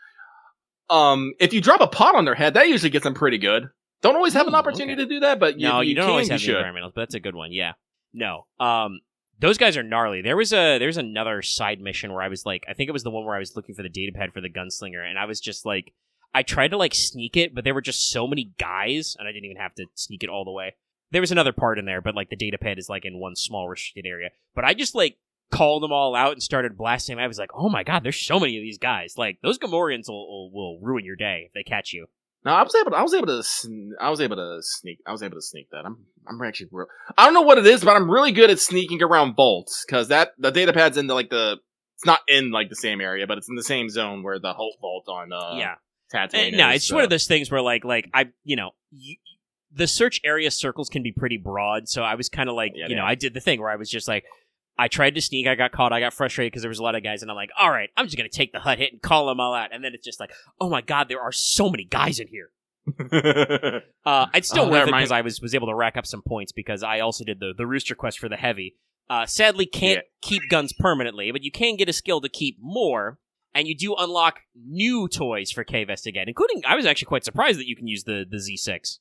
If you drop a pot on their head, that usually gets them pretty good. Don't always have an opportunity to do that, but no, you don't always have the should. environmentals, but that's a good one. Yeah, no. Those guys are gnarly. There's another side mission where I was like, I think it was the one where I was looking for the datapad for the gunslinger, and I was just like, I tried to like sneak it, but there were just so many guys, and I didn't even have to sneak it all the way. There was another part in there, but like the datapad is like in one small restricted area. But I just like called them all out and started blasting them. I was like, oh my god, there's so many of these guys. Like those Gamorreans will ruin your day if they catch you. No, I was able to sneak that. I'm actually real. I don't know what it is, but I'm really good at sneaking around vaults because the datapad's in it's not in like the same area, but it's in the same zone where the Holt vault on Tatooine. No, it's one of those things where like the search area circles can be pretty broad, so I was kind of like, I did the thing where I was just like, I tried to sneak, I got caught, I got frustrated because there was a lot of guys, and I'm like, all right, I'm just going to take the hut hit and call them all out. And then it's just like, oh my god, there are so many guys in here. I'd still worth it because I was able to rack up some points because I also did the Rooster quest for the heavy. Sadly, can't keep guns permanently, but you can get a skill to keep more, and you do unlock new toys for K-Vest again, including, I was actually quite surprised that you can use the Z6.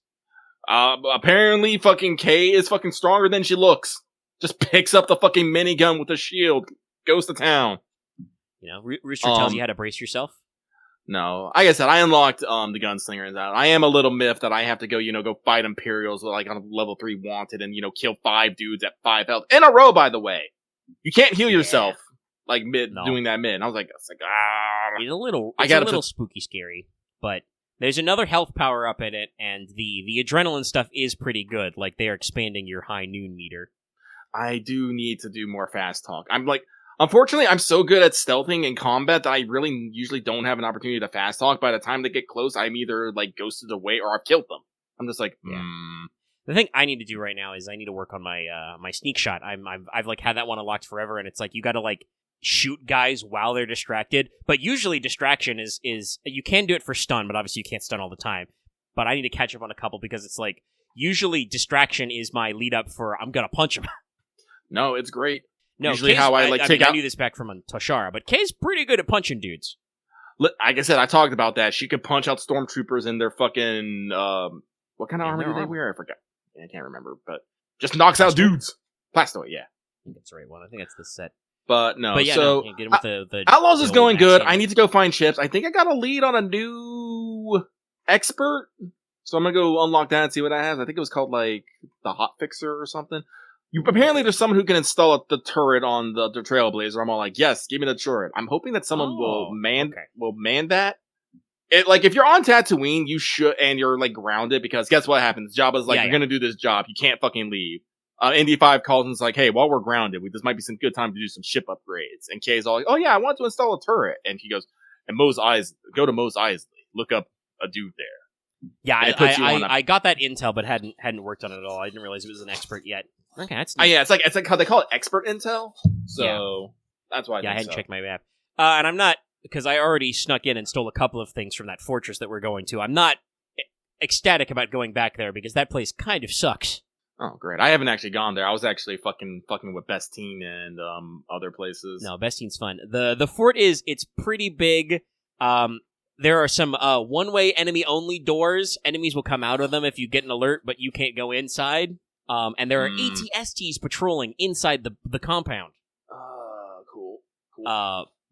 Apparently fucking Kay is fucking stronger than she looks. Just picks up the fucking minigun with a shield, goes to town. Rooster tells you how to brace yourself. No, like I said, I unlocked the gunslinger and that. I am a little miffed that I have to go, go fight Imperials like on a level 3 wanted and kill 5 dudes at 5 health in a row. By the way, you can't heal yourself like doing that mid. And I was like, It's a little spooky, scary, but there's another health power up in it, and the adrenaline stuff is pretty good. Like they are expanding your high noon meter. I do need to do more fast talk. Unfortunately, I'm so good at stealthing in combat that I really usually don't have an opportunity to fast talk. By the time they get close, I'm either like ghosted away or I've killed them. I'm just like, The thing I need to do right now is I need to work on my my sneak shot. I've like had that one unlocked forever, and it's like you got to like shoot guys while they're distracted. But usually distraction is you can do it for stun, but obviously you can't stun all the time. But I need to catch up on a couple because it's like usually distraction is my lead up for I'm gonna punch him. No, it's great. No, usually how I like take out. I knew this back from Toshara, but Kay's pretty good at punching dudes. Like I said, I talked about that. She could punch out stormtroopers in their fucking what kind of armor do they wear? I forgot. I can't remember, but just knocks out dudes. Plastoid, yeah. I think that's the right one. I think that's the set. But no, get him with the Outlaws is going good. I need to go find ships. I think I got a lead on a new expert, so I'm gonna go unlock that and see what that has. I think it was called like the Hot Fixer or something. Apparently there's someone who can install the turret on the Trailblazer. I'm all like, yes, give me the turret. I'm hoping that someone will man that. Like, if you're on Tatooine, you should, and you're, like, grounded, because guess what happens? Jabba's like, you're gonna do this job. You can't fucking leave. ND5 calls and is like, hey, while we're grounded, this might be some good time to do some ship upgrades. And Kay's all like, oh yeah, I want to install a turret. And he goes, and go to Mos Eisley. Look up a dude there. Yeah, I got that intel, but hadn't worked on it at all. I didn't realize it was an expert yet. Okay, that's neat. Yeah, it's like how they call it expert intel. So that's why. I hadn't checked my map, and I'm not, because I already snuck in and stole a couple of things from that fortress that we're going to. I'm not ecstatic about going back there because that place kind of sucks. Oh, great! I haven't actually gone there. I was actually fucking with Bestine and other places. No, Bestine's fun. The fort it's pretty big. There are some one-way enemy-only doors. Enemies will come out of them if you get an alert, but you can't go inside. And there are ATSTs patrolling inside the compound. Cool.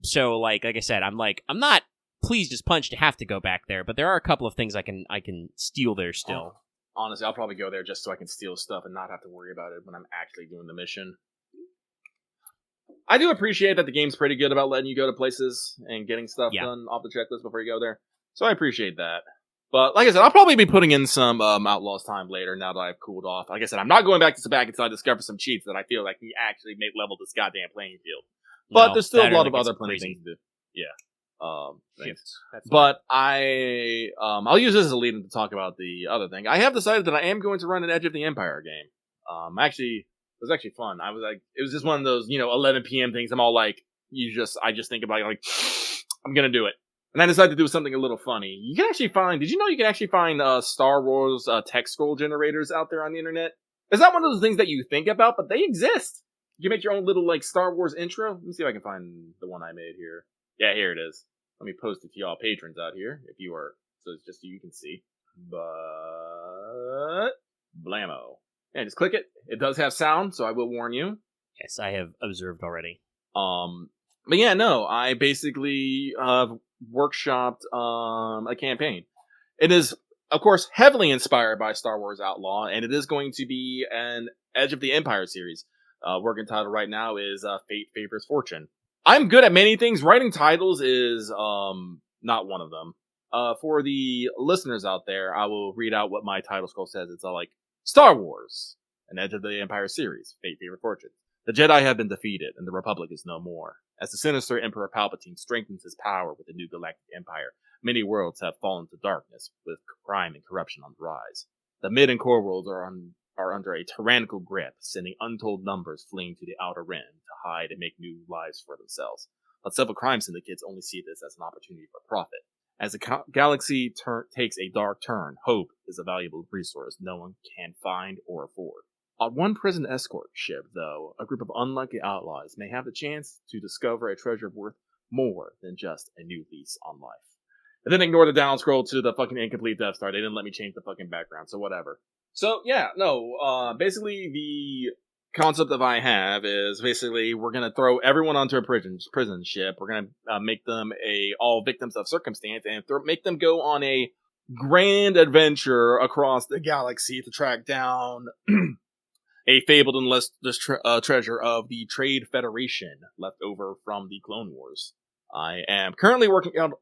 So like I said, I'm not pleased as punch to have to go back there, but there are a couple of things I can steal there still. Honestly, I'll probably go there just so I can steal stuff and not have to worry about it when I'm actually doing the mission. I do appreciate that the game's pretty good about letting you go to places and getting stuff done off the checklist before you go there. So I appreciate that. But like I said, I'll probably be putting in some Outlaws time later now that I've cooled off. Like I said, I'm not going back to Sabak until I discover some cheats that I feel like can actually level this goddamn playing field. But there's still a lot of other plenty things to do. Yeah. things. Shifts. That's But I'll use this as a lead in to talk about the other thing. I have decided that I am going to run an Edge of the Empire game. Actually, it was actually fun. I was like, it was just one of those, 11 p.m. things. I'm all like, I just think about it, like, I'm gonna do it. And I decided to do something a little funny. You can actually did you know you can actually find Star Wars text scroll generators out there on the internet? It's not one of those things that you think about, but they exist. You can make your own little, like, Star Wars intro. Let me see if I can find the one I made here. Yeah, here it is. Let me post it to y'all patrons out here, so it's just so you can see. But, blammo. Yeah, just click it. It does have sound, so I will warn you. Yes, I have observed already. But yeah, no, I basically, workshopped, a campaign. It is, of course, heavily inspired by Star Wars Outlaw, and it is going to be an Edge of the Empire series. Working title right now is, Fate Favors Fortune. I'm good at many things. Writing titles is, not one of them. For the listeners out there, I will read out what my title scroll says. It's all like, Star Wars, an Edge of the Empire series, Fate Favors Fortune. The Jedi have been defeated, and the Republic is no more. As the sinister Emperor Palpatine strengthens his power with the new galactic empire, many worlds have fallen to darkness, with crime and corruption on the rise. The mid and core worlds are under a tyrannical grip, sending untold numbers fleeing to the outer rim to hide and make new lives for themselves. But several crime syndicates only see this as an opportunity for profit. As the galaxy takes a dark turn, hope is a valuable resource no one can find or afford. On one prison escort ship, though, a group of unlucky outlaws may have the chance to discover a treasure worth more than just a new lease on life. And then ignore the down scroll to the fucking incomplete Death Star. They didn't let me change the fucking background, so whatever. So, yeah, no, basically the concept that I have is basically we're gonna throw everyone onto a prison ship. We're gonna make them all victims of circumstance and make them go on a grand adventure across the galaxy to track down a fabled and treasure of the Trade Federation left over from the Clone Wars. I am currently working out...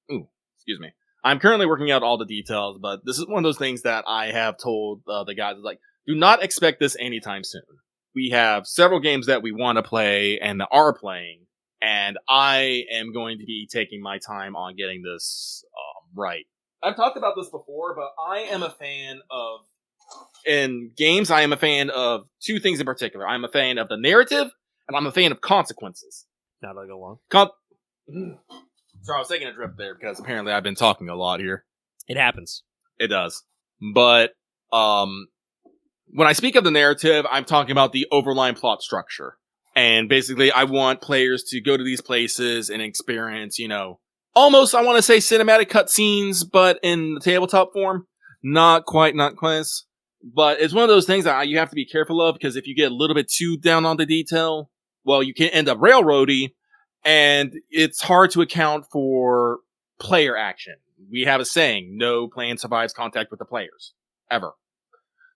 excuse me. I'm currently working out all the details, but this is one of those things that I have told the guys, like, do not expect this anytime soon. We have several games that we want to play and are playing, and I am going to be taking my time on getting this right. I've talked about this before, but I am a fan of... In games, I am a fan of two things in particular. I'm a fan of the narrative, and I'm a fan of consequences. Now that I go along. Sorry, I was taking a drip there because apparently I've been talking a lot here. It happens. It does. But, when I speak of the narrative, I'm talking about the overlying plot structure. And basically, I want players to go to these places and experience, almost, I want to say, cinematic cutscenes, but in the tabletop form. Not quite. But it's one of those things that you have to be careful of, because if you get a little bit too down on the detail, well, you can end up railroady, and it's hard to account for player action. We have a saying, no plan survives contact with the players. Ever.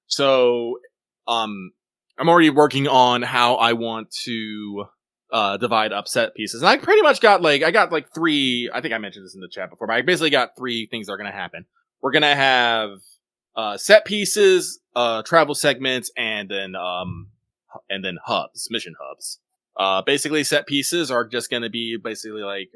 So, I'm already working on how I want to divide up set pieces. And I pretty much got three, I think I mentioned this in the chat before, but I basically got three things that are going to happen. We're going to have set pieces, travel segments, and then hubs, mission hubs. Basically, set pieces are just going to be basically like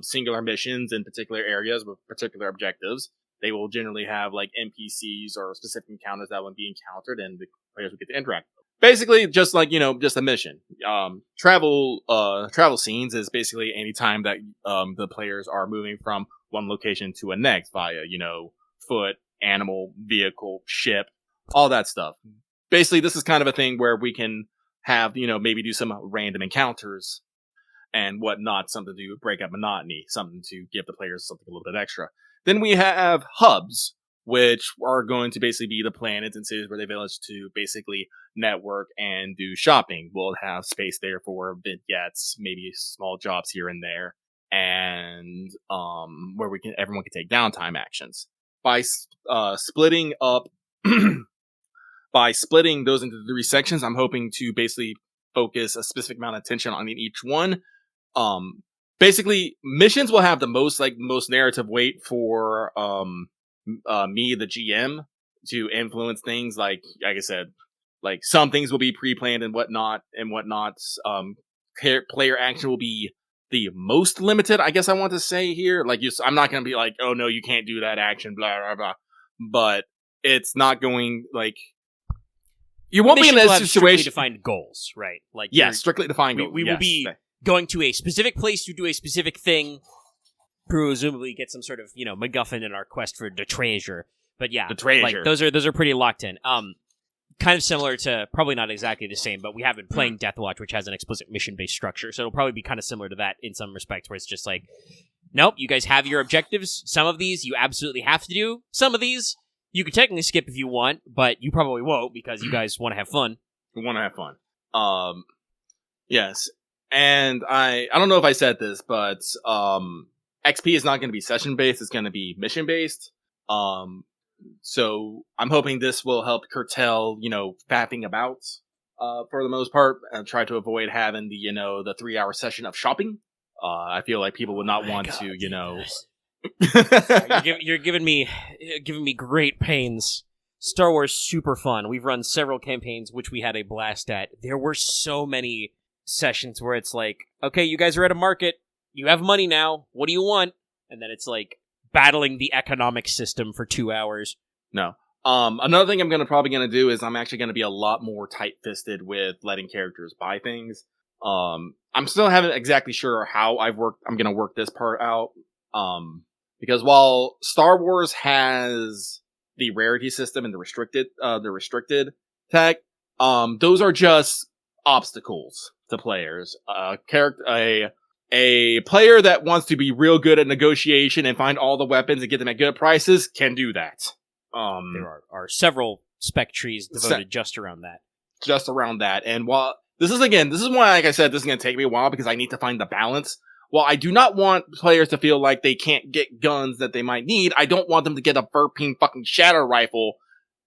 singular missions in particular areas with particular objectives. They will generally have like NPCs or specific encounters that will be encountered, and the players will get to interact with them. Basically, just like, just a mission. Travel scenes is basically any time that the players are moving from one location to a next via, foot, animal, vehicle, ship, all that stuff. Basically, this is kind of a thing where we can have, maybe do some random encounters and whatnot, something to break up monotony, something to give the players something a little bit extra. Then we have hubs, which are going to basically be the planets and cities where they village to basically network and do shopping. We'll have space there for vignettes, maybe small jobs here and there, and where everyone can take downtime actions. By splitting those into 3 sections, I'm hoping to basically focus a specific amount of attention on each one. Basically, missions will have the most narrative weight for me, the GM, to influence things. Like I said, like some things will be pre-planned and whatnot. Player action will be the most limited, I guess I want to say here. Like, I'm not going to be like, oh no, you can't do that action, blah, blah, blah. But it's not going, like, you won't be in that situation. Strictly defined goals, right? Like, strictly defined goals. We will be going to a specific place to do a specific thing, presumably get some sort of, MacGuffin in our quest for the treasure. But yeah, the treasure. Like, those are pretty locked in. Kind of similar to, probably not exactly the same, but we have been playing Deathwatch, which has an explicit mission-based structure, so it'll probably be kind of similar to that in some respects, where it's just like, nope, you guys have your objectives. Some of these you absolutely have to do. Some of these you can technically skip if you want, but you probably won't because you guys want to have fun. We want to have fun. Yes. And I don't know if I said this, but XP is not going to be session-based, it's going to be mission-based. So I'm hoping this will help curtail, faffing about, for the most part, and try to avoid having the 3-hour session of shopping. I feel like people would not want to, You're giving me great pains. Star Wars super fun. We've run several campaigns which we had a blast at. There were so many sessions where it's like, okay, you guys are at a market. You have money now. What do you want? And then it's like battling the economic system for 2 hours. No. Another thing I'm probably gonna do is I'm actually gonna be a lot more tight-fisted with letting characters buy things. I'm still haven't exactly sure how I'm gonna work this part out. Because while Star Wars has the rarity system and the restricted tech, those are just obstacles to players. A player that wants to be real good at negotiation and find all the weapons and get them at good prices can do that. There are several spec trees devoted just around that. And while this is why, like I said, this is going to take me a while because I need to find the balance. While I do not want players to feel like they can't get guns that they might need, I don't want them to get a burping fucking shatter rifle,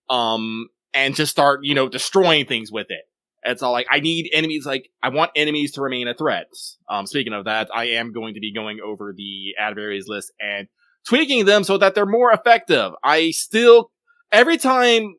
and just start, destroying things with it. It's all like, I need enemies, I want enemies to remain a threat. Speaking of that, I am going to be going over the adversaries list and tweaking them so that they're more effective. Every time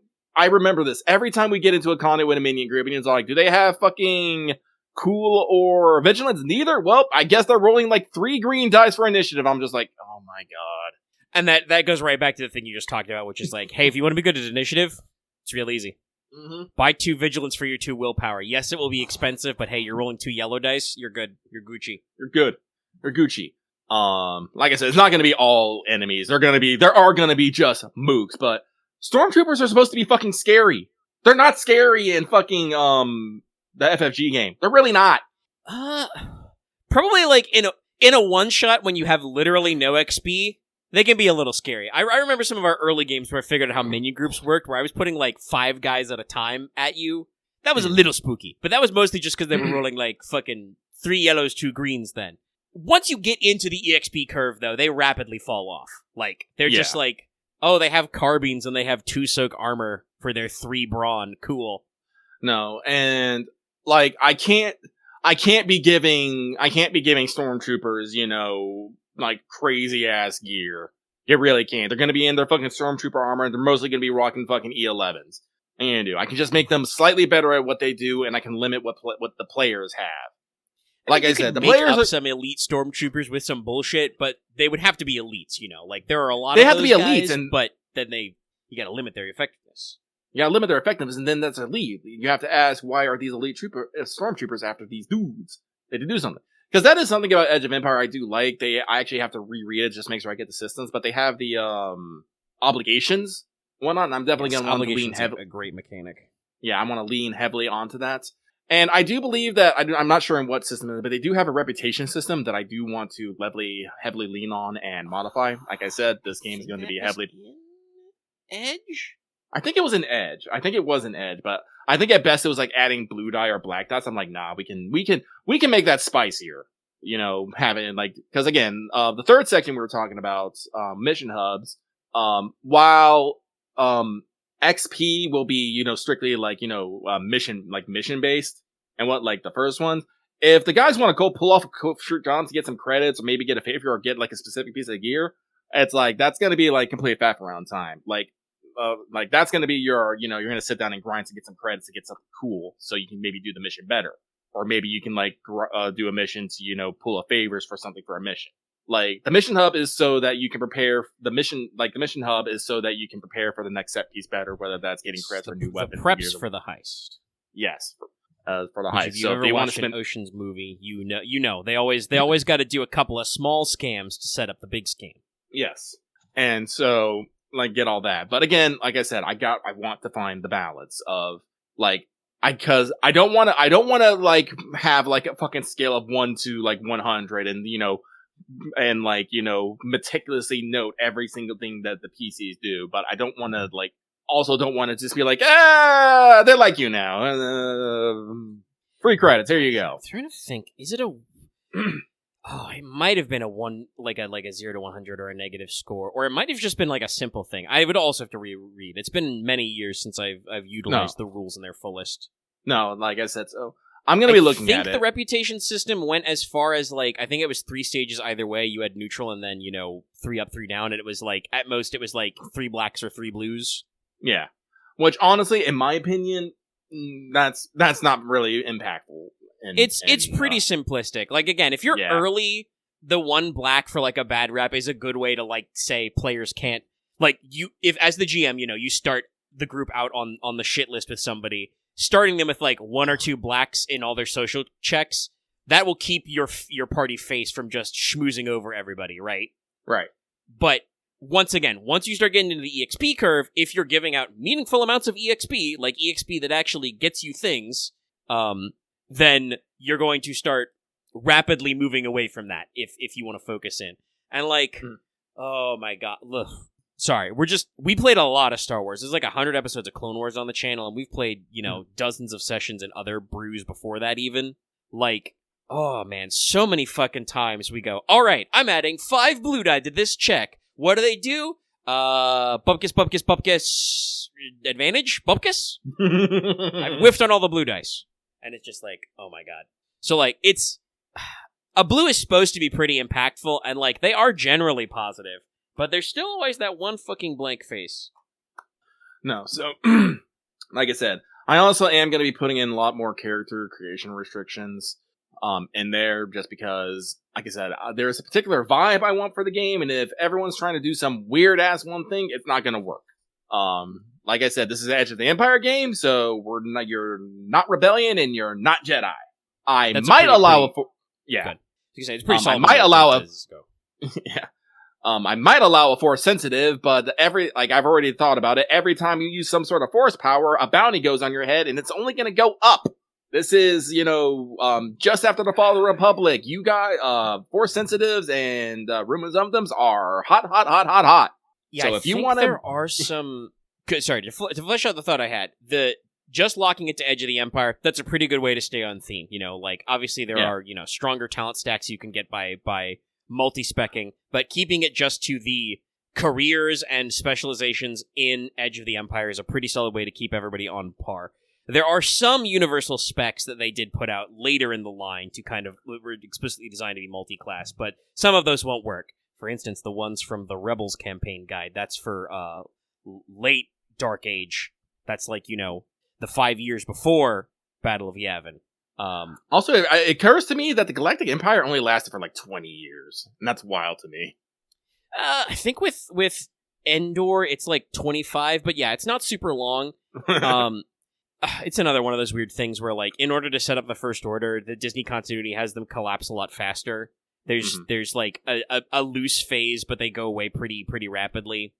we get into a colony with a minion group, and it's all like, do they have fucking cool or vigilance? Neither? Well, I guess they're rolling 3 green dice for initiative. I'm just like, oh my god. And that goes right back to the thing you just talked about, which is like, hey, if you want to be good at initiative, it's real easy. Mm-hmm. Buy 2 vigilance for your 2 willpower. Yes, it will be expensive, but hey, you're rolling 2 yellow dice. You're good. You're Gucci. You're good. You're Gucci. Like I said, it's not going to be all enemies. There are going to be just mooks, but stormtroopers are supposed to be fucking scary. They're not scary in fucking the FFG game. They're really not. Probably in a one shot when you have literally no XP. They can be a little scary. I remember some of our early games where I figured out how minion groups worked, where I was putting 5 guys at a time at you. That was a little spooky, but that was mostly just because they were rolling fucking 3 yellows, 2 greens then. Once you get into the EXP curve, though, they rapidly fall off. They're just oh, they have carbines and they have 2 soak armor for their 3 brawn. Cool. No, and I can't be giving stormtroopers, crazy ass gear. You really can't. They're gonna be in their fucking stormtrooper armor, and they're mostly gonna be rocking fucking E11s. And I can just make them slightly better at what they do, and I can limit what the players have. Like I said, the players are some elite stormtroopers with some bullshit, but they would have to be elites. There are a lot. They of have those to be guys, elites, but then you got to limit their effectiveness. You gotta limit their effectiveness, and then that's elite. You have to ask, why are these elite stormtroopers after these dudes? They did do something. Because that is something about Edge of Empire I do like. I actually have to reread it just to make sure I get the systems, but they have the obligations whatnot, and I'm definitely going to want to lean heavily. A great mechanic. Yeah, I want to lean heavily onto that. And I do believe that, I'm not sure in what system it is, but they do have a reputation system that I do want to heavily lean on and modify. Like I said, this game is going to be heavily... Edge? I think it was an Edge. But I think at best it was adding blue dye or black dots. I'm like, nah, we can make that spicier. Having because again, the third section we were talking about, mission hubs, while, XP will be, strictly mission based and what the first ones. If the guys want to go pull off a shirt John to get some credits or maybe get a favor or get a specific piece of gear, it's that's going to be complete faff around time. That's going to be your, you're going to sit down and grind to get some credits to get something cool so you can maybe do the mission better. or maybe you can like do a mission to pull a favors for something for a mission. Like the mission hub is so that you can prepare the mission hub is so that you can prepare for the next set piece better, whether that's getting credits for new weapons. The preps for the heist. Yes, for the heist. If you ever watched an Ocean's movie, you know they always got to do a couple of small scams to set up the big scam. Yes, and so like get all that. But again, like I said, I want to find the balance of like because I don't want to like have like a fucking scale of 1 to like 100 and meticulously note every single thing that the PCs do, but I don't want to don't want to just be like, they're like you now. Free credits, here you go. I'm trying to think, is it a it might have been a 1, like a 0 to 100 or a negative score, or it might have just been like a simple thing. I would also have to reread. It's been many years since I've utilized the rules in their fullest. No, like I said, so I'm going to be looking at it. I think the reputation system went as far as, like, I think it was 3 stages either way. You had neutral and then, 3 up, 3 down, and it was, like, at most it was, like, 3 blacks or 3 blues. Yeah. Which, honestly, in my opinion, that's not really impactful. It's pretty simplistic. Like, again, if you're early, the 1 black for, like, a bad rep is a good way to, like, say players can't, like, if as the GM, you start the group out on the shit list with somebody, starting them with like 1 or 2 blacks in all their social checks, that will keep your party face from just schmoozing over everybody, right? Right. But once you start getting into the EXP curve, if you're giving out meaningful amounts of EXP, like EXP that actually gets you things, then you're going to start rapidly moving away from that if you want to focus in. And like, oh my god, ugh. Sorry, we played a lot of Star Wars. There's like 100 episodes of Clone Wars on the channel, and we've played, dozens of sessions and other brews before that even. Like, oh man, so many fucking times we go, alright, I'm adding 5 blue die to this check. What do they do? Bupkis, advantage? Bupkis? I whiffed on all the blue dice. And it's just like, oh my god. So like, a blue is supposed to be pretty impactful, and like, they are generally positive. But there's still always that one fucking blank face. No, so, like I said, I also am going to be putting in a lot more character creation restrictions in there, just because, like I said, there's a particular vibe I want for the game, and if everyone's trying to do some weird-ass one thing, it's not going to work. Like I said, this is Edge of the Empire game, so you're not Rebellion, and you're not Jedi. I might allow it's pretty solid. I might allow yeah. I might allow a Force sensitive, but I've already thought about it. Every time you use some sort of Force power, a bounty goes on your head, and it's only going to go up. This is, just after the fall of the Republic. You guys, Force sensitives and rumors of them are hot. Yeah, so if you want to, there are some. Sorry, to flesh out the thought I had, just locking it to Edge of the Empire, that's a pretty good way to stay on theme. Obviously there are stronger talent stacks you can get by multi-specking, but keeping it just to the careers and specializations in Edge of the Empire is a pretty solid way to keep everybody on par. There are some universal specs that they did put out later in the line to kind of were explicitly designed to be multi-class, but some of those won't work. For instance, the ones from the Rebels campaign guide, that's for late Dark Age. That's like, the 5 years before Battle of Yavin. Also, it occurs to me that the Galactic Empire only lasted for like 20 years, and that's wild to me. I think with Endor, it's like 25, but yeah, it's not super long. It's another one of those weird things where, like, in order to set up the First Order, the Disney continuity has them collapse a lot faster. There's like a loose phase, but they go away pretty rapidly.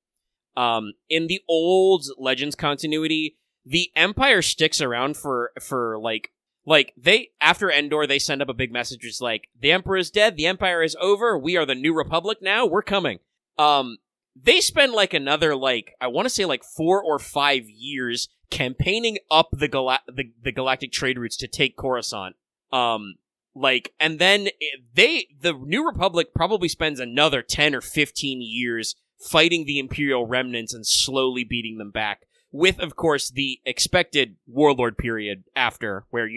In the old Legends continuity, the Empire sticks around for they, after Endor, they send up a big message. It's like, the Emperor is dead, the Empire is over, we are the New Republic now, we're coming. They spend like another, I want to say 4 or 5 years campaigning up the galactic trade routes to take Coruscant. And then the New Republic probably spends another 10 or 15 years fighting the Imperial remnants and slowly beating them back. With, of course, the expected Warlord period after, where,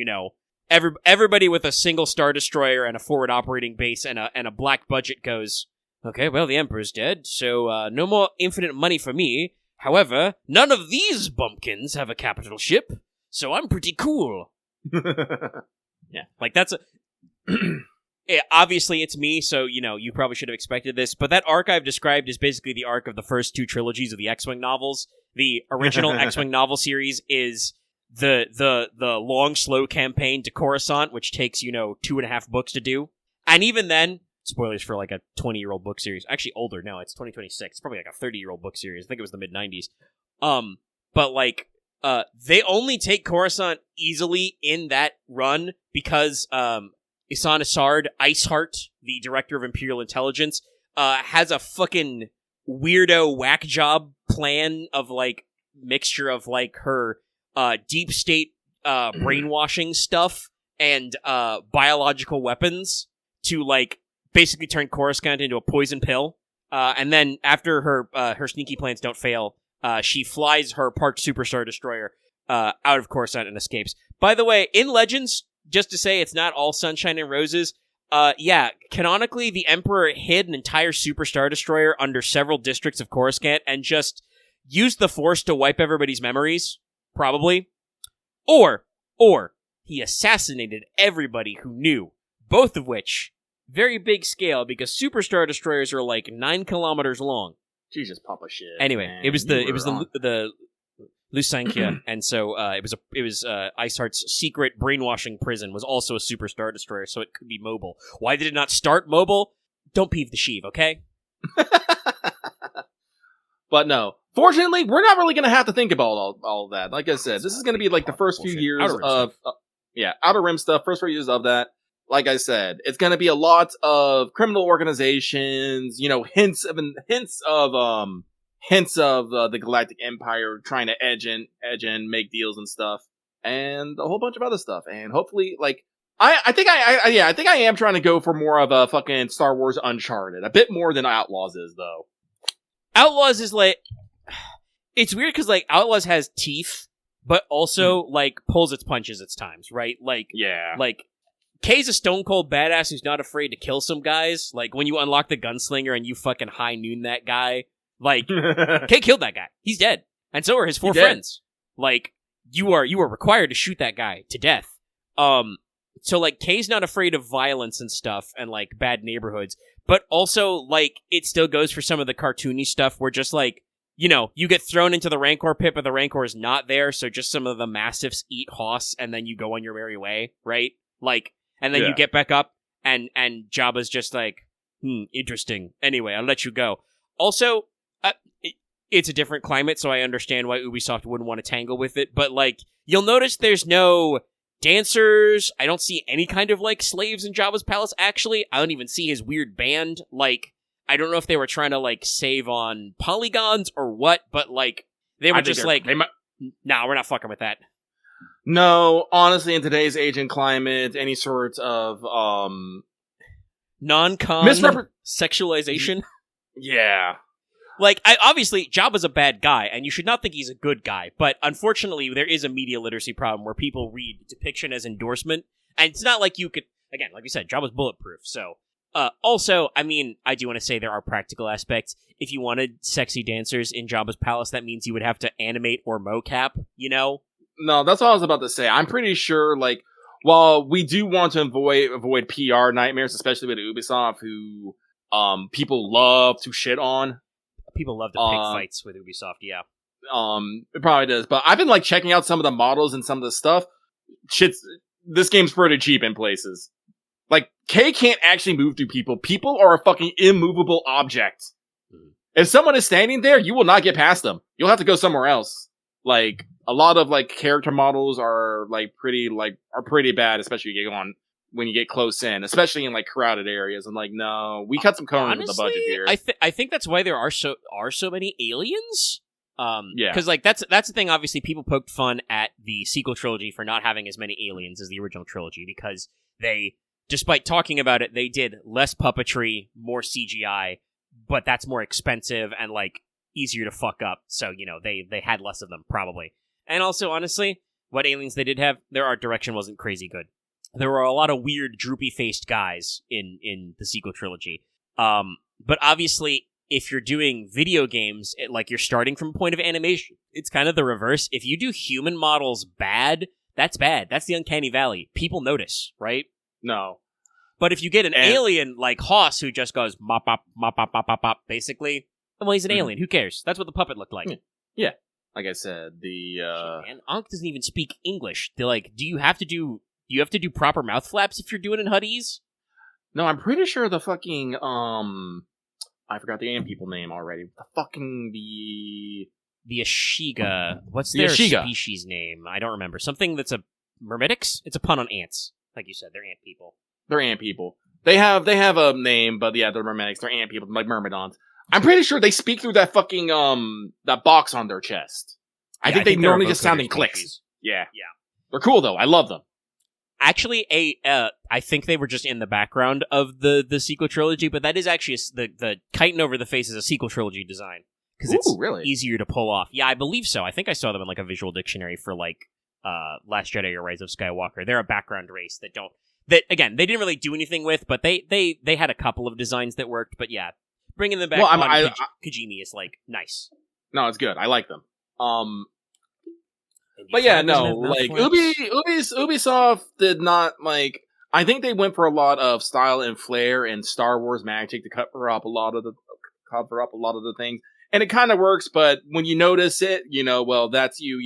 everybody with a single Star Destroyer and a forward operating base and a black budget goes, okay, well, the Emperor's dead, so no more infinite money for me. However, none of these bumpkins have a capital ship, so I'm pretty cool. Yeah. Like, that's obviously, it's me, so, you probably should have expected this, but that arc I've described is basically the arc of the first 2 trilogies of the X-Wing novels. The original X-Wing novel series is the long, slow campaign to Coruscant, which takes, 2.5 books to do. And even then, spoilers for, like, a 20-year-old book series. Actually, older now. It's 2026. It's probably like a 30-year-old book series. I think it was the mid-90s. But, like, they only take Coruscant easily in that run because, Isan Assard, Iceheart, the director of Imperial Intelligence, has a fucking weirdo whack job plan of, like, mixture of, like, her deep state brainwashing stuff and biological weapons to, like, basically turn Coruscant into a poison pill. And then after her sneaky plans don't fail, she flies her parked Superstar Destroyer out of Coruscant and escapes. By the way, in Legends, just to say it's not all sunshine and roses, canonically, the Emperor hid an entire Superstar Destroyer under several districts of Coruscant and just used the Force to wipe everybody's memories, probably. Or he assassinated everybody who knew, both of which, very big scale, because Superstar Destroyers are like 9 kilometers long. Jesus, Papa shit. Anyway, man. it was the Lusankia, and so it was Iceheart's secret brainwashing prison was also a Superstar Destroyer, so it could be mobile. Why did it not start mobile? Don't peeve the sheev, okay? But no, fortunately, we're not really going to have to think about all of that. Like I said, this is going to be like the first few years of Outer Rim stuff. First few years of that. Like I said, it's going to be a lot of criminal organizations, hints of the Galactic Empire trying to edge in, make deals and stuff, and a whole bunch of other stuff. And hopefully, like, I think I am trying to go for more of a fucking Star Wars Uncharted, a bit more than Outlaws is, though. Outlaws is like, it's weird because like Outlaws has teeth, but also like pulls its punches at times, right? Like, yeah, like. Kay's a stone cold badass who's not afraid to kill some guys. Like, when you unlock the gunslinger and you fucking high noon that guy, like, Kay killed that guy. He's dead. And so are his 4 friends. Like, you are required to shoot that guy to death. So, like, Kay's not afraid of violence and stuff and, like, bad neighborhoods. But also, like, it still goes for some of the cartoony stuff where just, like, you get thrown into the Rancor pit, but the Rancor is not there, so just some of the Mastiffs eat Hoss, and then you go on your merry way, right? Like, and then you get back up, and Jabba's just like, interesting. Anyway, I'll let you go. Also, it's a different climate, so I understand why Ubisoft wouldn't want to tangle with it, but, like, you'll notice there's no dancers. I don't see any kind of, like, slaves in Jabba's palace, actually. I don't even see his weird band. Like, I don't know if they were trying to, like, save on polygons or what, but, like, they were just like, nah, we're not fucking with that. No, honestly, in today's age and climate, any sort of non-con sexualization. Yeah. Like, obviously, Jabba's a bad guy, and you should not think he's a good guy, but unfortunately, there is a media literacy problem where people read depiction as endorsement, and it's not like you could, again, like you said, Jabba's bulletproof, so. Also, I mean, I do want to say there are practical aspects. If you wanted sexy dancers in Jabba's palace, that means you would have to animate or mocap, No, that's what I was about to say. I'm pretty sure, like, while we do want to avoid PR nightmares, especially with Ubisoft, who people love to shit on. People love to pick fights with Ubisoft, yeah. It probably does. But I've been, like, checking out some of the models and some of the stuff. This game's pretty cheap in places. Like, Kay can't actually move through people. People are a fucking immovable object. Mm-hmm. If someone is standing there, you will not get past them. You'll have to go somewhere else. Like, a lot of, like, character models are, like, pretty bad, especially when you get close in, especially in, like, crowded areas. I'm like, no, we cut some corners with the budget here. I think that's why there are so many aliens. Yeah. Because, like, that's the thing, obviously, people poked fun at the sequel trilogy for not having as many aliens as the original trilogy, because they, despite talking about it, they did less puppetry, more CGI, but that's more expensive and, like, easier to fuck up, so, they had less of them, probably. And also, honestly, what aliens they did have, their art direction wasn't crazy good. There were a lot of weird, droopy-faced guys in the sequel trilogy. But obviously, if you're doing video games, like, you're starting from a point of animation, it's kind of the reverse. If you do human models bad, That's bad. That's the uncanny valley. People notice, right? No. But if you get an alien like Hoss who just goes mop, mop, mop, mop, mop, mop, mop, basically, well, he's an alien. Who cares? That's what the puppet looked like. Yeah. Like I said, Shit, man. Ankh doesn't even speak English. They're like, do you have to do proper mouth flaps if you're doing it in Huttese? No, I'm pretty sure the fucking I forgot the ant people name already. The Ashiga. What's their species name? I don't remember. Something that's a Myrmidix? It's a pun on ants. Like you said, they're ant people. They're ant people. They have a name, but yeah, they're Myrmidix. They're ant people, like Myrmidons. I'm pretty sure they speak through that fucking that box on their chest. I think they normally just sound in clicks. Yeah. They're cool though. I love them. Actually, I think they were just in the background of the sequel trilogy, but that is actually the chitin over the face is a sequel trilogy design because it's really easier to pull off. Yeah, I believe so. I think I saw them in like a visual dictionary for like Last Jedi or Rise of Skywalker. They're a background race that again they didn't really do anything with, but they had a couple of designs that worked. But yeah, bringing them back on Kajimi is like nice. No, it's good. I like them. But yeah, no, like Ubisoft did not like. I think they went for a lot of style and flair and Star Wars magic to cover up a lot of the things, and it kind of works. But when you notice it, well, that's you.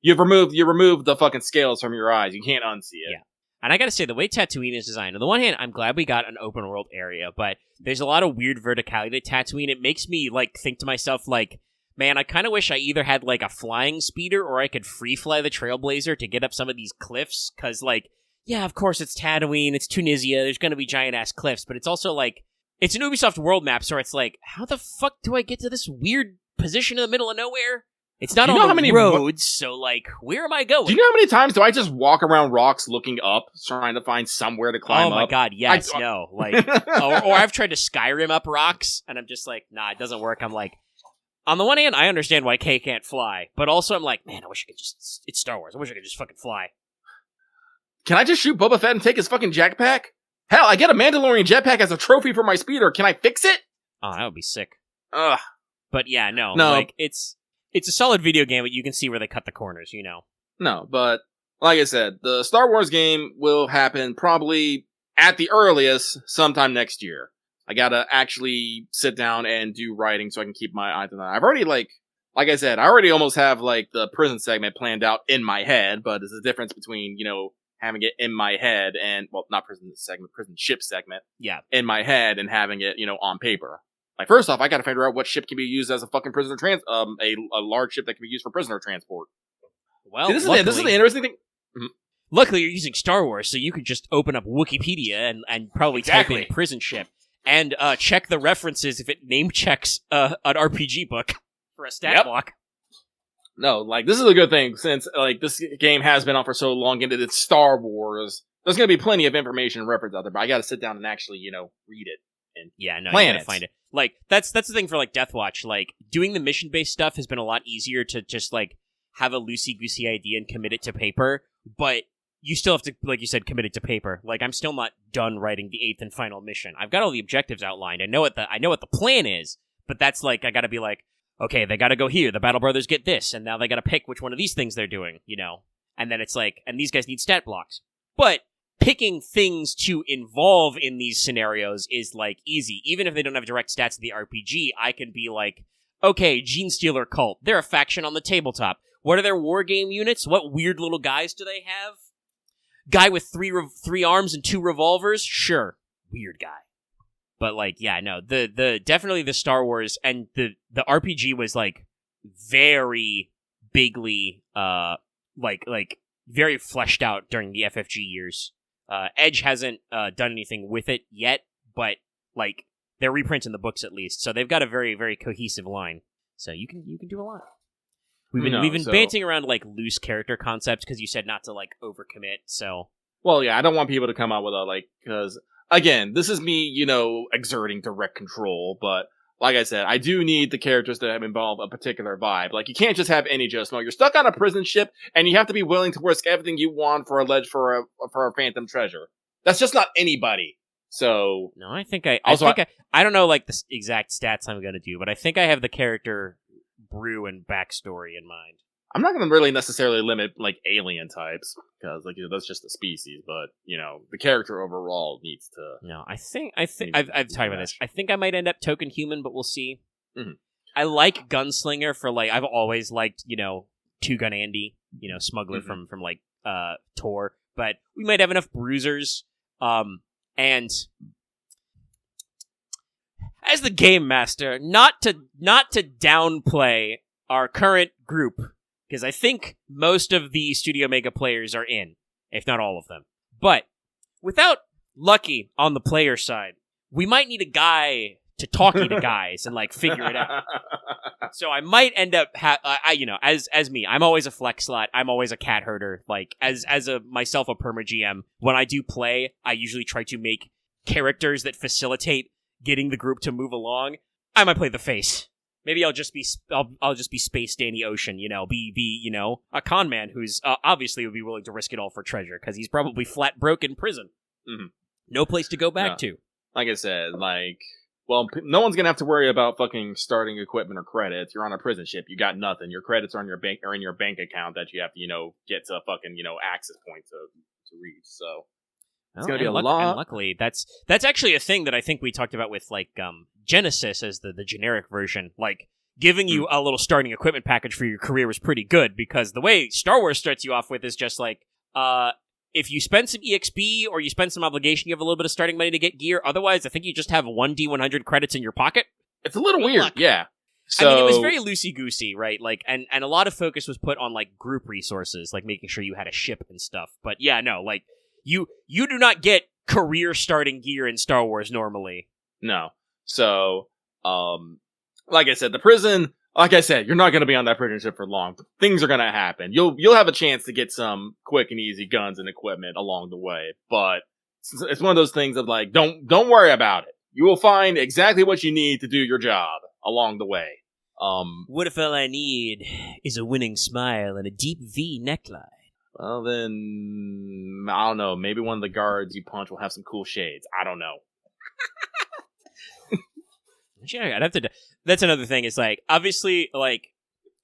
You've removed the fucking scales from your eyes. You can't unsee it. Yeah. And I gotta say, the way Tatooine is designed, on the one hand, I'm glad we got an open world area, but there's a lot of weird verticality to Tatooine. It makes me like think to myself like, man, I kind of wish I either had, like, a flying speeder or I could free-fly the Trailblazer to get up some of these cliffs, because, like, yeah, of course it's Tatooine, it's Tunisia, there's gonna be giant-ass cliffs, but it's also, like, it's an Ubisoft world map, so it's like, how the fuck do I get to this weird position in the middle of nowhere? It's not on the roads, so, like, where am I going? Do you know how many times do I just walk around rocks looking up, trying to find somewhere to climb up? Oh my god, yes, no. Like, or I've tried to Skyrim up rocks, and I'm just like, nah, it doesn't work. I'm like, on the one hand, I understand why Kay can't fly, but also I'm like, man, I wish I could just... It's Star Wars. I wish I could just fucking fly. Can I just shoot Boba Fett and take his fucking jetpack? Hell, I get a Mandalorian jetpack as a trophy for my speeder. Can I fix it? Oh, that would be sick. Ugh. But yeah, no. Like, it's a solid video game, but you can see where they cut the corners, No, but like I said, the Star Wars game will happen probably at the earliest sometime next year. I gotta actually sit down and do writing so I can keep my eyes on that. I've already, like I said, I already almost have, like, the prison segment planned out in my head, but there's a difference between, having it in my head and, well, not prison segment, prison ship segment. Yeah. In my head and having it, on paper. Like, first off, I gotta figure out what ship can be used as a fucking prisoner a large ship that can be used for prisoner transport. Well, see, this is the interesting thing. Mm-hmm. Luckily, you're using Star Wars, so you could just open up Wikipedia and probably type in prison ship. And check the references if it name checks an RPG book for a stat block. No, like, this is a good thing, since, like, this game has been on for so long and it's Star Wars. There's gonna be plenty of information and reference out there, but I gotta sit down and actually, read it. And you gotta find it. Like, that's the thing for, like, Deathwatch. Like, doing the mission-based stuff has been a lot easier to just, like, have a loosey-goosey idea and commit it to paper, but you still have to, like you said, commit it to paper. Like, I'm still not done writing the 8th and final mission. I've got all the objectives outlined. I know what the plan is, but that's like, I gotta be like, okay, they gotta go here. The Battle Brothers get this, and now they gotta pick which one of these things they're doing, And then it's like, and these guys need stat blocks. But picking things to involve in these scenarios is, like, easy. Even if they don't have direct stats to the RPG, I can be like, okay, Gene Stealer cult. They're a faction on the tabletop. What are their war game units? What weird little guys do they have? Guy with three arms and 2 revolvers? Sure. Weird guy. But, like, yeah, no, the definitely the Star Wars and the RPG was, like, very bigly, like, very fleshed out during the FFG years. Edge hasn't done anything with it yet, but, like, they're reprinting the books at least, so they've got a very, very cohesive line. So you can do a lot. We've been banting around, like, loose character concepts because you said not to, like, overcommit, so... Well, yeah, I don't want people to come out with a, like, because, again, this is me, exerting direct control, but, like I said, I do need the characters to have involve a particular vibe. Like, you can't just have any Joe Snow. You're stuck on a prison ship, and you have to be willing to risk everything you want for a phantom treasure. That's just not anybody. So... No, I think I don't know, like, the exact stats I'm gonna do, but I think I have the character brew and backstory in mind. I'm not going to really necessarily limit like alien types because like that's just a species, but the character overall needs to. No, I think I've talked about this. I think I might end up token human, but we'll see. Mm-hmm. I like gunslinger for like I've always liked two gun Andy, smuggler from like Tor, but we might have enough bruisers. And as the game master, not to downplay our current group, because I think most of the Studio Mega players are in, if not all of them. But without Lucky on the player side, we might need a guy to talkie to guys and like figure it out. So I might end up as me, I'm always a flex slot. I'm always a cat herder. Like as myself a perma GM, when I do play, I usually try to make characters that facilitate getting the group to move along. I might play the face. Maybe I'll just be Space Danny Ocean, be a con man who's obviously would be willing to risk it all for treasure because he's probably flat broke in prison. Mm-hmm. No place to go back to. Like I said, well, no one's gonna have to worry about fucking starting equipment or credits. You're on a prison ship. You got nothing. Your credits are in your bank account that you have to get to fucking access point to reach. So it's gonna be a lot. And luckily, that's actually a thing that I think we talked about with Genesis as the generic version. Like giving you a little starting equipment package for your career was pretty good because the way Star Wars starts you off with is just like if you spend some EXP or you spend some obligation, you have a little bit of starting money to get gear. Otherwise, I think you just have 1D100 credits in your pocket. It's a little weird, luck. Yeah. So, I mean, it was very loosey-goosey, right? Like, and a lot of focus was put on, like, group resources, like making sure you had a ship and stuff. But yeah, no, like, you do not get career starting gear in Star Wars normally. No. So, like I said, the prison... Like I said, you're not going to be on that prison ship for long. Things are going to happen. You'll have a chance to get some quick and easy guns and equipment along the way, but it's one of those things of like, don't worry about it. You will find exactly what you need to do your job along the way. What if all I need is a winning smile and a deep V neckline? Well, then I don't know. Maybe one of the guards you punch will have some cool shades. I don't know. Yeah, I'd have to. That's another thing. Is like obviously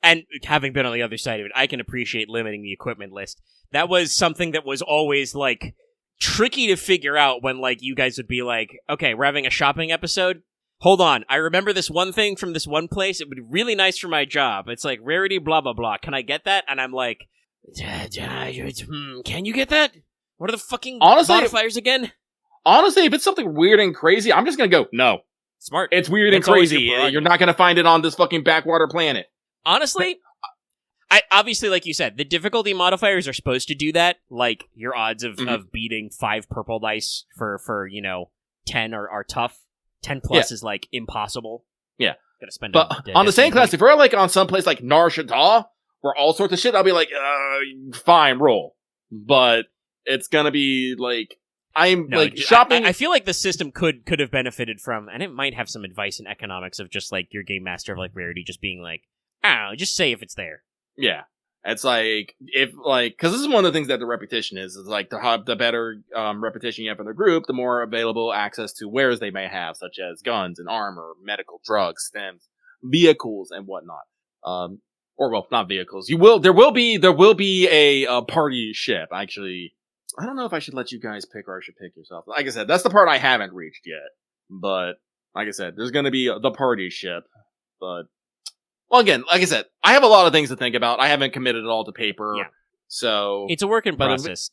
and having been on the other side of it, I can appreciate limiting the equipment list. That was something that was always tricky to figure out when you guys would be like, okay, we're having a shopping episode. Hold on, I remember this one thing from this one place. It would be really nice for my job. It's like rarity, blah blah blah. Can I get that? And I'm like, can you get that? What are the fucking modifiers again? Honestly, if it's something weird and crazy, I'm just gonna go no. Smart. It's weird and crazy. You're not going to find it on this fucking backwater planet. Honestly, I obviously, like you said, the difficulty modifiers are supposed to do that. Like, your odds of beating 5 purple dice for 10 are tough. 10 plus is, impossible. Yeah. Gotta spend on the same class, if we're, on some place like Nar Shaddaa, where all sorts of shit, I'll be like, fine, roll. But it's gonna be, shopping. I feel like the system could have benefited from, and it might have some advice in economics of just your game master of rarity just being I don't know, just say if it's there. Yeah, it's because this is one of the things that the repetition is the better repetition you have in the group, the more available access to wares they may have, such as guns and armor, medical, drugs, stems, vehicles, and whatnot. Not vehicles. There will be a party ship actually. I don't know if I should let you guys pick or I should pick yourself. Like I said, that's the part I haven't reached yet. But, like I said, there's going to be the party ship. But, well, again, like I said, I have a lot of things to think about. I haven't committed it all to paper. Yeah. So... It's a work in process.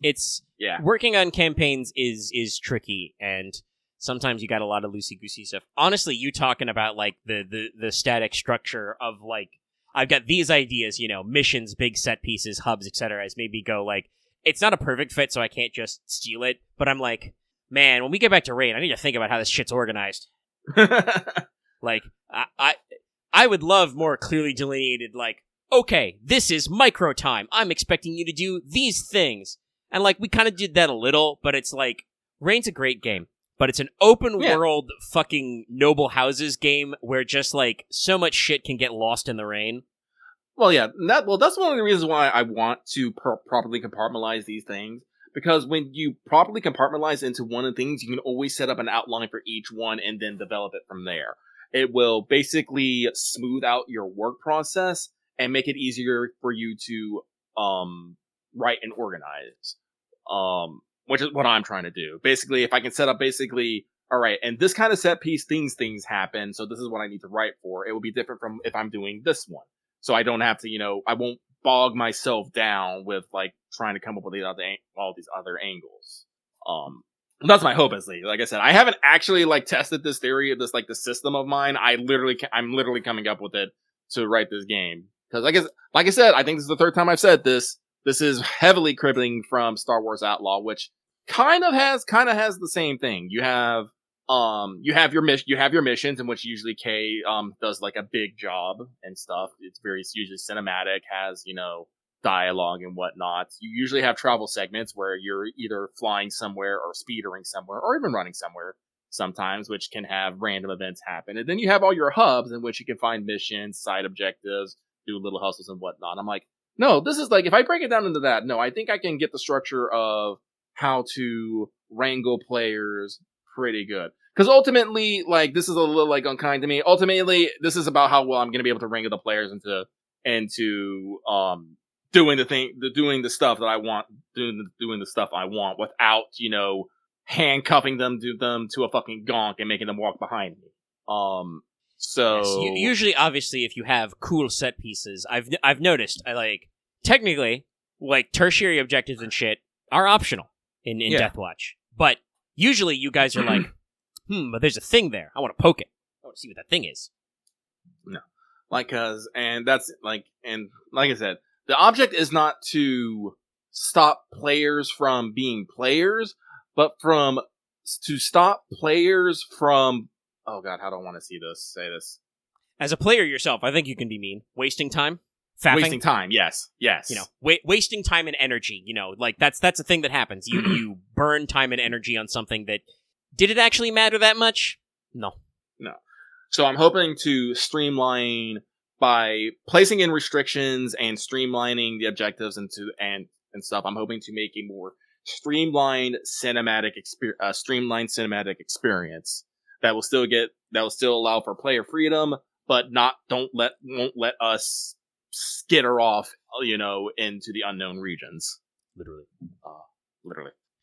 Working on campaigns is tricky, and sometimes you got a lot of loosey-goosey stuff. Honestly, you talking about, the static structure of, I've got these ideas, missions, big set pieces, hubs, etc., as maybe go, it's not a perfect fit, so I can't just steal it. But I'm man, when we get back to Rain, I need to think about how this shit's organized. I would love more clearly delineated, okay, this is micro time. I'm expecting you to do these things. And, we kind of did that a little, but it's Rain's a great game. But it's an open world fucking noble houses game where just, so much shit can get lost in the rain. Well, yeah, that's one of the reasons why I want to properly compartmentalize these things. Because when you properly compartmentalize into one of the things, you can always set up an outline for each one and then develop it from there. It will basically smooth out your work process, and make it easier for you to write and organize. Which is what I'm trying to do. Basically, if I can set up all right, and this kind of set piece things happen, so this is what I need to write for. It will be different from if I'm doing this one. So I don't have to, I won't bog myself down with like trying to come up with all these other angles. That's my hope, like I said, I haven't actually like tested this theory of this like the system of mine. I'm literally coming up with it to write this game because like I said, I think this is the third time I've said this. This is heavily cribbling from Star Wars Outlaw, which kind of has the same thing. You have your missions in which usually Kay does like a big job and stuff. It's usually cinematic, has dialogue and whatnot. You usually have travel segments where you're either flying somewhere or speedering somewhere or even running somewhere sometimes, which can have random events happen. And then you have all your hubs in which you can find missions, side objectives, do little hustles and whatnot. I'm like, no, this is like, if I break it down into that, no, I think I can get the structure of how to wrangle players pretty good. Because ultimately, like, this is a little, like, unkind to me. Ultimately, this is about how well I'm going to be able to wrangle the players into doing the stuff that I want, doing the stuff I want without, handcuffing them to a fucking gonk and making them walk behind me. So yes, usually, obviously, if you have cool set pieces, I've noticed, technically, like, tertiary objectives and shit are optional in Deathwatch. But usually you guys are like, but there's a thing there. I want to poke it. I want to see what that thing is. No. Like I said, the object is not to stop players from being players, but to stop players from, oh god, how do I want to say this? As a player yourself, I think you can be mean. Wasting time. Faffing. Wasting time, yes. Wasting time and energy, like that's a thing that happens. You burn time and energy on something that, did it actually matter that much? No. So I'm hoping to streamline by placing in restrictions and streamlining the objectives and stuff. I'm hoping to make a more streamlined cinematic experience that will still allow for player freedom, but won't let us skitter off, into the unknown regions. Literally.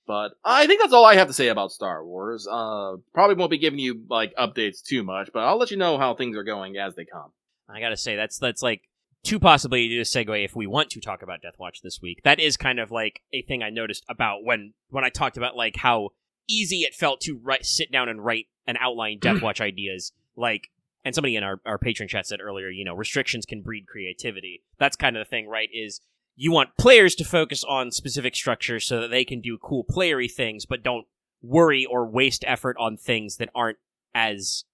But I think that's all I have to say about Star Wars. Probably won't be giving you like updates too much, but I'll let you know how things are going as they come. I gotta say, that's like too possibly to segue if we want to talk about Deathwatch this week. That is kind of like a thing I noticed about when I talked about like how easy it felt to sit down and write and outline Deathwatch ideas. Like, and somebody in our patron chat said earlier, restrictions can breed creativity. That's kind of the thing, right? Is you want players to focus on specific structures so that they can do cool playery things, but don't worry or waste effort on things that aren't as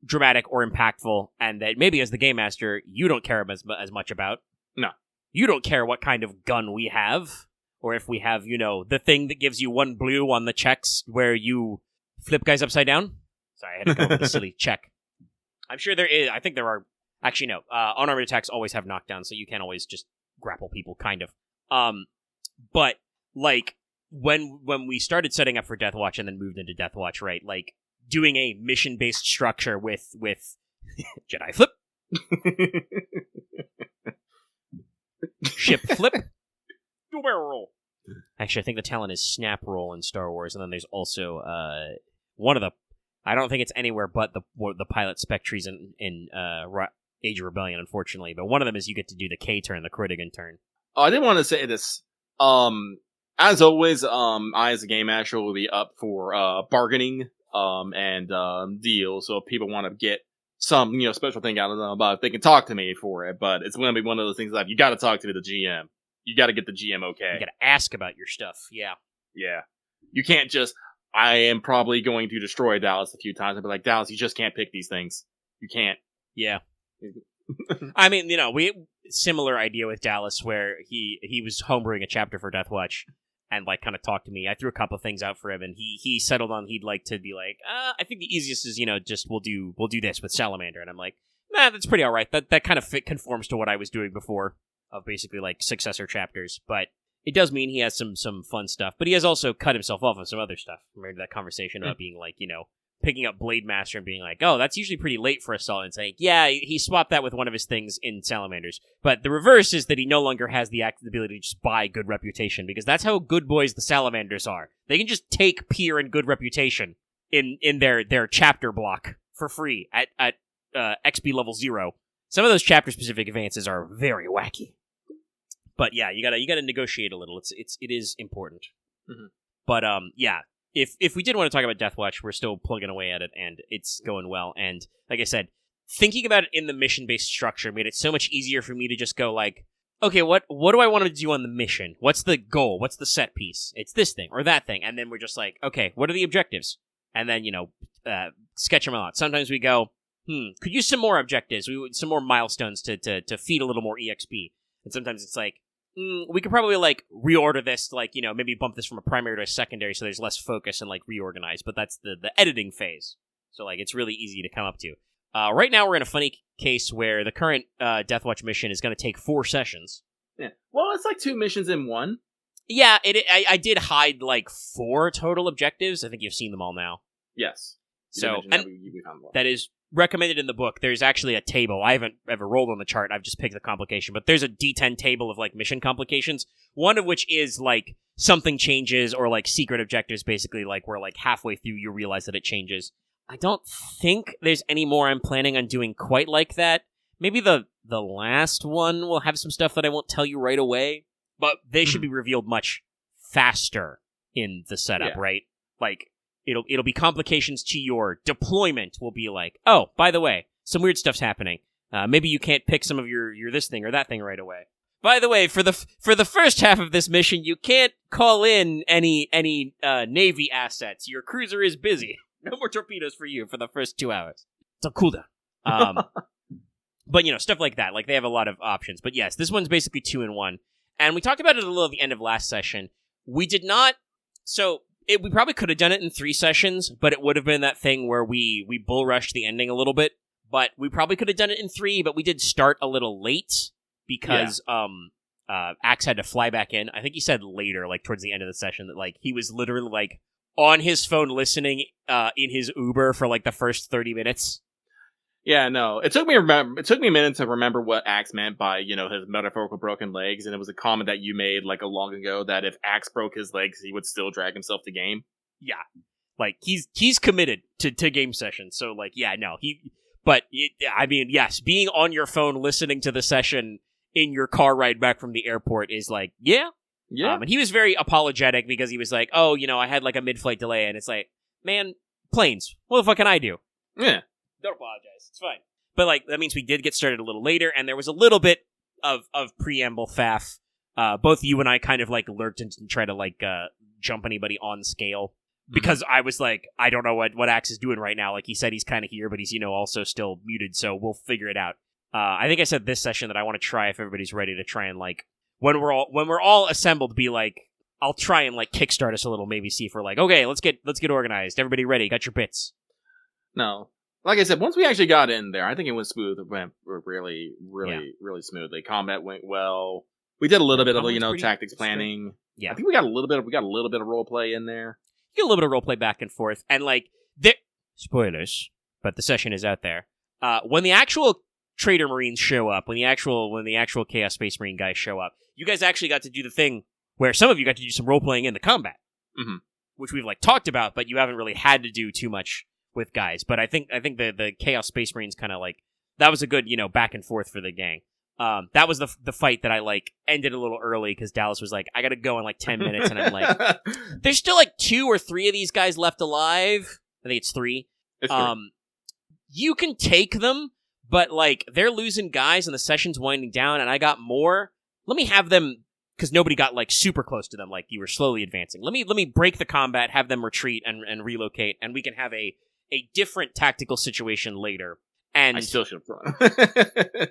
dramatic or impactful, and that maybe as the game master, you don't care as much about. No. You don't care what kind of gun we have, or if we have, the thing that gives you 1 blue on the checks where you flip guys upside down. Sorry, I had to go with a silly check. I'm sure there is. I think there are. Actually, no. Unarmored attacks always have knockdowns, so you can't always just grapple people, kind of. But like when we started setting up for Deathwatch and then moved into Deathwatch, right? Like doing a mission-based structure with Jedi flip, ship flip, do barrel roll. Actually, I think the talent is snap roll in Star Wars, and then there's also one of the. I don't think it's anywhere but the pilot spec trees in Age of Rebellion, unfortunately. But one of them is you get to do the K turn, the Kritigan turn. Oh, I did want to say this. As always, I as a game master will be up for bargaining and deals. So if people want to get some special thing out of them, about they can talk to me for it. But it's going to be one of those things that you got to talk to the GM. You got to get the GM okay. You got to ask about your stuff. Yeah. You can't just. I am probably going to destroy Dallas a few times and be like, Dallas, you just can't pick these things. You can't. Yeah. I mean, we similar idea with Dallas where he was homebrewing a chapter for Deathwatch and like kind of talked to me. I threw a couple things out for him and he settled on he'd like to be like, I think the easiest is, just we'll do this with Salamander. And I'm like, nah, that's pretty all right. That kind of conforms to what I was doing before of basically like successor chapters. But it does mean he has some fun stuff, but he has also cut himself off of some other stuff. Remember that conversation about being like, picking up Blade Master and being like, oh, that's usually pretty late for Assault, and saying, yeah, he swapped that with one of his things in Salamanders. But the reverse is that he no longer has the ability to just buy good reputation, because that's how good boys the Salamanders are. They can just take Peer and good reputation in their chapter block for free at XP level 0. Some of those chapter-specific advances are very wacky. But yeah, you gotta negotiate a little. It is important. Mm-hmm. But yeah, if we did want to talk about Deathwatch, we're still plugging away at it, and it's going well. And like I said, thinking about it in the mission-based structure made it so much easier for me to just go like, okay, what do I want to do on the mission? What's the goal? What's the set piece? It's this thing or that thing, and then we're just like, okay, what are the objectives? And then sketch them out. Sometimes we go, could use some more objectives, some more milestones to feed a little more EXP. And sometimes it's like, we could probably like reorder this, like, maybe bump this from a primary to a secondary so there's less focus and like reorganize. But that's the editing phase. So like it's really easy to come up to. Right now we're in a funny case where the current Deathwatch mission is going to take 4 sessions. Yeah. Well, it's like 2 missions in one. Yeah, I did hide like 4 total objectives. I think you've seen them all now. Yes. So that is recommended in the book. There's actually a table. I haven't ever rolled on the chart. I've just picked the complication, but there's a D10 table of like mission complications. One of which is like something changes, or like secret objectives, basically like where like halfway through you realize that it changes. I don't think there's any more I'm planning on doing quite like that. Maybe the last one will have some stuff that I won't tell you right away, but they should be revealed much faster in the setup, right? Like it'll be complications to your deployment. Will be like, oh, by the way, some weird stuff's happening. Maybe you can't pick some of your this thing or that thing right away. By the way, for the first half of this mission, you can't call in any Navy assets. Your cruiser is busy. No more torpedoes for you for the first 2 hours. It's a cooldown. But stuff like that. Like they have a lot of options. But yes, this one's basically 2 in 1. And we talked about it a little at the end of last session. We did not. So we probably could have done it in 3 sessions, but it would have been that thing where we bull rushed the ending a little bit. But we probably could have done it in 3, but we did start a little late because Axe had to fly back in. I think he said later, like towards the end of the session, that like he was literally like on his phone listening in his Uber for like the first 30 minutes. Yeah, no. It took me a minute to remember what Axe meant by, his metaphorical broken legs, and it was a comment that you made like a long ago that if Axe broke his legs, he would still drag himself to game. Yeah. Like he's committed to game sessions. So like, yeah, no, yes, being on your phone listening to the session in your car ride back from the airport is like, yeah. Yeah. And he was very apologetic because he was like, oh, I had like a mid-flight delay, and it's like, man, planes, what the fuck can I do? Yeah. Don't apologize. It's fine. But like, that means we did get started a little later, and there was a little bit of preamble faff. Both you and I kind of like lurked and tried to like jump anybody on scale. Because I was like, I don't know what Axe is doing right now. Like, he said he's kind of here, but he's, also still muted, so we'll figure it out. I think I said this session that I want to try, if everybody's ready, to try and like, when we're all assembled, be like, I'll try and like kickstart us a little, maybe see if we're like, okay, let's get organized. Everybody ready? Got your bits? No. Like I said, once we actually got in there, I think it went smooth. It went really, really smoothly. Combat went well. We did a little bit of tactics planning. Yeah, I think we got a little bit of role play in there. You get a little bit of role play back and forth, and like spoilers, but the session is out there. When the actual Trader Marines show up, when the actual Chaos Space Marine guys show up, you guys actually got to do the thing where some of you got to do some role playing in the combat, which we've like talked about, but you haven't really had to do too much with guys. But I think the Chaos Space Marines kind of like, that was a good back and forth for the gang. That was the fight that I like ended a little early because Dallas was like, I gotta go in like 10 minutes, and I'm like, there's still like 2 or 3 of these guys left alive. I think it's 3. It's 3. You can take them, but like they're losing guys and the session's winding down, and I got more. Let me have them, because nobody got like super close to them, like you were slowly advancing. Let me break the combat, have them retreat and relocate, and we can have a different tactical situation later. And I still should have thrown.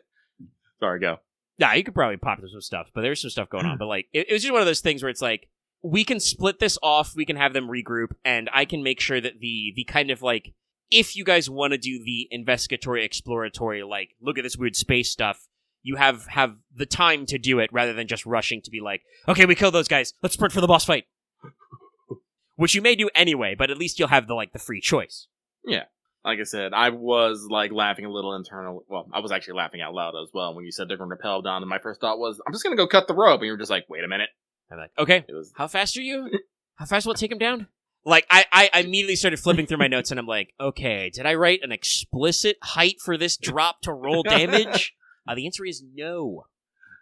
Sorry, go. Yeah, you could probably pop some stuff, but there's some stuff going on. But like, it was just one of those things where it's like, we can split this off, we can have them regroup, and I can make sure that the kind of like, if you guys want to do the investigatory, exploratory, like, look at this weird space stuff, you have the time to do it rather than just rushing to be like, okay, we killed those guys, let's sprint for the boss fight. Which you may do anyway, but at least you'll have the free choice. Yeah. Like I said, I was like laughing a little internal. Well, I was actually laughing out loud as well when you said they're going to rappel down. And my first thought was, I'm just going to go cut the rope. And you're just like, wait a minute. I'm like, okay, how fast are you? How fast will it take him down? Like, I immediately started flipping through my notes, and I'm like, okay, did I write an explicit height for this drop to roll damage? The answer is no.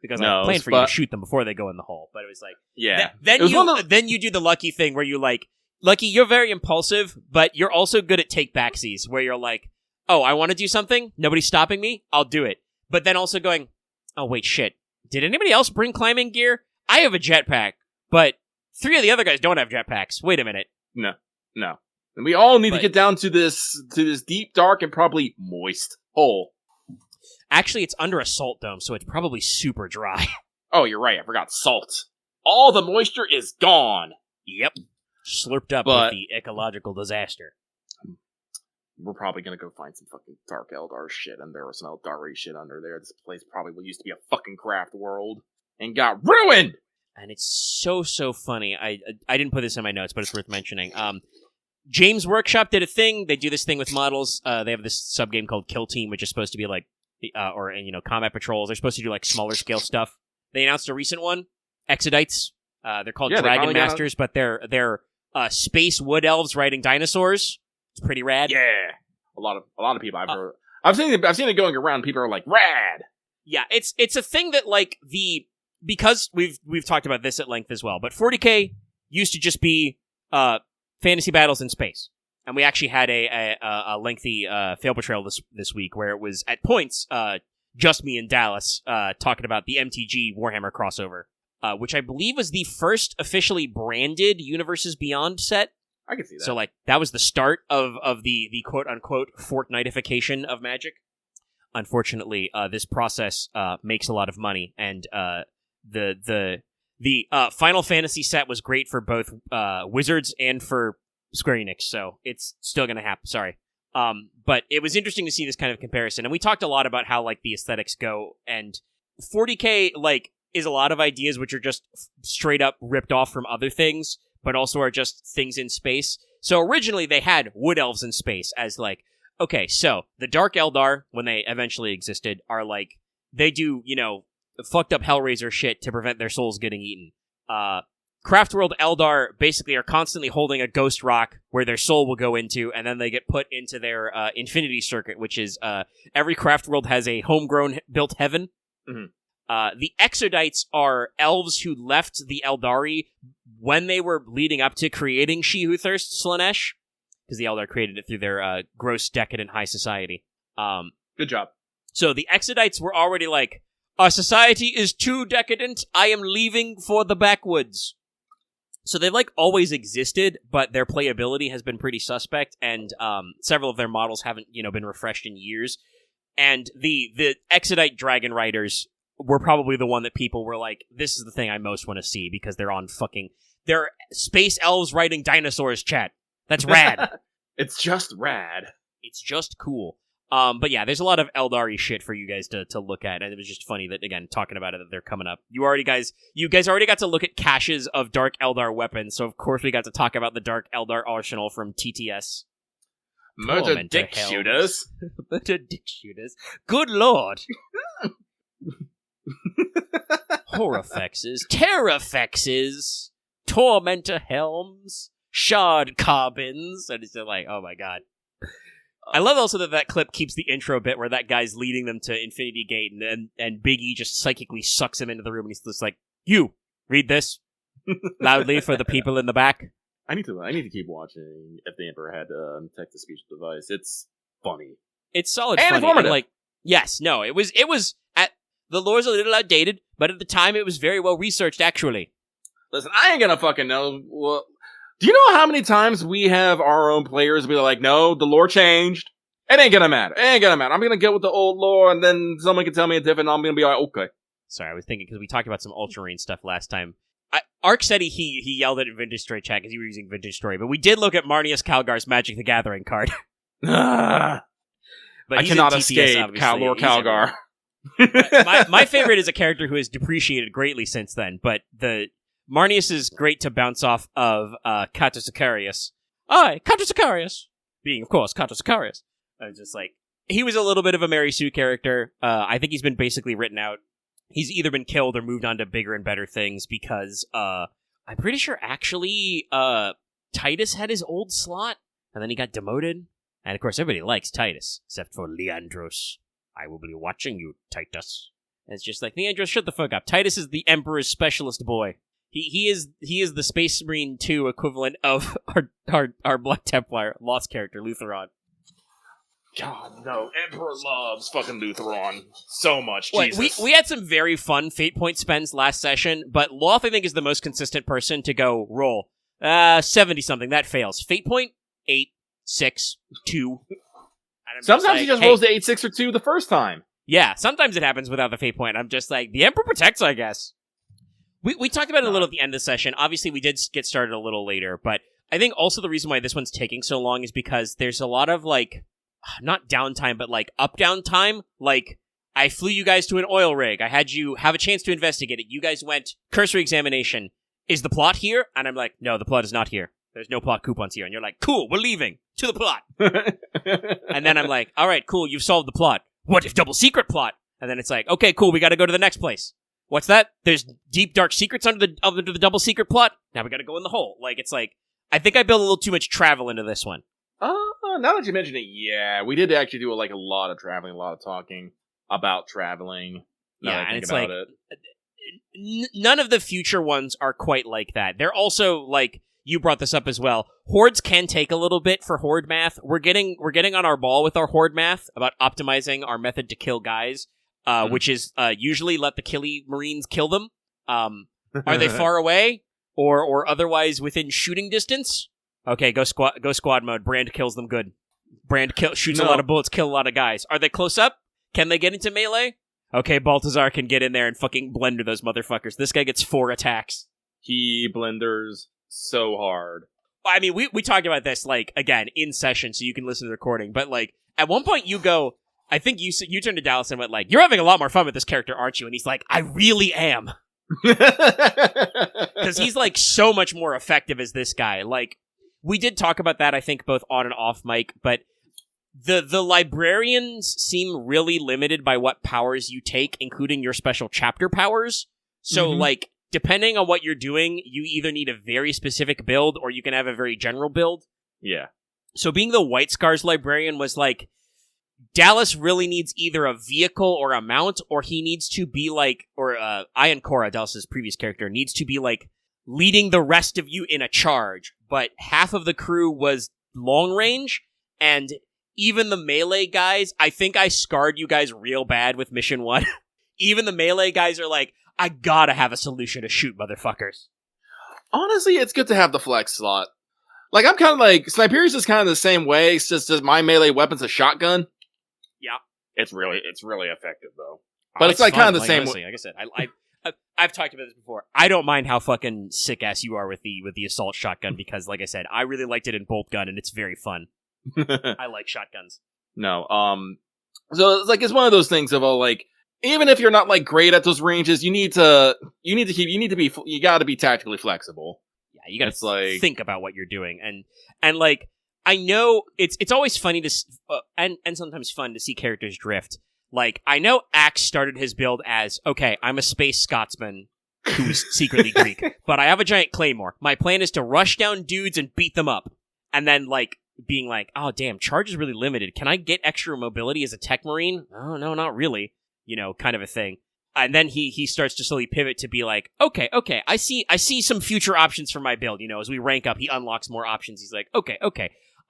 Because I planned for you to shoot them before they go in the hole. But it was like... Yeah. Then you do the Lucky thing where you like... Lucky, you're very impulsive, but you're also good at take-backsies, where you're like, oh, I want to do something? Nobody's stopping me? I'll do it. But then also going, oh, wait, shit. Did anybody else bring climbing gear? I have a jetpack, but 3 of the other guys don't have jetpacks. Wait a minute. No. And we all need to get down to this deep, dark, and probably moist hole. Actually, it's under a salt dome, so it's probably super dry. Oh, you're right. I forgot salt. All the moisture is gone. Yep. Slurped up with the ecological disaster. We're probably gonna go find some fucking Dark Eldar shit under there, or some Eldari shit under there. This place probably used to be a fucking craft world and got ruined! And it's so funny. I didn't put this in my notes, but it's worth mentioning. James Workshop did a thing. They do this thing with models. They have this sub-game called Kill Team, which is supposed to be like, combat patrols. They're supposed to do like smaller scale stuff. They announced a recent one, Exodites. They're called Dragon Masters, but they're space wood elves riding dinosaurs. It's pretty rad. Yeah, a lot of people I've seen it going around. People are like, rad. Yeah, it's a thing that like because we've talked about this at length as well. But 40K used to just be fantasy battles in space, and we actually had a lengthy fail betrayal this week where it was at points just me and Dallas talking about the MTG Warhammer crossover, which I believe was the first officially branded Universes Beyond set. I can see that. So, like, that was the start of the quote-unquote Fortnitification of Magic. Unfortunately, this process makes a lot of money, and the Final Fantasy set was great for both Wizards and for Square Enix, so it's still going to happen. Sorry. But it was interesting to see this kind of comparison, and we talked a lot about how, like, the aesthetics go, and 40K, like, is a lot of ideas which are just straight up ripped off from other things, but also are just things in space. So originally they had wood elves in space as like, okay, so the Dark Eldar, when they eventually existed, are like, they do, fucked up Hellraiser shit to prevent their souls getting eaten. Craftworld Eldar basically are constantly holding a ghost rock where their soul will go into, and then they get put into their infinity circuit, which is every Craftworld has a homegrown built heaven. Mm-hmm. The Exodites are elves who left the Eldari when they were leading up to creating She Who Thirsts Slaanesh, because the Eldar created it through their gross, decadent high society. Good job. So the Exodites were already like, our society is too decadent, I am leaving for the backwoods. So they've like always existed, but their playability has been pretty suspect, and several of their models haven't, been refreshed in years. And the Exodite Dragon Riders were probably the one that people were like, this is the thing I most want to see, because they're space elves riding dinosaurs, chat. That's rad. It's just rad. It's just cool. But yeah, there's a lot of Eldari shit for you guys to look at, and it was just funny that, again, talking about it, that they're coming up. You guys already got to look at caches of Dark Eldar weapons, so of course we got to talk about the Dark Eldar arsenal from TTS. Murder dick shooters. Murder dick shooters. Good lord. Horrifexes, Terrafexes, Tormentor Helms, Shard Carbons, and it's just like, oh my god. I love also that clip keeps the intro bit where that guy's leading them to Infinity Gate, and Big E just psychically sucks him into the room, and he's just like, you, read this, loudly for the people in the back. I need to keep watching If the Emperor Had Text-to-Speech Device. It's funny. It's solid and funny. Informative. And like, yes, no, it was the lore's a little outdated, but at the time it was very well researched, actually. Listen, I ain't gonna fucking know. Well, do you know how many times we have our own players be like, no, the lore changed? It ain't gonna matter. I'm gonna get with the old lore, and then someone can tell me a different, and I'm gonna be like, okay. Sorry, I was thinking, because we talked about some Ultramarine stuff last time. Ark said he yelled at Vintage Story chat because you were using Vintage Story, but we did look at Marnius Calgar's Magic the Gathering card. But I cannot escape Lord Calgar. my favorite is a character who has depreciated greatly since then, but the Marnius is great to bounce off of Kato Sicarius. Aye, Kato Sicarius. being, of course, Kato Sakarius. I was just like, he was a little bit of a Mary Sue character. I think he's been basically written out. He's either been killed or moved on to bigger and better things because I'm pretty sure actually Titus had his old slot and then he got demoted. And of course, everybody likes Titus except for Leandros. I will be watching you, Titus. And it's just like, Leandros, shut the fuck up. Titus is the Emperor's specialist boy. He is the Space Marine 2 equivalent of our Black Templar lost character, Lutheron. God, no. Emperor loves fucking Lutheron so much. Wait, Jesus. we had some very fun Fate Point spends last session, but Loth, I think, is the most consistent person to go roll. 70-something. That fails. Fate Point, 8, 6, 2. Sometimes he just rolls the 8, 6, or 2 the first time. Yeah, sometimes it happens without the Fate Point. I'm just like, the Emperor protects, I guess. We talked about it a little at the end of the session. Obviously, we did get started a little later, but I think also the reason why this one's taking so long is because there's a lot of, like, not downtime, but, like, up-down time. Like, I flew you guys to an oil rig. I had you have a chance to investigate it. You guys went, cursory examination. Is the plot here? And I'm like, no, the plot is not here. There's no plot coupons here. And you're like, cool, we're leaving. To the plot. And then I'm like, all right, cool, you've solved the plot. What if double secret plot? And then it's like, okay, cool, we gotta go to the next place. What's that? There's deep, dark secrets under the double secret plot? Now we gotta go in the hole. Like, it's like, I think I built a little too much travel into this one. Now that you mention it, yeah, we did actually do, like, a lot of traveling, a lot of talking about traveling. Yeah, and it's like, none of the future ones are quite like that. They're also, like, you brought this up as well. Hordes can take a little bit for horde math. We're getting on our ball with our horde math about optimizing our method to kill guys, which is usually let the killy marines kill them. Are they far away or otherwise within shooting distance? Okay, go squad mode. Brand kills them good. Brand shoots a lot of bullets, kill a lot of guys. Are they close up? Can they get into melee? Okay, Baltazar can get in there and fucking blender those motherfuckers. This guy gets 4 attacks. He blenders so hard. I mean, we talked about this, like, again, in session, so you can listen to the recording, but, like, at one point you go, I think you turned to Dallas and went, like, you're having a lot more fun with this character, aren't you? And he's like, I really am. Because he's, like, so much more effective as this guy. Like, we did talk about that, I think, both on and off mic, but the librarians seem really limited by what powers you take, including your special chapter powers. So, like, depending on what you're doing, you either need a very specific build or you can have a very general build. Yeah. So being the White Scars librarian was like, Dallas really needs either a vehicle or a mount, or he needs to be like, or Ian Cora, Dallas's previous character, needs to be like leading the rest of you in a charge. But half of the crew was long range, and even the melee guys, I think I scarred you guys real bad with Mission 1. Even the melee guys are like, I gotta have a solution to shoot motherfuckers. Honestly, it's good to have the flex slot. Like, I'm kind of like, Sniperius is kind of the same way, it's just that my melee weapon's a shotgun. Yeah. It's really effective, though. But it's like fun. kind of the like, same honestly, like I said, I've talked about this before. I don't mind how fucking sick-ass you are with the assault shotgun, because, like I said, I really liked it in bolt gun, and it's very fun. I like shotguns. No, so it's like, it's one of those things of all, like, even if you're not, like, great at those ranges, you gotta be tactically flexible. Yeah, you gotta think about what you're doing, and like, I know it's always funny to and sometimes fun to see characters drift. Like, I know Axe started his build as, okay, I'm a space Scotsman who's secretly Greek, but I have a giant claymore. My plan is to rush down dudes and beat them up, and then like being like, oh damn, charge is really limited. Can I get extra mobility as a tech marine? Oh no, not really. You know, kind of a thing. And then he starts to slowly pivot to be like, okay, I see some future options for my build. You know, as we rank up, he unlocks more options. He's like, okay,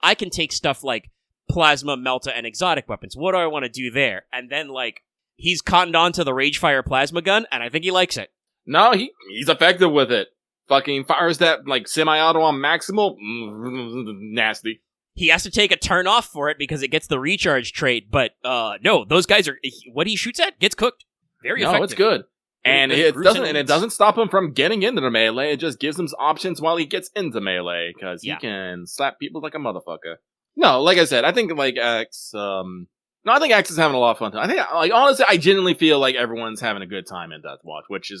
I can take stuff like plasma, melta, and exotic weapons. What do I want to do there? And then, like, he's cottoned on to the Ragefire plasma gun, and I think he likes it. No, he's effective with it. Fucking fires that, like, semi-auto on maximal. Nasty. He has to take a turn off for it because it gets the recharge trait, but no, those guys are, what he shoots at gets cooked. Very effective. No, it's good. And it doesn't stop him from getting into the melee. It just gives him options while he gets into melee, because he can slap people like a motherfucker. No, like I said, I think like Axe. I think Axe is having a lot of fun. I think, like, honestly, I genuinely feel like everyone's having a good time in Deathwatch, which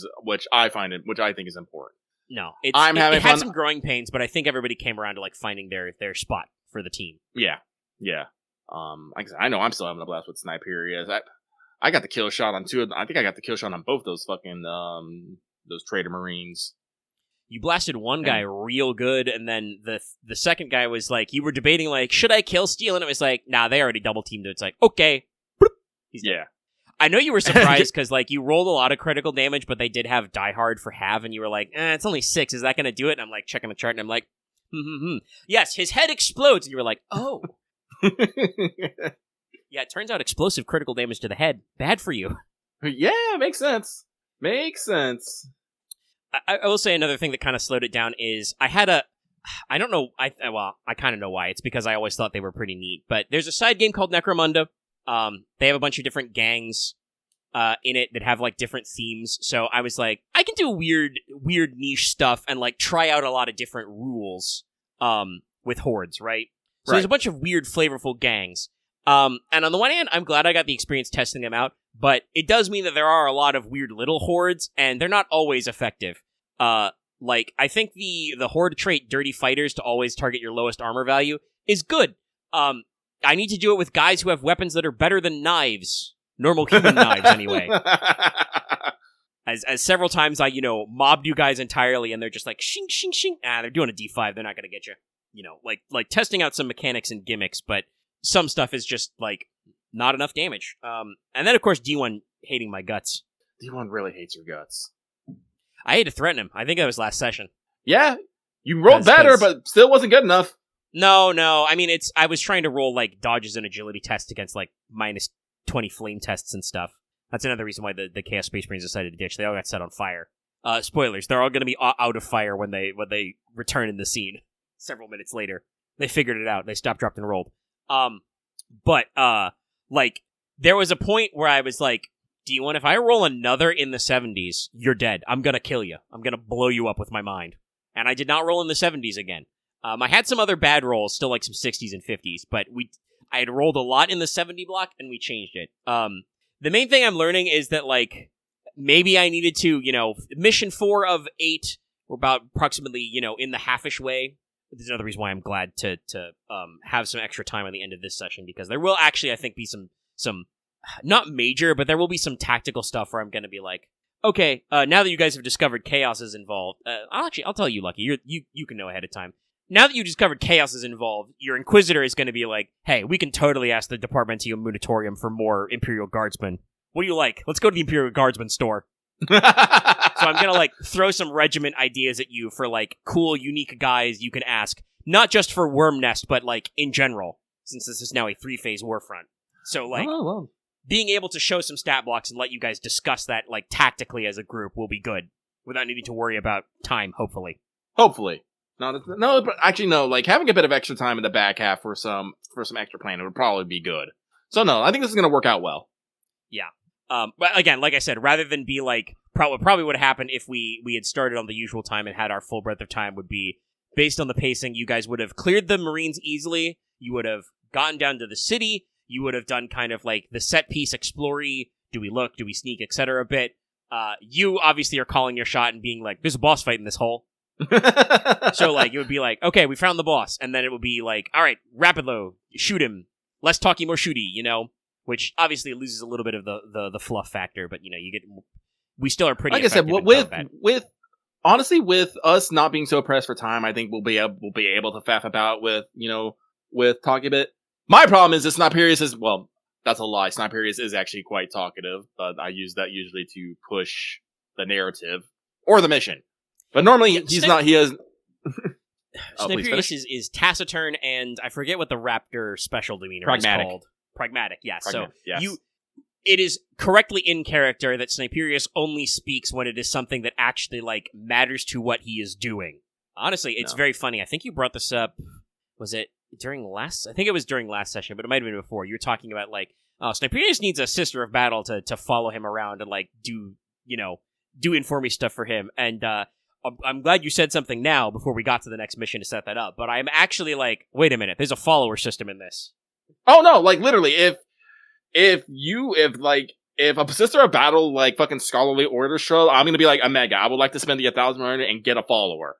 I think is important. No, it had some growing pains, but I think everybody came around to like finding their spot for the team. Yeah. Like I said, I know I'm still having a blast with Sniperius. I got the kill shot on I think I got the kill shot on both those fucking those Trader Marines. You blasted one guy real good, and then the second guy was like, you were debating like, should I kill Steel? And it was like, nah, they already double teamed it. It's like, okay. He's dead. I know you were surprised because like you rolled a lot of critical damage, but they did have Die Hard for half, and you were like, it's only 6. Is that going to do it? And I'm like checking the chart, and I'm like, yes, his head explodes, and you were like, oh. Yeah, it turns out explosive critical damage to the head, bad for you. Yeah, makes sense. I will say another thing that kind of slowed it down is I don't know, I kind of know why. It's because I always thought they were pretty neat. But there's a side game called Necromunda. They have a bunch of different gangs in it that have like different themes. So I was like, I can do weird niche stuff and like try out a lot of different rules with hordes, right? So there's a bunch of weird, flavorful gangs. And on the one hand, I'm glad I got the experience testing them out, but it does mean that there are a lot of weird little hordes, and they're not always effective. Like, I think the horde trait, Dirty Fighters, to always target your lowest armor value, is good. I need to do it with guys who have weapons that are better than knives. Normal human knives, anyway. As several times I, mobbed you guys entirely, and they're just like, shing, shing, shing. They're doing a D5, they're not gonna get you. Like testing out some mechanics and gimmicks, but some stuff is just, like, not enough damage. And then, of course, D1 hating my guts. D1 really hates your guts. I had to threaten him. I think that was last session. Yeah, you rolled better, but still wasn't good enough. No. I mean, I was trying to roll, like, dodges and agility tests against, like, minus 20 flame tests and stuff. That's another reason why the Chaos Space Marines decided to ditch. They all got set on fire. Spoilers, they're all going to be out of fire when they return in the scene. Several minutes later. They figured it out. They stopped, dropped, and rolled. But there was a point where I was like, D1, if I roll another in the 70s, you're dead. I'm gonna kill you. I'm gonna blow you up with my mind. And I did not roll in the 70s again. I had some other bad rolls, still like some 60s and 50s, but I had rolled a lot in the 70 block, and we changed it. The main thing I'm learning is that, like, maybe I needed to, mission 4 of 8, or about approximately, in the halfish way. There's another reason why I'm glad to have some extra time on the end of this session, because there will actually, I think, be some not major, but there will be some tactical stuff where I'm going to be like, okay, now that you guys have discovered Chaos is involved, I'll tell you, Lucky, you can know ahead of time. Now that you discovered Chaos is involved, your Inquisitor is going to be like, hey, we can totally ask the Departmentum Munitorium for more Imperial Guardsmen. What do you like? Let's go to the Imperial Guardsman store. So I'm gonna, like, throw some regiment ideas at you for, like, cool, unique guys you can ask. Not just for Worm Nest, but, like, in general. Since this is now a 3-phase war front. So, like, being able to show some stat blocks and let you guys discuss that, like, tactically as a group will be good. Without needing to worry about time, hopefully. Hopefully. No, but actually, no, like, having a bit of extra time in the back half for some extra planning would probably be good. So, no, I think this is gonna work out well. Yeah. But again, like I said, rather than be like, probably would have happened if we had started on the usual time and had our full breadth of time would be, based on the pacing, you guys would have cleared the Marines easily, you would have gotten down to the city, you would have done kind of like the set piece explory, do we look, do we sneak, etc. bit. You obviously are calling your shot and being like, there's a boss fight in this hole. So, like, it would be like, okay, we found the boss, and then it would be like, alright, rapid load, shoot him, less talky, more shooty, which obviously loses a little bit of the fluff factor, but we still are pretty. Like I said, with honestly, with us not being so pressed for time, I think we'll be able to faff about with talking a bit. My problem is that Sniperius is, well, that's a lie. Sniperius is actually quite talkative, but I use that usually to push the narrative or the mission. But normally he's not. He has. Sniperius is taciturn, and I forget what the Raptor special demeanor is called. Pragmatic, yes. So yes. It is correctly in character that Sniperius only speaks when it is something that actually, like, matters to what he is doing. Honestly, it's very funny. I think you brought this up. Was it during last? I think it was during last session, but it might have been before. You were talking about, like, Sniperius needs a Sister of Battle to follow him around and, like, do informy stuff for him. And I'm glad you said something now before we got to the next mission to set that up. But I'm actually like, wait a minute, there's a follower system in this. Oh no, like, literally, if a Sister of Battle, like, fucking scholarly order show, I'm gonna be like, Omega, I would like to spend the 1,000 and get a follower.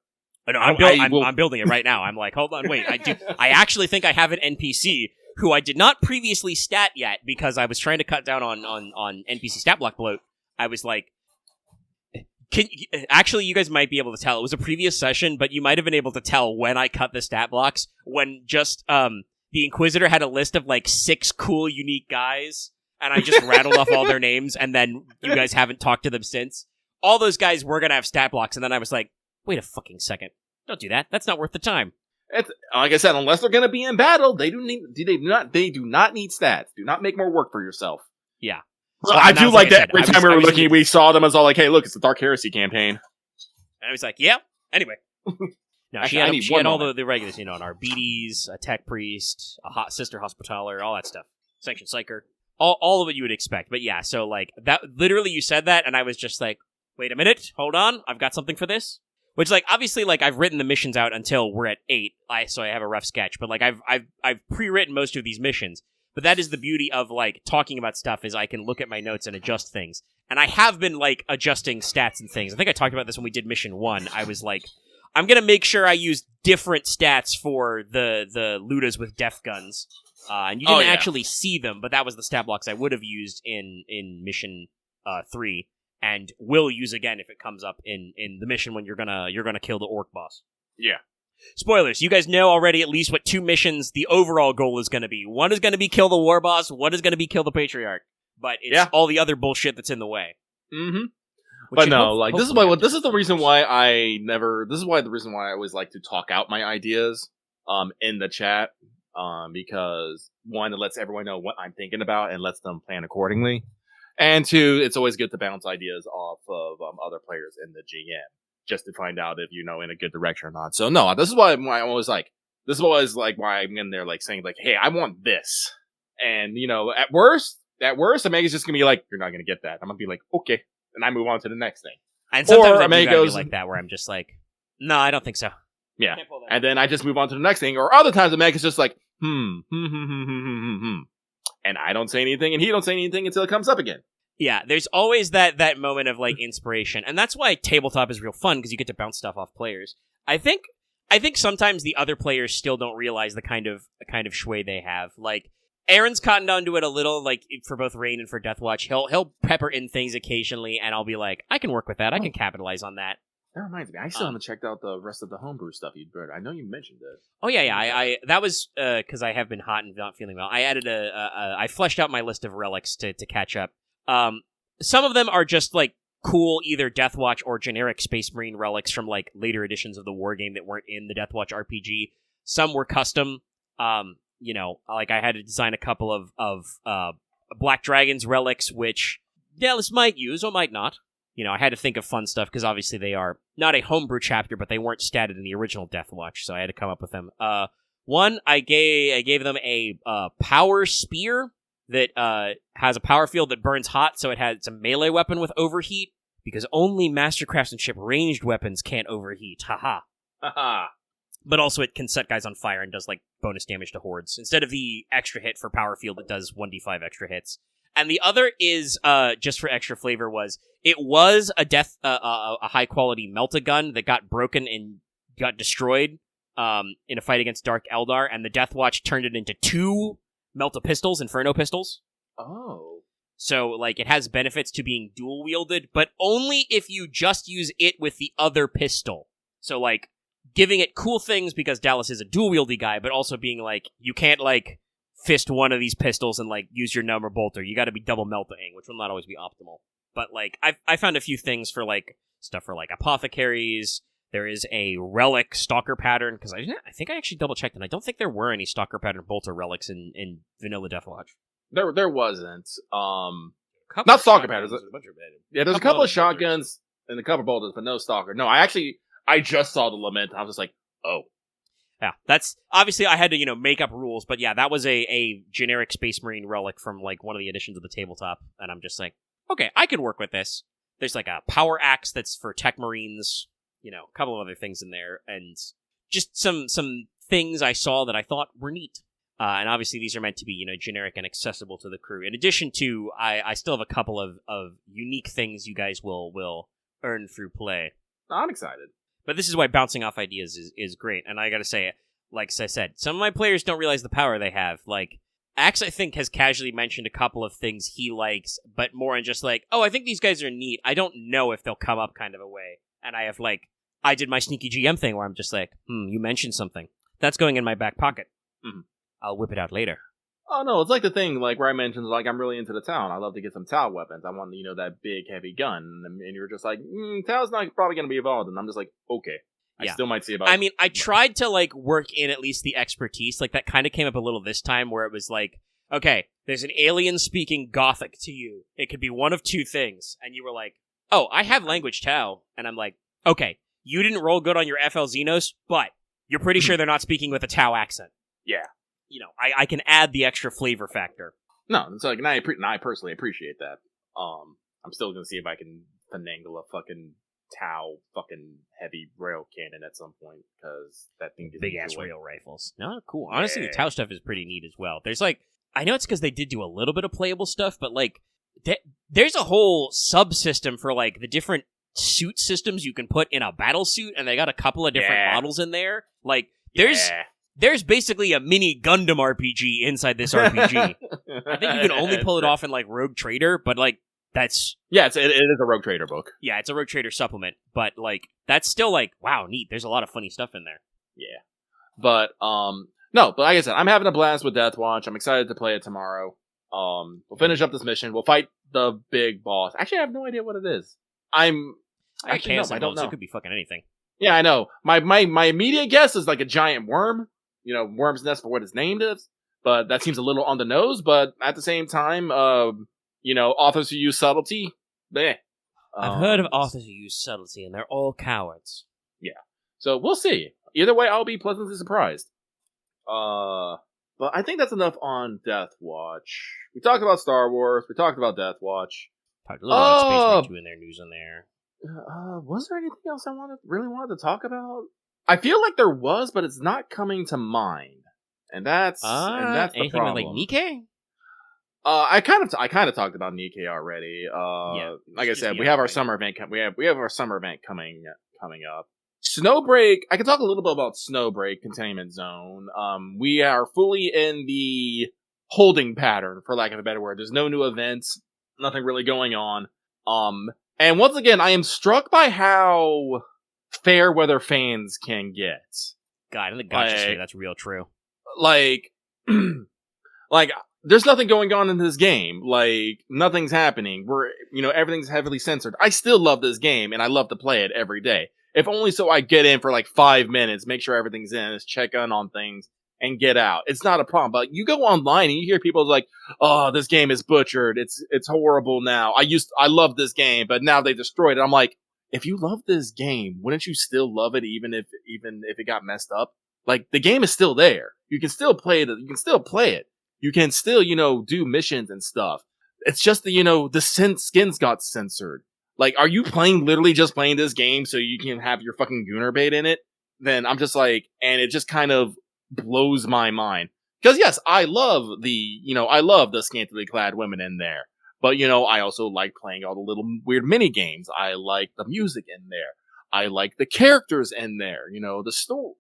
No, I'm building it right now. I'm like, hold on, wait. I actually think I have an NPC who I did not previously stat yet because I was trying to cut down on NPC stat block bloat. I was like, actually, you guys might be able to tell. It was a previous session, but you might have been able to tell when I cut the stat blocks, when just the Inquisitor had a list of like 6 cool, unique guys, and I just rattled off all their names, and then you guys haven't talked to them since. All those guys were going to have stat blocks, and then I was like, wait a fucking second. Don't do that. That's not worth the time. It's, like I said, unless they're going to be in battle, they do not need stats. Do not make more work for yourself. Yeah. So I do like that every time we were looking, we saw them as all like, hey, look, it's the Dark Heresy campaign. And I was like, yeah. Anyway. No, she had all the regulars, an Arbites, a Tech Priest, a hot Sister Hospitaller, all that stuff. Sanction Psyker. All of what you would expect. But yeah, so like, that literally you said that, and I was just like, wait a minute, hold on, I've got something for this. Which, like, obviously, like, I've written the missions out until we're at 8, so I have a rough sketch. But, like, I've pre-written most of these missions. But that is the beauty of, like, talking about stuff, is I can look at my notes and adjust things. And I have been, like, adjusting stats and things. I think I talked about this when we did Mission 1. I was like, I'm gonna make sure I use different stats for the Ludas with Death Guns. And you didn't actually see them, but that was the stat blocks I would have used in Mission 3. And will use again if it comes up in the mission when you're gonna kill the orc boss. Yeah. Spoilers, you guys know already at least what 2 missions the overall goal is gonna be. One is gonna be kill the war boss, one is gonna be kill the Patriarch. But it's all the other bullshit that's in the way. Mm-hmm. But no, this is the reason why I always like to talk out my ideas in the chat. Because one, it lets everyone know what I'm thinking about and lets them plan accordingly. And 2, it's always good to bounce ideas off of other players in the GM, just to find out if in a good direction or not. So no, this is why I'm always like, why I'm in there like saying like, hey, I want this, and at worst, Omega's just gonna be like, you're not gonna get that. I'm gonna be like, okay, and I move on to the next thing. And sometimes I do like that, where I'm just like, no, I don't think so. Yeah, and then I just move on to the next thing. Or other times, Omega's just like, and I don't say anything, and he don't say anything until it comes up again. Yeah, there's always that moment of like inspiration, and that's why tabletop is real fun, because you get to bounce stuff off players. I think sometimes the other players still don't realize the kind of sway they have. Like Aaron's cottoned onto it a little, like for both Rain and for Deathwatch. He'll pepper in things occasionally, and I'll be like, I can work with that. I can capitalize on that. That reminds me, I still haven't checked out the rest of the homebrew stuff you'd brought. I know you mentioned it. Oh yeah. I that was because I have been hot and not feeling well. I added I fleshed out my list of relics to catch up. Some of them are just like cool, either Deathwatch or generic Space Marine relics from like later editions of the war game that weren't in the Deathwatch RPG. Some were custom. Like I had to design a couple of Black Dragon's relics, which Dallas might use or might not. I had to think of fun stuff, because obviously they are not a homebrew chapter, but they weren't statted in the original Deathwatch, so I had to come up with them. One, I gave them a power spear that has a power field that burns hot, so it's a melee weapon with overheat, because only Master Craftsmanship ranged weapons can't overheat. Haha. Haha. But also it can set guys on fire and does like bonus damage to hordes. Instead of the extra hit for power field, it does 1d5 extra hits. And the other is, just for extra flavor, it was a high quality melt-a-gun that got broken and got destroyed in a fight against Dark Eldar, and the Deathwatch turned it into 2 melt-a-pistols, Inferno pistols. Oh. So, like, it has benefits to being dual-wielded, but only if you just use it with the other pistol. So, like, giving it cool things because Dallas is a dual-wieldy guy, but also being like, you can't, like, fist one of these pistols and like use your number bolter. You got to be double melting, which will not always be optimal. But like I found a few things for like stuff for like apothecaries. There is a relic stalker pattern, because I think I actually double checked and I don't think there were any stalker pattern bolter relics in vanilla Deathwatch. There wasn't. Not stalker patterns. Yeah, there's a couple of shotguns and a couple of bolters, but no stalker. No, I just saw the lament. I was just like, oh. Yeah, that's obviously I had to, make up rules, but yeah, that was a generic Space Marine relic from like one of the editions of the tabletop, and I'm just like, okay, I can work with this. There's like a power axe that's for Tech Marines, a couple of other things in there, and just some things I saw that I thought were neat. And obviously these are meant to be, generic and accessible to the crew. In addition to, I still have a couple of unique things you guys will earn through play. I'm excited. But this is why bouncing off ideas is great. And I gotta say, like I said, some of my players don't realize the power they have. Like, Axe, I think, has casually mentioned a couple of things he likes, but more in just like, oh, I think these guys are neat. I don't know if they'll come up kind of a way. And I have, like, I did my sneaky GM thing where I'm just like, you mentioned something. That's going in my back pocket. Mm-hmm. I'll whip it out later. Oh, no, it's like the thing, like, where I mentioned, like, I'm really into the Tau, and I love to get some Tau weapons. I want, that big, heavy gun. And you're just like, Tau's not probably going to be evolved. And I'm just like, okay. I still might see about I mean, I tried to, like, work in at least the expertise. Like, that kind of came up a little this time, where it was like, okay, there's an alien speaking Gothic to you. It could be one of two things. And you were like, oh, I have language Tau. And I'm like, okay, you didn't roll good on your FL Xenos, but you're pretty sure they're not speaking with a Tau accent. Yeah. I can add the extra flavor factor. No, it's like, and I personally appreciate that. I'm still gonna see if I can finagle a fucking Tau fucking heavy rail cannon at some point, because that thing big ass rail rifles. No, cool. Honestly, the Tau stuff is pretty neat as well. There's like, I know it's because they did do a little bit of playable stuff, but like, there's a whole subsystem for like the different suit systems you can put in a battle suit, and they got a couple of different models in there. Like, there's basically a mini Gundam RPG inside this RPG. I think you can only pull it off in, like, Rogue Trader, but, like, that's... Yeah, it is a Rogue Trader book. Yeah, it's a Rogue Trader supplement, but, like, that's still, like, wow, neat. There's a lot of funny stuff in there. Yeah. But, no, but like I said, I'm having a blast with Deathwatch. I'm excited to play it tomorrow. We'll finish up this mission. We'll fight the big boss. Actually, I have no idea what it is. I don't know. It could be fucking anything. Yeah, I know. My immediate guess is, like, a giant worm. Worm's Nest for what it's named is, but that seems a little on the nose, but at the same time, authors who use subtlety, bleh. I've heard of authors who use subtlety, and they're all cowards. Yeah. So, we'll see. Either way, I'll be pleasantly surprised. But I think that's enough on Deathwatch. We talked about Star Wars, we talked about Deathwatch. Talked a little about Space Marine 2 in there, news in there. Was there anything else I really wanted to talk about? I feel like there was, but it's not coming to mind, and that's the anything problem. With, like, Nikkei? I kind of talked about Nikkei already. Like I said, we have our summer event. We have our summer event coming up. Snowbreak. I can talk a little bit about Snowbreak Containment Zone. We are fully in the holding pattern, for lack of a better word. There's no new events, nothing really going on. And once again, I am struck by how fair weather fans can get. God, in the gacha sphere, that's real true. Like, there's nothing going on in this game. Like, nothing's happening. Everything's heavily censored. I still love this game, and I love to play it every day. If only so I get in for like 5 minutes, make sure everything's in, check in on things, and get out. It's not a problem. But you go online and you hear people like, "Oh, this game is butchered. It's horrible now. I love this game, but now they destroyed it." I'm like, if you love this game, wouldn't you still love it even if it got messed up? Like, the game is still there. You can still play it. You can still play it. You can still, do missions and stuff. It's just the skins got censored. Like, are you literally just playing this game so you can have your fucking Gooner bait in it? Then I'm just like, and it just kind of blows my mind. Because yes, I love the scantily clad women in there. But, I also like playing all the little weird mini games. I like the music in there. I like the characters in there. The story.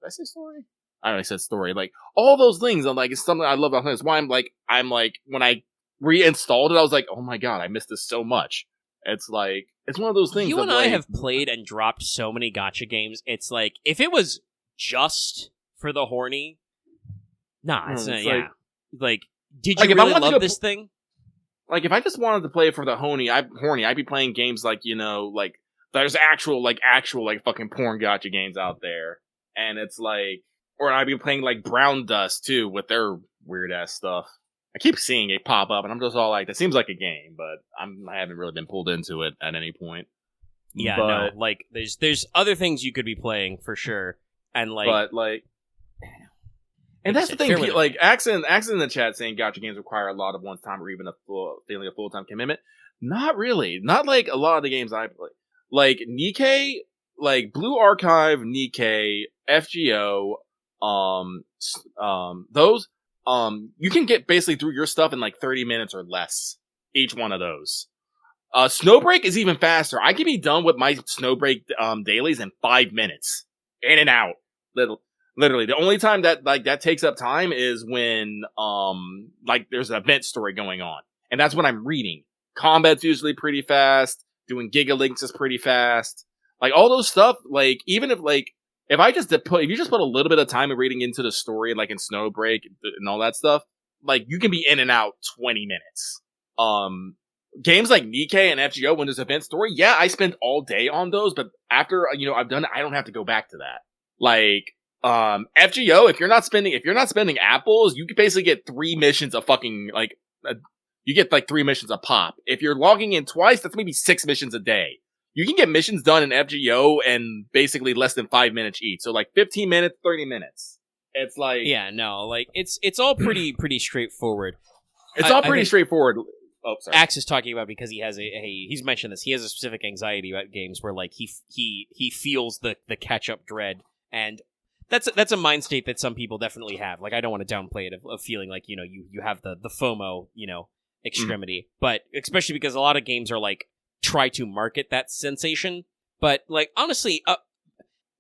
Did I say story? I already said story. Like, all those things, I'm like, it's something I love about it. That's why I'm like, when I reinstalled it, I was like, oh my god, I missed this so much. It's like, it's one of those things. You and I have played and dropped so many gacha games. It's like, if it was just for the horny, it's not, yeah. Like, did you really love this thing? Like, if I just wanted to play for the horny, I'd be playing games like, there's actual fucking porn gacha games out there. And it's like, or I'd be playing like Brown Dust too, with their weird ass stuff. I keep seeing it pop up, and I'm just all like, that seems like a game, but I haven't really been pulled into it at any point. Yeah, no, like, there's other things you could be playing, for sure. And and that's the thing, like, Axe in the chat saying gacha games require a lot of one's time or even a full-time commitment. Not really. Not like a lot of the games I play. Like, Nikkei, like, Blue Archive, Nikkei, FGO, those, you can get basically through your stuff in like 30 minutes or less. Each one of those. Snowbreak is even faster. I can be done with my Snowbreak dailies in 5 minutes. In and out. Literally. The only time that takes up time is when there's an event story going on. And that's when I'm reading. Combat's usually pretty fast. Doing Gigalinks is pretty fast. Like all those stuff, like even if you just put a little bit of time in reading into the story, like in Snowbreak and all that stuff, like you can be in and out 20 minutes. Games like Nikkei and FGO, when there's an event story, yeah, I spend all day on those, but after, I've done it, I don't have to go back to that. Like, FGO, if you're not spending apples, you can basically get 3 missions of fucking, you get 3 missions a pop. If you're logging in twice, that's maybe 6 missions a day. You can get missions done in FGO in basically less than 5 minutes each. So 15 minutes, 30 minutes. It's like... Yeah, no, it's all pretty straightforward. It's all pretty straightforward. Oh, sorry. Axe is talking about because he has he's mentioned this. He has a specific anxiety about games where he feels the catch up dread, and that's a mind state that some people definitely have. Like I don't want to downplay it of feeling like you have the FOMO extremity, but especially because a lot of games are try to market that sensation. But honestly,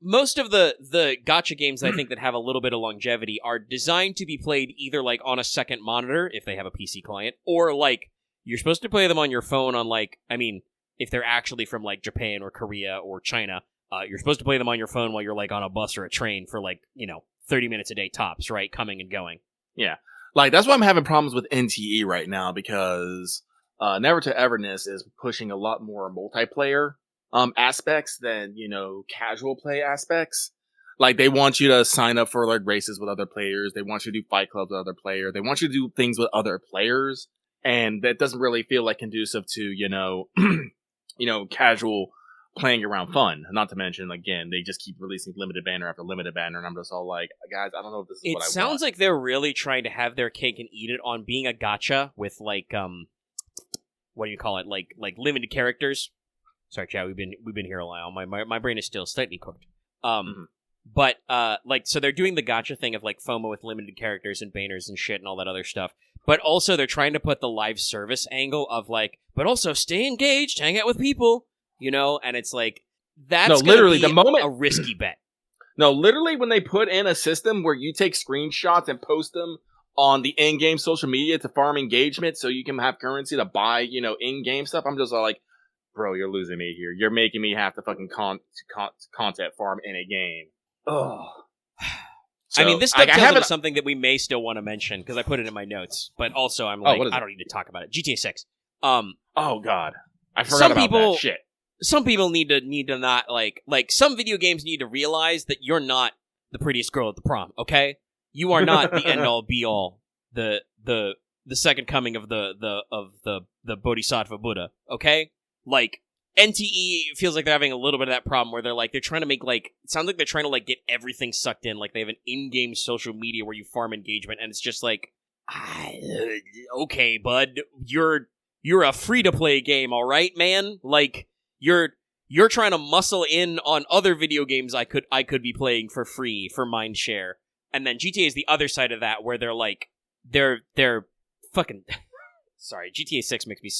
most of the gacha games I think that have a little bit of longevity are designed to be played either on a second monitor if they have a PC client, or you're supposed to play them on your phone on if they're actually from Japan or Korea or China, you're supposed to play them on your phone while you're on a bus or a train for 30 minutes a day tops, right? Coming and going. Yeah. That's why I'm having problems with NTE right now, because Never to Everness is pushing a lot more multiplayer aspects than, casual play aspects. They want you to sign up for races with other players. They want you to do fight clubs with other players. They want you to do things with other players. And that doesn't really feel conducive to, casual playing around fun. Not to mention, again, they just keep releasing limited banner after limited banner, and I'm just all guys, I don't know if this is what I want. It sounds like they're really trying to have their cake and eat it on being a gacha with what do you call it? Limited characters. Sorry, Chad, we've been here a while. My brain is still slightly cooked. But so they're doing the gacha thing of FOMO with limited characters and banners and shit and all that other stuff. But also they're trying to put the live service angle of but also stay engaged, hang out with people, and it's that's literally be the moment a risky bet. No, literally when they put in a system where you take screenshots and post them on the in-game social media to farm engagement so you can have currency to buy, in-game stuff, I'm just all bro, you're losing me here. You're making me have to fucking content farm in a game. Ugh. So, this stuff tells me something that we may still want to mention, because I put it in my notes, but also I'm I don't need to talk about it. GTA 6. Oh god. I forgot about that shit. Some people need to not, some video games need to realize that you're not the prettiest girl at the prom, okay? You are not the end-all, be-all, the second coming of the Bodhisattva Buddha, okay? NTE feels like they're having a little bit of that problem where they're trying to make it sounds like they're trying to get everything sucked in. They have an in-game social media where you farm engagement, and it's just okay, bud, you're a free-to-play game, all right, man? You're trying to muscle in on other video games I could be playing for free for mind share, and then GTA is the other side of that where they're fucking sorry. GTA 6 makes me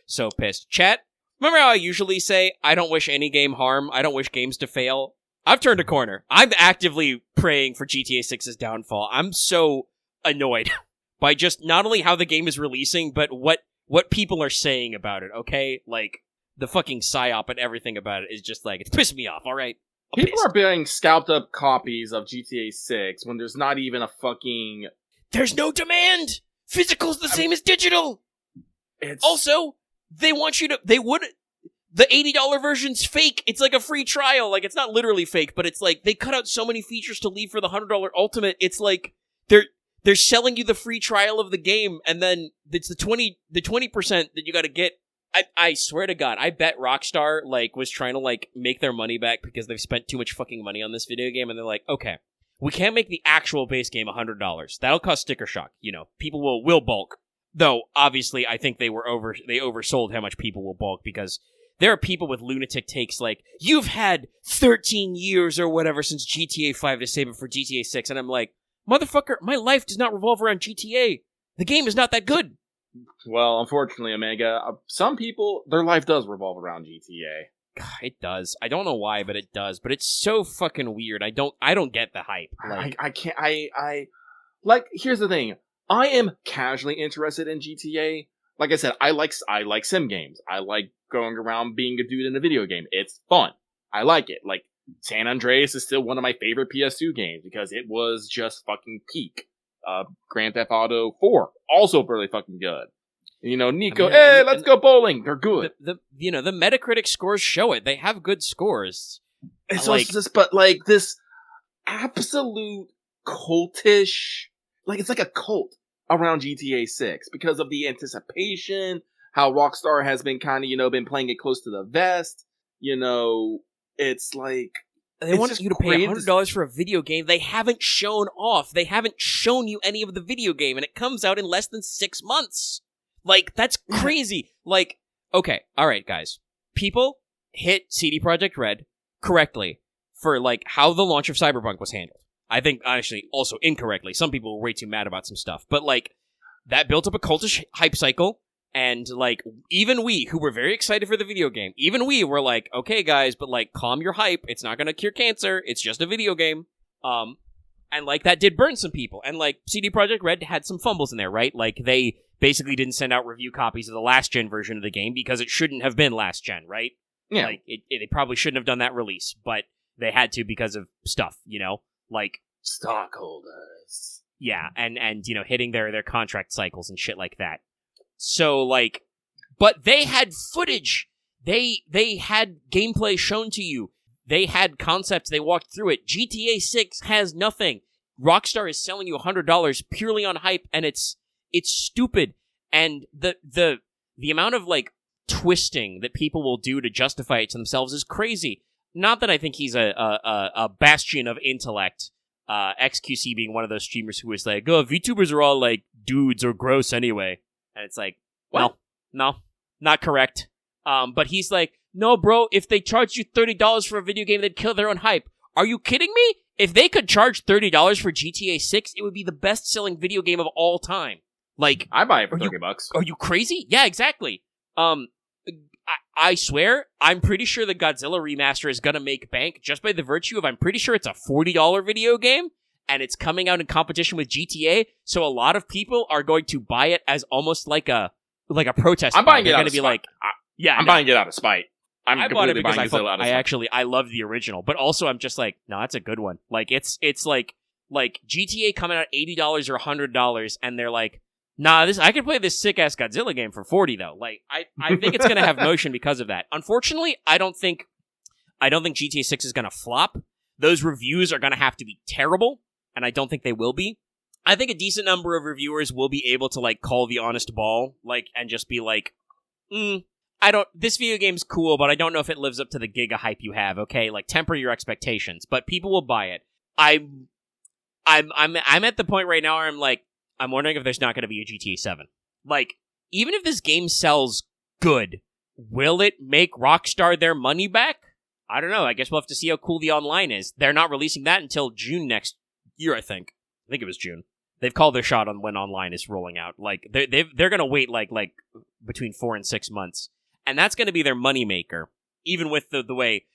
so pissed. Chat. Remember how I usually say, I don't wish any game harm, I don't wish games to fail? I've turned a corner. I'm actively praying for GTA 6's downfall. I'm so annoyed by just not only how the game is releasing, but what people are saying about it, okay? The fucking psyop and everything about it is just it's pissing me off, alright? People are buying scalped up copies of GTA 6 when there's not even a fucking... There's no demand! Physical's the same as digital! Also... They want you to... The $80 version's fake. It's a free trial. It's not literally fake, but it's they cut out so many features to leave for the $100 ultimate. It's they're selling you the free trial of the game, and then it's the 20% that you gotta get. I swear to God, I bet Rockstar, was trying to, make their money back because they've spent too much fucking money on this video game, and they're okay, we can't make the actual base game $100. That'll cause sticker shock. People will bulk. Though, obviously, I think they oversold how much people will bulk, because there are people with lunatic takes you've had 13 years or whatever since GTA 5 to save it for GTA 6, and I'm motherfucker, my life does not revolve around GTA. The game is not that good. Well, unfortunately, Omega, some people, their life does revolve around GTA. God, it does. I don't know why, but it does. But it's so fucking weird. I don't get the hype. Like, I can't, like, here's the thing. I am casually interested in GTA. Like I said, I like sim games. I like going around being a dude in a video game. It's fun. I like it. Like, San Andreas is still one of my favorite PS2 games because it was just fucking peak. Grand Theft Auto 4, also really fucking good. You know, Nico, hey, let's go bowling. They're good. The Metacritic scores show it. They have good scores. It's like, also but like this absolute cultish, like it's like a cult around GTA 6 because of the anticipation, how Rockstar has been kind of, been playing it close to the vest. It's like, they want you to pay $100 for a video game they haven't shown off. They haven't shown you any of the video game, and it comes out in less than 6 months. Like, that's crazy. Like, okay, alright, guys. People hit CD Projekt Red correctly for, like, how the launch of Cyberpunk was handled. I think, actually, also incorrectly. Some people were way too mad about some stuff. But, like, that built up a cultish hype cycle, and, like, even we, who were very excited for the video game, even we were like, okay, guys, but, like, calm your hype. It's not gonna cure cancer. It's just a video game. And, like, that did burn some people. And, like, CD Projekt Red had some fumbles in there, right? Like, they basically didn't send out review copies of the last-gen version of the game because it shouldn't have been last-gen, right? Yeah. Like, they probably shouldn't have done that release, but they had to because of stuff, Like... stockholders. Yeah, and hitting their contract cycles and shit like that. So, like... But they had footage! They had gameplay shown to you. They had concepts, they walked through it. GTA 6 has nothing. Rockstar is selling you $100 purely on hype, and it's stupid. And the amount of, like, twisting that people will do to justify it to themselves is crazy. Not that I think he's a bastion of intellect, XQC being one of those streamers who is like, oh, VTubers are all, like, dudes or gross anyway. And it's like, well, no, not correct. But he's like, no, bro, if they charged you $30 for a video game, they'd kill their own hype. Are you kidding me? If they could charge $30 for GTA 6, it would be the best-selling video game of all time. Like, I buy it for $30. Are you crazy? Yeah, exactly. I swear, I'm pretty sure the Godzilla remaster is gonna make bank just by the virtue of I'm pretty sure it's a $40 video game, and it's coming out in competition with GTA, so a lot of people are going to buy it as almost like a protest. I'm buying it out of spite. Like, I'm buying it out of spite. I bought it because I love the original, but also I'm just like, no, that's a good one. Like, it's like GTA coming out $80 or $100, and they're like, nah, I can play this sick-ass Godzilla game for $40, though. Like, I think it's gonna have motion because of that. Unfortunately, I don't think GTA 6 is gonna flop. Those reviews are gonna have to be terrible, and I don't think they will be. I think a decent number of reviewers will be able to, like, call the honest ball, like, and just be like, this video game's cool, but I don't know if it lives up to the giga hype you have, okay? Like, temper your expectations, but people will buy it. I'm at the point right now where I'm like, I'm wondering if there's not going to be a GTA 7. Like, even if this game sells good, will it make Rockstar their money back? I don't know. I guess we'll have to see how cool the online is. They're not releasing that until June next year, I think. I think it was June. They've called their shot on when online is rolling out. Like, they're going to wait, like between 4 and 6 months. And that's going to be their moneymaker. Even with the way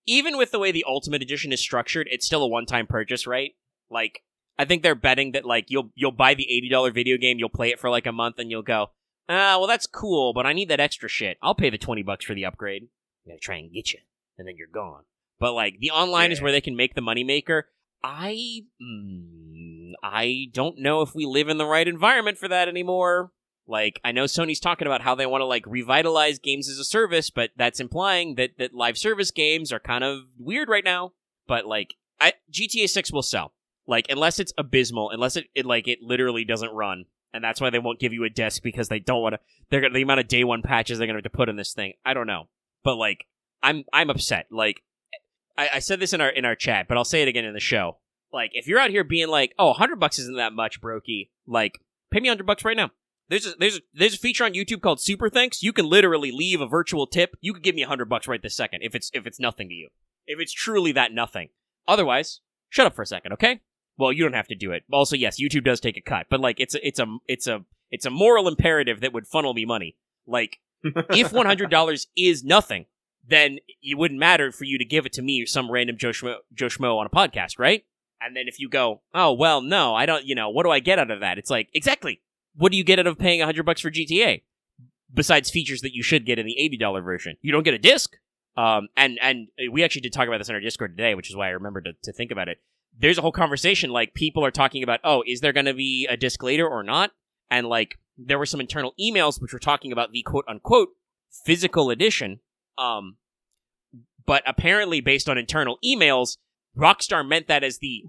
the Ultimate Edition is structured, it's still a one-time purchase, right? Like, I think they're betting that, like, you'll buy the $80 video game, you'll play it for, like, a month, and you'll go, well, that's cool, but I need that extra shit. I'll pay the $20 for the upgrade. I'm gonna try and get you, and then you're gone. But, like, the online is where they can make the moneymaker. I don't know if we live in the right environment for that anymore. Like, I know Sony's talking about how they want to, like, revitalize games as a service, but that's implying that live service games are kind of weird right now. But, like, GTA 6 will sell. Like, unless it's abysmal, unless it literally doesn't run. And that's why they won't give you a disc, because they don't want to, the amount of day one patches they're going to have to put in this thing. I don't know. But, like, I'm upset. Like, I said this in our chat, but I'll say it again in the show. Like, if you're out here being like, oh, $100 isn't that much, brokey, like, pay me $100 right now. There's a feature on YouTube called Super Thanks. You can literally leave a virtual tip. You could give me $100 right this second if it's nothing to you. If it's truly that nothing. Otherwise, shut up for a second, okay? Well, you don't have to do it. Also, yes, YouTube does take a cut, but like it's It's a moral imperative that would funnel me money. Like, if $100 is nothing, then it wouldn't matter for you to give it to me or some random Joe Schmo on a podcast, right? And then if you go, oh, well, no, I don't, what do I get out of that? It's like, exactly. What do you get out of paying $100 for GTA? Besides features that you should get in the $80 version. You don't get a disc. And we actually did talk about this in our Discord today, which is why I remembered to think about it. There's a whole conversation, like, people are talking about, oh, is there going to be a disc later or not? And, like, there were some internal emails which were talking about the quote-unquote physical edition. But apparently, based on internal emails, Rockstar meant that as the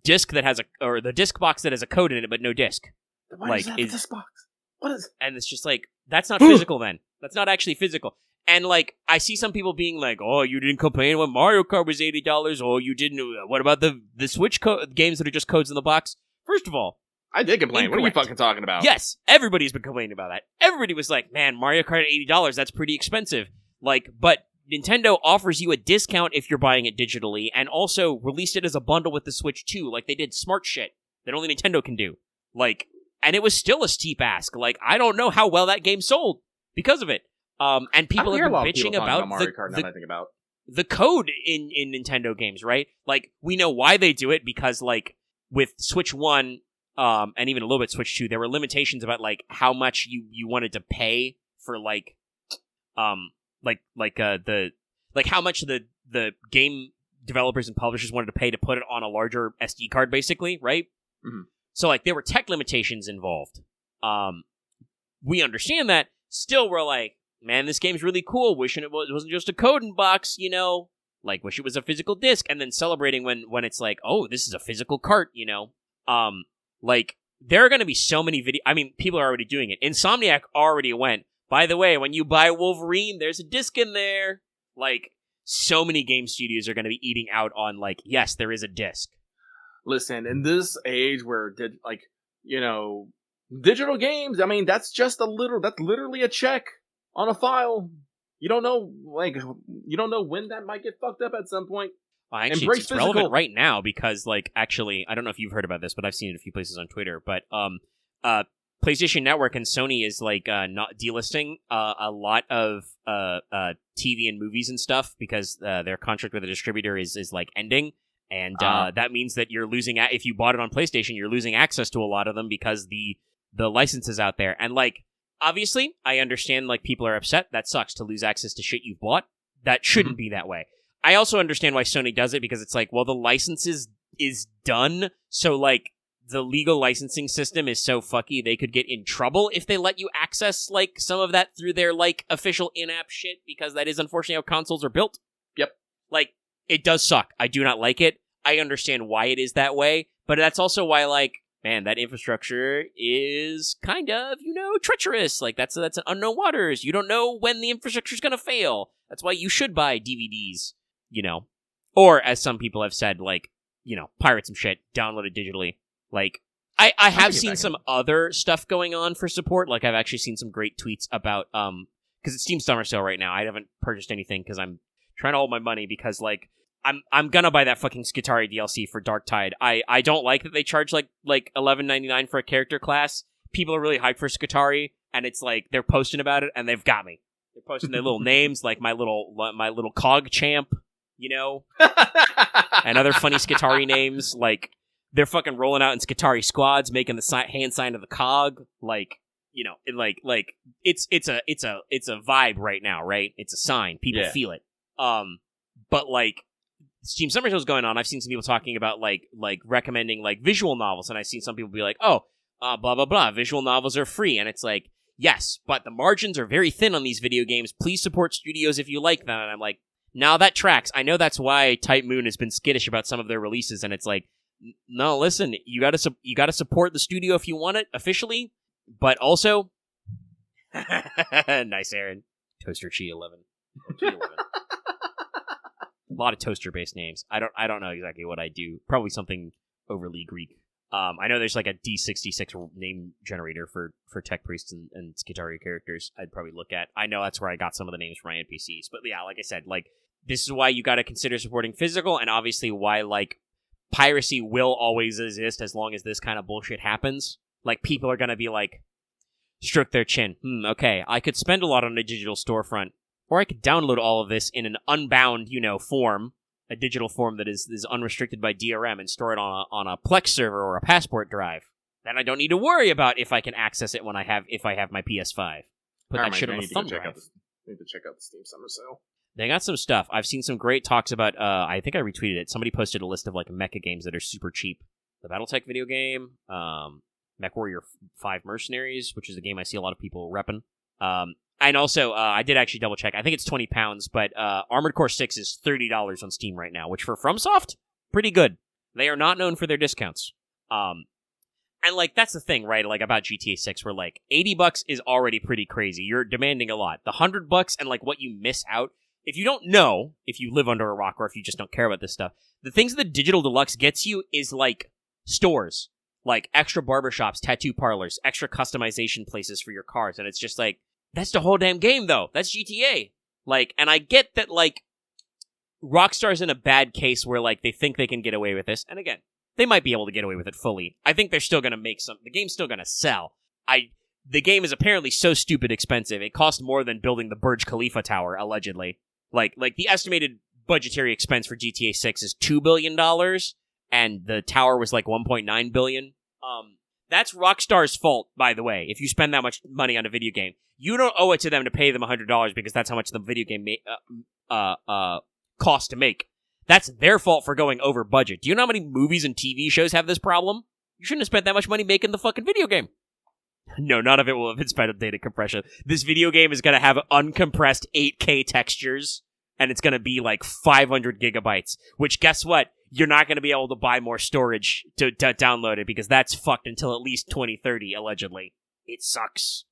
disc that has or the disc box that has a code in it, but no disc. Why does that have a disc box? What is? And it's just like, that's not physical then. That's not actually physical. And, like, I see some people being like, oh, you didn't complain when Mario Kart was $80. Oh, you didn't. What about the Switch games that are just codes in the box? First of all, I did complain. Incorrect. What are you fucking talking about? Yes, everybody's been complaining about that. Everybody was like, man, Mario Kart at $80, that's pretty expensive. Like, but Nintendo offers you a discount if you're buying it digitally, and also released it as a bundle with the Switch 2. Like, they did smart shit that only Nintendo can do. Like, and it was still a steep ask. Like, I don't know how well that game sold because of it. And people have been bitching about Mario Kart, now that I think about the code in Nintendo games, right? Like, we know why they do it, because, like, with Switch 1, and even a little bit Switch 2, there were limitations about, like, how much you wanted to pay for, like, how much the game developers and publishers wanted to pay to put it on a larger SD card, basically, right? Mm-hmm. So, like, there were tech limitations involved. We understand that. Still, we're like, man, this game's really cool. Wishing it wasn't just a coding box, Like, wish it was a physical disc, and then celebrating when it's like, oh, this is a physical cart, Like, there are going to be so many people are already doing it. Insomniac already went, by the way, when you buy Wolverine, there's a disc in there. Like, so many game studios are going to be eating out on, like, yes, there is a disc. Listen, in this age where, digital games, I mean, that's literally a check on a file. You don't know when that might get fucked up at some point. Actually, it's relevant right now because, like, actually, I don't know if you've heard about this, but I've seen it a few places on Twitter. But PlayStation Network and Sony is, like, not delisting a lot of TV and movies and stuff because their contract with the distributor is like ending, and that means that you're losing. If you bought it on PlayStation, you're losing access to a lot of them because the licenses out there. And, like, obviously, I understand, like, people are upset. That sucks to lose access to shit you've bought. That shouldn't be that way. I also understand why Sony does it, because it's like, well, the licenses is done, so, like, the legal licensing system is so fucky they could get in trouble if they let you access, like, some of that through their, like, official in-app shit, because that is unfortunately how consoles are built. Yep. Like, it does suck. I do not like it. I understand why it is that way, but that's also why, like, man, that infrastructure is kind of, treacherous. Like, that's an unknown waters. You don't know when the infrastructure's gonna fail. That's why you should buy DVDs, Or, as some people have said, like, pirate some shit, download it digitally. Like, I have seen some other stuff going on for support. Like, I've actually seen some great tweets about, because it's Steam Summer Sale right now. I haven't purchased anything because I'm trying to hold my money because, like, I'm gonna buy that fucking Skitari DLC for Darktide. I don't like that they charge like $11.99 for a character class. People are really hyped for Skitari, and it's like they're posting about it, and they've got me. They're posting their little names, like my little cog champ, and other funny Skitari names. Like, they're fucking rolling out in Skitari squads, making the hand sign of the cog. Like, it's a vibe right now, right? It's a sign. People feel it. But, like, Steam Summer Sale's going on. I've seen some people talking about, like recommending, like, visual novels, and I've seen some people be like, oh, blah, blah, blah, visual novels are free, and it's like, yes, but the margins are very thin on these video games. Please support studios if you like them. And I'm like, now that tracks. I know that's why Type Moon has been skittish about some of their releases, and it's like, no, listen, you gotta support the studio if you want it officially, but also, nice, Aaron. Toaster Chi 11. Chi 11. A lot of toaster-based names. I don't know exactly what I do. Probably something overly Greek. I know there's like a D66 name generator for Tech Priests and Skitari characters I'd probably look at. I know that's where I got some of the names for my NPCs. But yeah, like I said, like, this is why you gotta consider supporting physical, and obviously why, like, piracy will always exist as long as this kind of bullshit happens. Like, people are gonna be like, stroke their chin. Okay, I could spend a lot on a digital storefront, or I could download all of this in an unbound, form, a digital form that is unrestricted by DRM, and store it on a Plex server or a Passport drive. Then I don't need to worry about if I can access it if I have my PS5. Put that shit on the thumb drive. I need to check out the Steam Summer Sale. They got some stuff. I've seen some great talks about, I think I retweeted it. Somebody posted a list of like mecha games that are super cheap. The Battletech video game, MechWarrior 5 Mercenaries, which is a game I see a lot of people repping. And also, I did actually double check. I think it's £20, but Armored Core 6 is $30 on Steam right now, which for FromSoft, pretty good. They are not known for their discounts. And, like, that's the thing, right, like, about GTA 6, where, like, $80 is already pretty crazy. You're demanding a lot. The $100 and, like, what you miss out, if you don't know, if you live under a rock or if you just don't care about this stuff, the things that the Digital Deluxe gets you is, like, stores. Like, extra barbershops, tattoo parlors, extra customization places for your cars, and it's just, like, that's the whole damn game, though. That's GTA. Like, and I get that, like, Rockstar's in a bad case where, like, they think they can get away with this, and again, they might be able to get away with it fully. I think they're still going to make the game's still going to sell. The game is apparently so stupid expensive. It cost more than building the Burj Khalifa tower, allegedly. Like the estimated budgetary expense for GTA 6 is $2 billion, and the tower was like $1.9 billion. That's Rockstar's fault, by the way, if you spend that much money on a video game. You don't owe it to them to pay them $100 because that's how much the video game cost to make. That's their fault for going over budget. Do you know how many movies and TV shows have this problem? You shouldn't have spent that much money making the fucking video game. No, none of it will have been spent on data compression. This video game is going to have uncompressed 8K textures, and it's going to be like 500 gigabytes, which guess what? You're not going to be able to buy more storage to download it because that's fucked until at least 2030, allegedly. It sucks.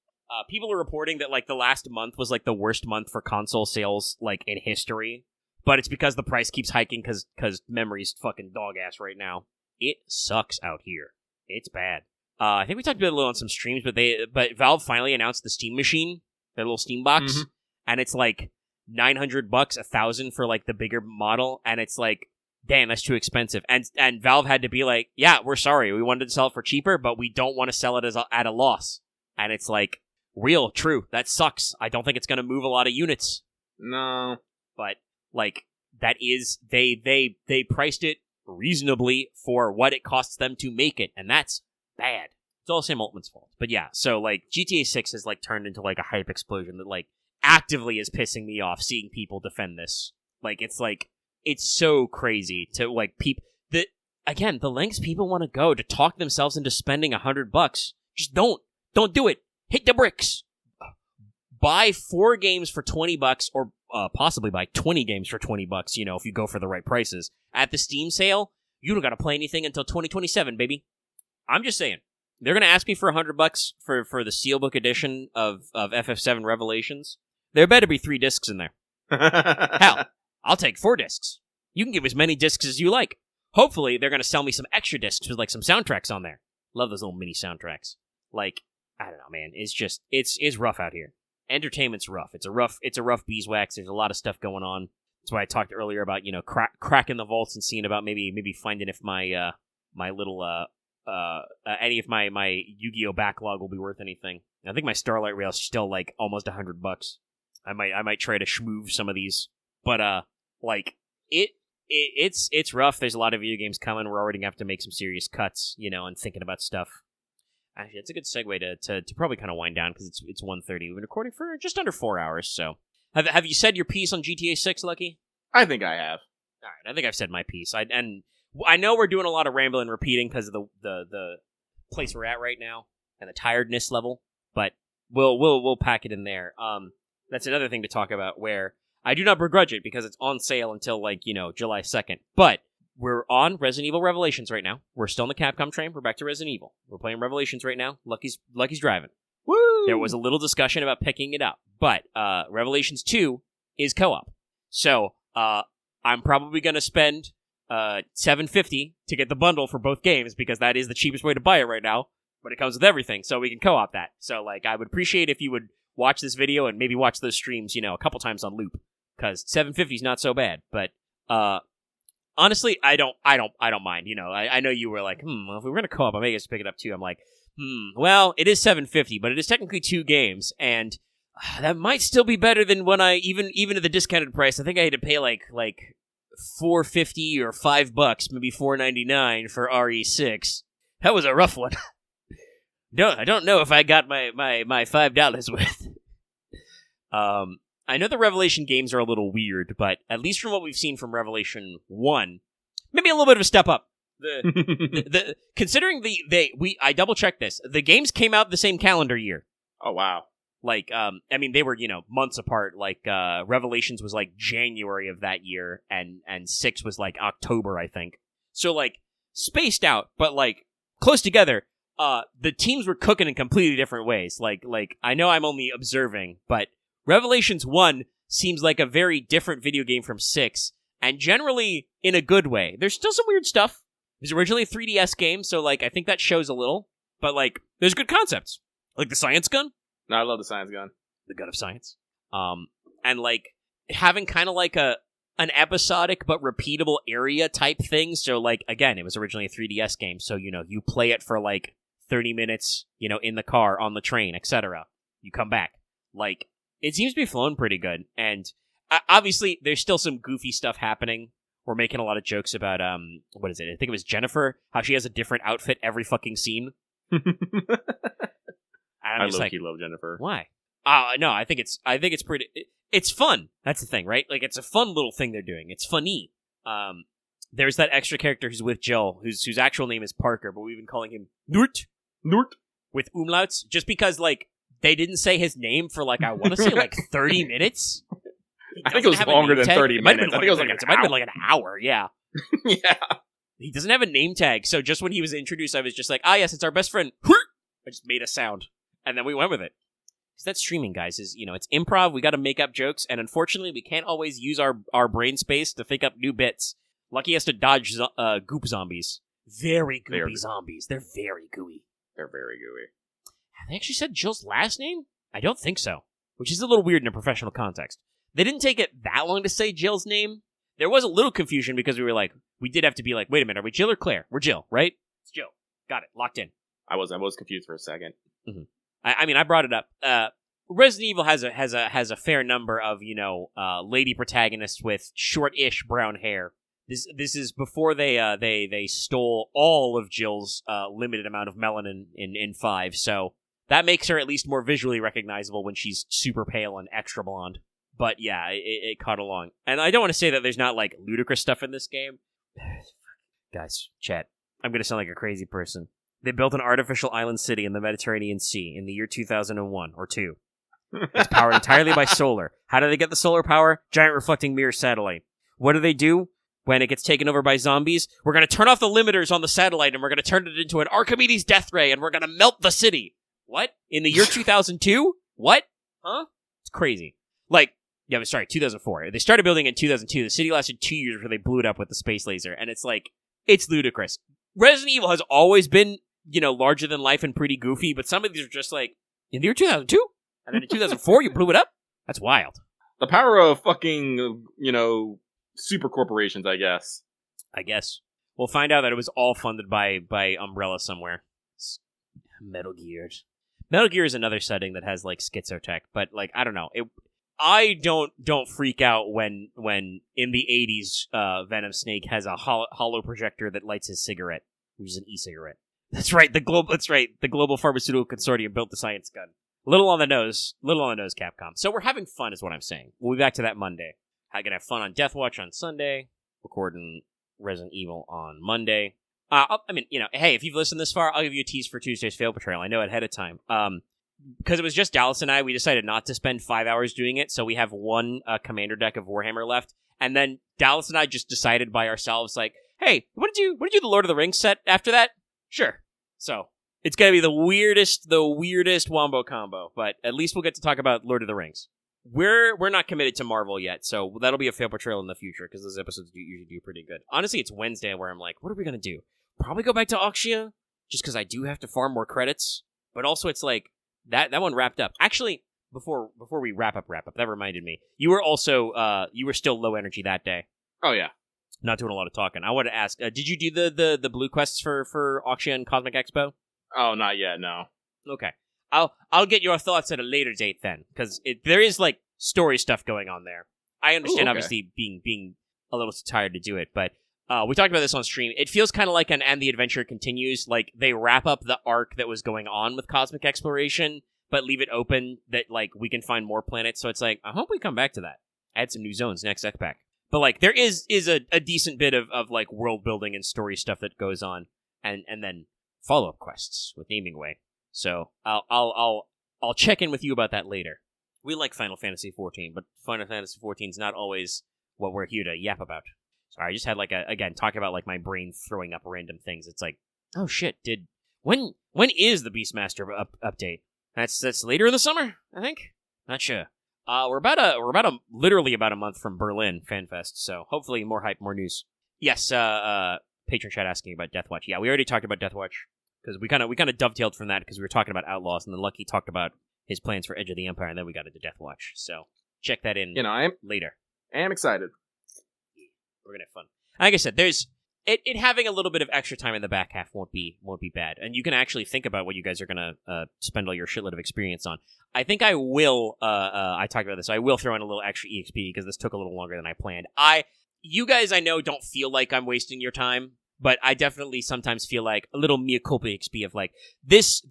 People are reporting that like the last month was like the worst month for console sales like in history. But it's because the price keeps hiking because memory's fucking dog ass right now. It sucks out here. It's bad. I think we talked about it a little on some streams, but Valve finally announced the Steam Machine, their little Steam box, and it's like $900, $1,000 for like the bigger model, and it's like, damn, that's too expensive. And Valve had to be like, yeah, we're sorry, we wanted to sell it for cheaper, but we don't want to sell it at a loss. And it's like, true, that sucks. I don't think it's going to move a lot of units. No, but. Like, that is, they priced it reasonably for what it costs them to make it, and that's bad. It's all Sam Altman's fault. But yeah, so, like, GTA 6 has, like, turned into, like, a hype explosion that, like, actively is pissing me off seeing people defend this. Like, it's so crazy to, like, again, the lengths people want to go to talk themselves into spending $100. Just don't do it. Hit the bricks. Buy 4 games for $20 or possibly buy 20 games for $20, if you go for the right prices. At the Steam sale, you don't gotta play anything until 2027, baby. I'm just saying. They're gonna ask me for $100 for the Steelbook edition of FF7 Revelations. There better be 3 discs in there. Hell, I'll take 4 discs. You can give as many discs as you like. Hopefully, they're gonna sell me some extra discs with like some soundtracks on there. Love those little mini soundtracks. Like, I don't know, man. It's rough out here. Entertainment's rough. It's a rough beeswax. There's a lot of stuff going on. That's why I talked earlier about cracking the vaults and seeing about maybe finding if my my little any of my Yu-Gi-Oh backlog will be worth anything. I think my Starlight Rail's still like almost $100. I might try to schmoove some of these, but like it's rough. There's a lot of video games coming. We're already gonna have to make some serious cuts, and thinking about stuff. Actually, it's a good segue to probably kind of wind down because it's 1:30. We've been recording for just under 4 hours. So, have you said your piece on GTA 6, Lucky? I think I have. All right, I think I've said my piece. I know we're doing a lot of rambling and repeating because of the place we're at right now and the tiredness level, but we'll pack it in there. That's another thing to talk about where I do not begrudge it because it's on sale until July 2nd, but. We're on Resident Evil Revelations right now. We're still in the Capcom train. We're back to Resident Evil. We're playing Revelations right now. Lucky's driving. Woo! There was a little discussion about picking it up, but Revelations 2 is co-op. So I'm probably going to spend $7.50 to get the bundle for both games because that is the cheapest way to buy it right now, but it comes with everything, so we can co-op that. So like, I would appreciate if you would watch this video and maybe watch those streams, a couple times on loop because $7.50 is not so bad, but honestly, I don't mind. I know you were like, well, if we were gonna co-op, I may just pick it up too. I'm like, Well, it is $7.50, but it is technically 2 games, and that might still be better than when I even at the discounted price. I think I had to pay like $4.50 or $5, maybe $4.99 for RE6. That was a rough one. I don't know if I got my $5 worth. I know the Revelation games are a little weird, but at least from what we've seen from Revelation 1, maybe a little bit of a step up. Considering I double checked this. The games came out the same calendar year. Oh wow. Like, I mean, they were, months apart. Like, Revelations was like January of that year, and 6 was like October, I think. So like spaced out, but like close together. The teams were cooking in completely different ways. Like I know I'm only observing, but Revelations 1 seems like a very different video game from 6, and generally in a good way. There's still some weird stuff. It was originally a 3DS game, so like I think that shows a little. But like, there's good concepts, like the science gun. No, I love the science gun. The gun of science. And like having kind of like an episodic but repeatable area type thing. So like, again, it was originally a 3DS game, so you play it for like 30 minutes, in the car, on the train, etc. You come back. Like, it seems to be flowing pretty good. And obviously, there's still some goofy stuff happening. We're making a lot of jokes about, what is it? I think it was Jennifer, how she has a different outfit every fucking scene. I low-key love Jennifer. Why? No, I think it's pretty, it's fun. That's the thing, right? Like, it's a fun little thing they're doing. It's funny. There's that extra character who's with Jill, whose actual name is Parker, but we've been calling him Nurt, with umlauts, just because, like, they didn't say his name for, like, I want to say, like, 30 minutes. I think it was longer than 30 minutes. I think it was like it might have been like an hour, yeah. Yeah. He doesn't have a name tag, so just when he was introduced, I was just like, yes, it's our best friend. I just made a sound, and then we went with it. Because that's streaming, guys, is, it's improv, we gotta make up jokes, and unfortunately, we can't always use our brain space to think up new bits. Lucky has to dodge goop zombies. Very goopy zombies. They're very gooey. They're very gooey. Have they actually said Jill's last name? I don't think so. Which is a little weird in a professional context. They didn't take it that long to say Jill's name. There was a little confusion because we did have to be like, wait a minute, are we Jill or Claire? We're Jill, right? It's Jill. Got it. Locked in. I was confused for a second. Mm-hmm. I mean, I brought it up. Resident Evil has a fair number of, lady protagonists with short-ish brown hair. This is before they stole all of Jill's limited amount of melanin in 5, so that makes her at least more visually recognizable when she's super pale and extra blonde. But yeah, it caught along. And I don't want to say that there's not, like, ludicrous stuff in this game. Guys, chat, I'm going to sound like a crazy person. They built an artificial island city in the Mediterranean Sea in the year 2001 or 2. It's powered entirely by solar. How do they get the solar power? Giant reflecting mirror satellite. What do? When it gets taken over by zombies, we're going to turn off the limiters on the satellite and we're going to turn it into an Archimedes death ray and we're going to melt the city. What? In the year 2002? What? Huh? It's crazy. Like, 2004. They started building in 2002. The city lasted 2 years before they blew it up with the space laser. And it's like, it's ludicrous. Resident Evil has always been, larger than life and pretty goofy, but some of these are just like, in the year 2002? And then in 2004, you blew it up? That's wild. The power of fucking, super corporations, I guess. We'll find out that it was all funded by Umbrella somewhere. Metal Gear is another setting that has, like, schizotech, but, like, I don't know. I don't freak out when in the 80s Venom Snake has a hollow projector that lights his cigarette, which is an e-cigarette. That's right. The Global Pharmaceutical Consortium built the science gun. Little on the nose, Capcom. So we're having fun, is what I'm saying. We'll be back to that Monday. I'm gonna have fun on Deathwatch on Sunday, recording Resident Evil on Monday. Hey, if you've listened this far, I'll give you a tease for Tuesday's Fail Betrayal. I know ahead of time. Because it was just Dallas and I, we decided not to spend 5 hours doing it, so we have one commander deck of Warhammer left. And then Dallas and I just decided by ourselves, like, hey, what did you do the Lord of the Rings set after that? Sure. So it's gonna be the weirdest wombo combo, but at least we'll get to talk about Lord of the Rings. We're not committed to Marvel yet, so that'll be a Fail Betrayal in the future, because those episodes usually do pretty good. Honestly, it's Wednesday where I'm like, what are we gonna do? Probably go back to Oxia, just because I do have to farm more credits, but also it's like, that one wrapped up. Actually, before we wrap up, that reminded me. You were also, you were still low energy that day. Oh, yeah. Not doing a lot of talking. I want to ask, did you do the blue quests for Oxia and Cosmic Expo? Oh, not yet, no. Okay. I'll get your thoughts at a later date then, because there is, like, story stuff going on there. I understand, obviously, being a little tired to do it, but we talked about this on stream. It feels kind of like an And the Adventure Continues, like they wrap up the arc that was going on with cosmic exploration, but leave it open that, like, we can find more planets, so it's like, I hope we come back to that. Add some new zones next X-Pack. But, like, there is a decent bit of like, world building and story stuff that goes on, and then follow-up quests with Naming Way. So I'll check in with you about that later. We like Final Fantasy XIV, but Final Fantasy XIV is not always what we're here to yap about. Sorry, I just had talking about like my brain throwing up random things. It's like, oh shit, when is the Beastmaster update? That's later in the summer, I think. Not sure. We're literally about a month from Berlin Fan Fest, so hopefully more hype, more news. Yes, patron chat asking about Deathwatch. Yeah, we already talked about Deathwatch. Because we kind of dovetailed from that because we were talking about Outlaws, and then Lucky talked about his plans for Edge of the Empire, and then we got into Deathwatch. So check that in later. I am excited. We're gonna have fun. Like I said, there's it having a little bit of extra time in the back half won't be bad, and you can actually think about what you guys are gonna spend all your shitload of experience on. I think I will. I talked about this. I will throw in a little extra EXP because this took a little longer than I planned. You guys, I know, don't feel like I'm wasting your time. But I definitely sometimes feel like a little mea culpa XP of like, this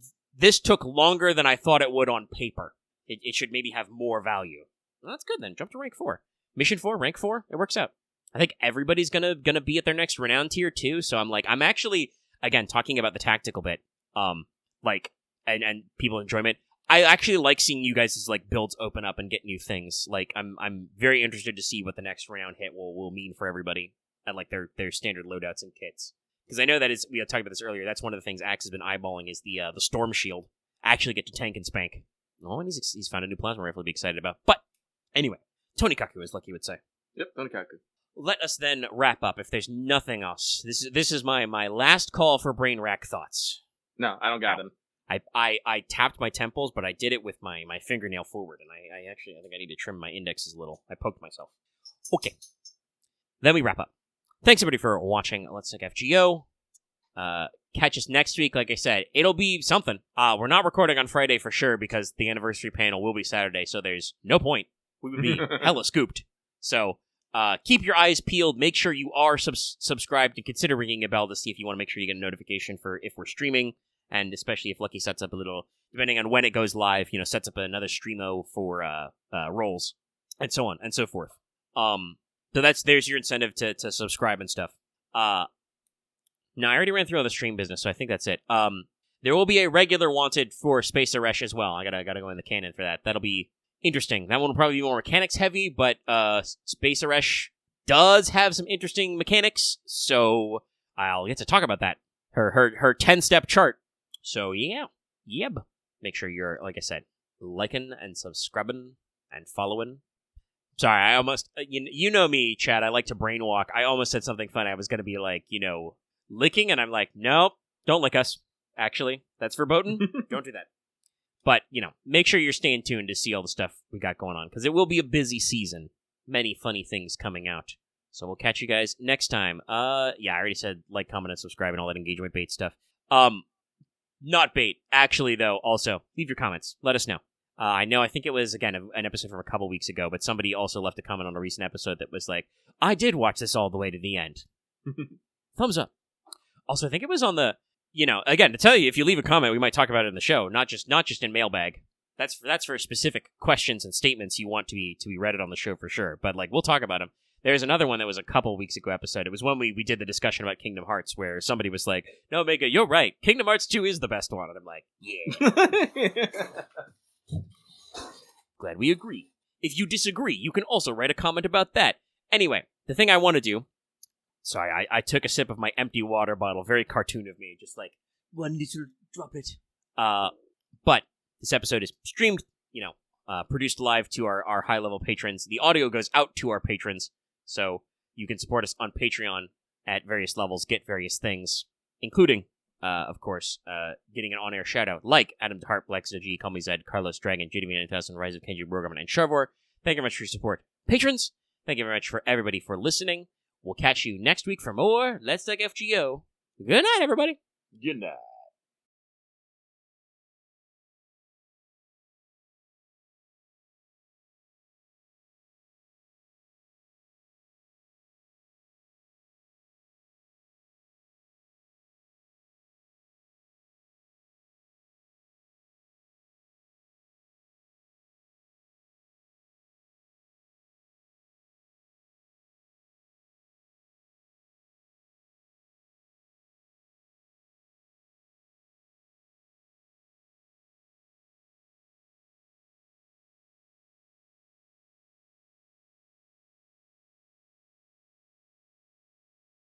took longer than I thought it would on paper. It should maybe have more value. Well, that's good then. Jump to rank 4. Mission 4, rank 4, it works out. I think everybody's gonna be at their next renown tier too, so I'm actually, again, talking about the tactical bit, and people enjoyment. I actually like seeing you guys' like builds open up and get new things. Like I'm very interested to see what the next renown hit will mean for everybody. And like their standard loadouts and kits, because I know we talked about this earlier. That's one of the things Axe has been eyeballing is the Storm Shield. Actually get to tank and spank. Oh, and he's found a new plasma rifle to be excited about. But anyway, Tony Kaku, as Lucky would say. Yep, Tony Kaku. Let us then wrap up. If there's nothing else, this is my last call for brain rack thoughts. No, I don't got them. I tapped my temples, but I did it with my fingernail forward, and I think I need to trim my indexes a little. I poked myself. Okay, then we wrap up. Thanks, everybody, for watching Let's Talk FGO. Catch us next week. Like I said, it'll be something. We're not recording on Friday for sure because the anniversary panel will be Saturday, so there's no point. We would be hella scooped. So keep your eyes peeled. Make sure you are subscribed and consider ringing a bell to see if you want to make sure you get a notification for if we're streaming, and especially if Lucky sets up a little, depending on when it goes live, sets up another streamo for rolls, and so on and so forth. So there's your incentive to subscribe and stuff. No, I already ran through all the stream business, so I think that's it. There will be a regular wanted for Space Aresh as well. I gotta go in the canon for that. That'll be interesting. That one will probably be more mechanics heavy, but Space Aresh does have some interesting mechanics, so I'll get to talk about that. Her 10-step chart. So yeah, yeb. Make sure you're, like I said, liking and subscribing and following. Sorry, I almost... You know me, Chad. I like to brainwalk. I almost said something funny. I was going to be like, licking, and I'm like, nope, don't lick us. Actually, that's verboten. Don't do that. But, make sure you're staying tuned to see all the stuff we got going on, because it will be a busy season. Many funny things coming out. So we'll catch you guys next time. I already said like, comment, and subscribe, and all that engagement bait stuff. Not bait. Actually, though, also, leave your comments. Let us know. I think it was, again, an episode from a couple weeks ago, but somebody also left a comment on a recent episode that was like, I did watch this all the way to the end. Thumbs up. Also, I think it was on the, again, to tell you, if you leave a comment, we might talk about it in the show, not just in Mailbag. That's for specific questions and statements you want to be read on the show for sure, but, we'll talk about them. There's another one that was a couple weeks ago episode. It was when we did the discussion about Kingdom Hearts, where somebody was like, no, Mega, you're right. Kingdom Hearts 2 is the best one. And I'm like, yeah. Glad we agree. If you disagree, you can also write a comment about that. Anyway, the thing I want to do... Sorry, I took a sip of my empty water bottle. Very cartoon of me. Just like, 1 liter, drop it. But this episode is streamed, produced live to our high-level patrons. The audio goes out to our patrons, so you can support us on Patreon at various levels, get various things, including... of course, getting an on-air shout-out like Adam DeHart, Black G, Call Me Zed, Carlos Dragon, JDV9000, Rise of Kenji Brogerman, and Sharvor. Thank you very much for your support. Patrons, thank you very much for everybody for listening. We'll catch you next week for more Let's Talk FGO. Good night, everybody. Good night.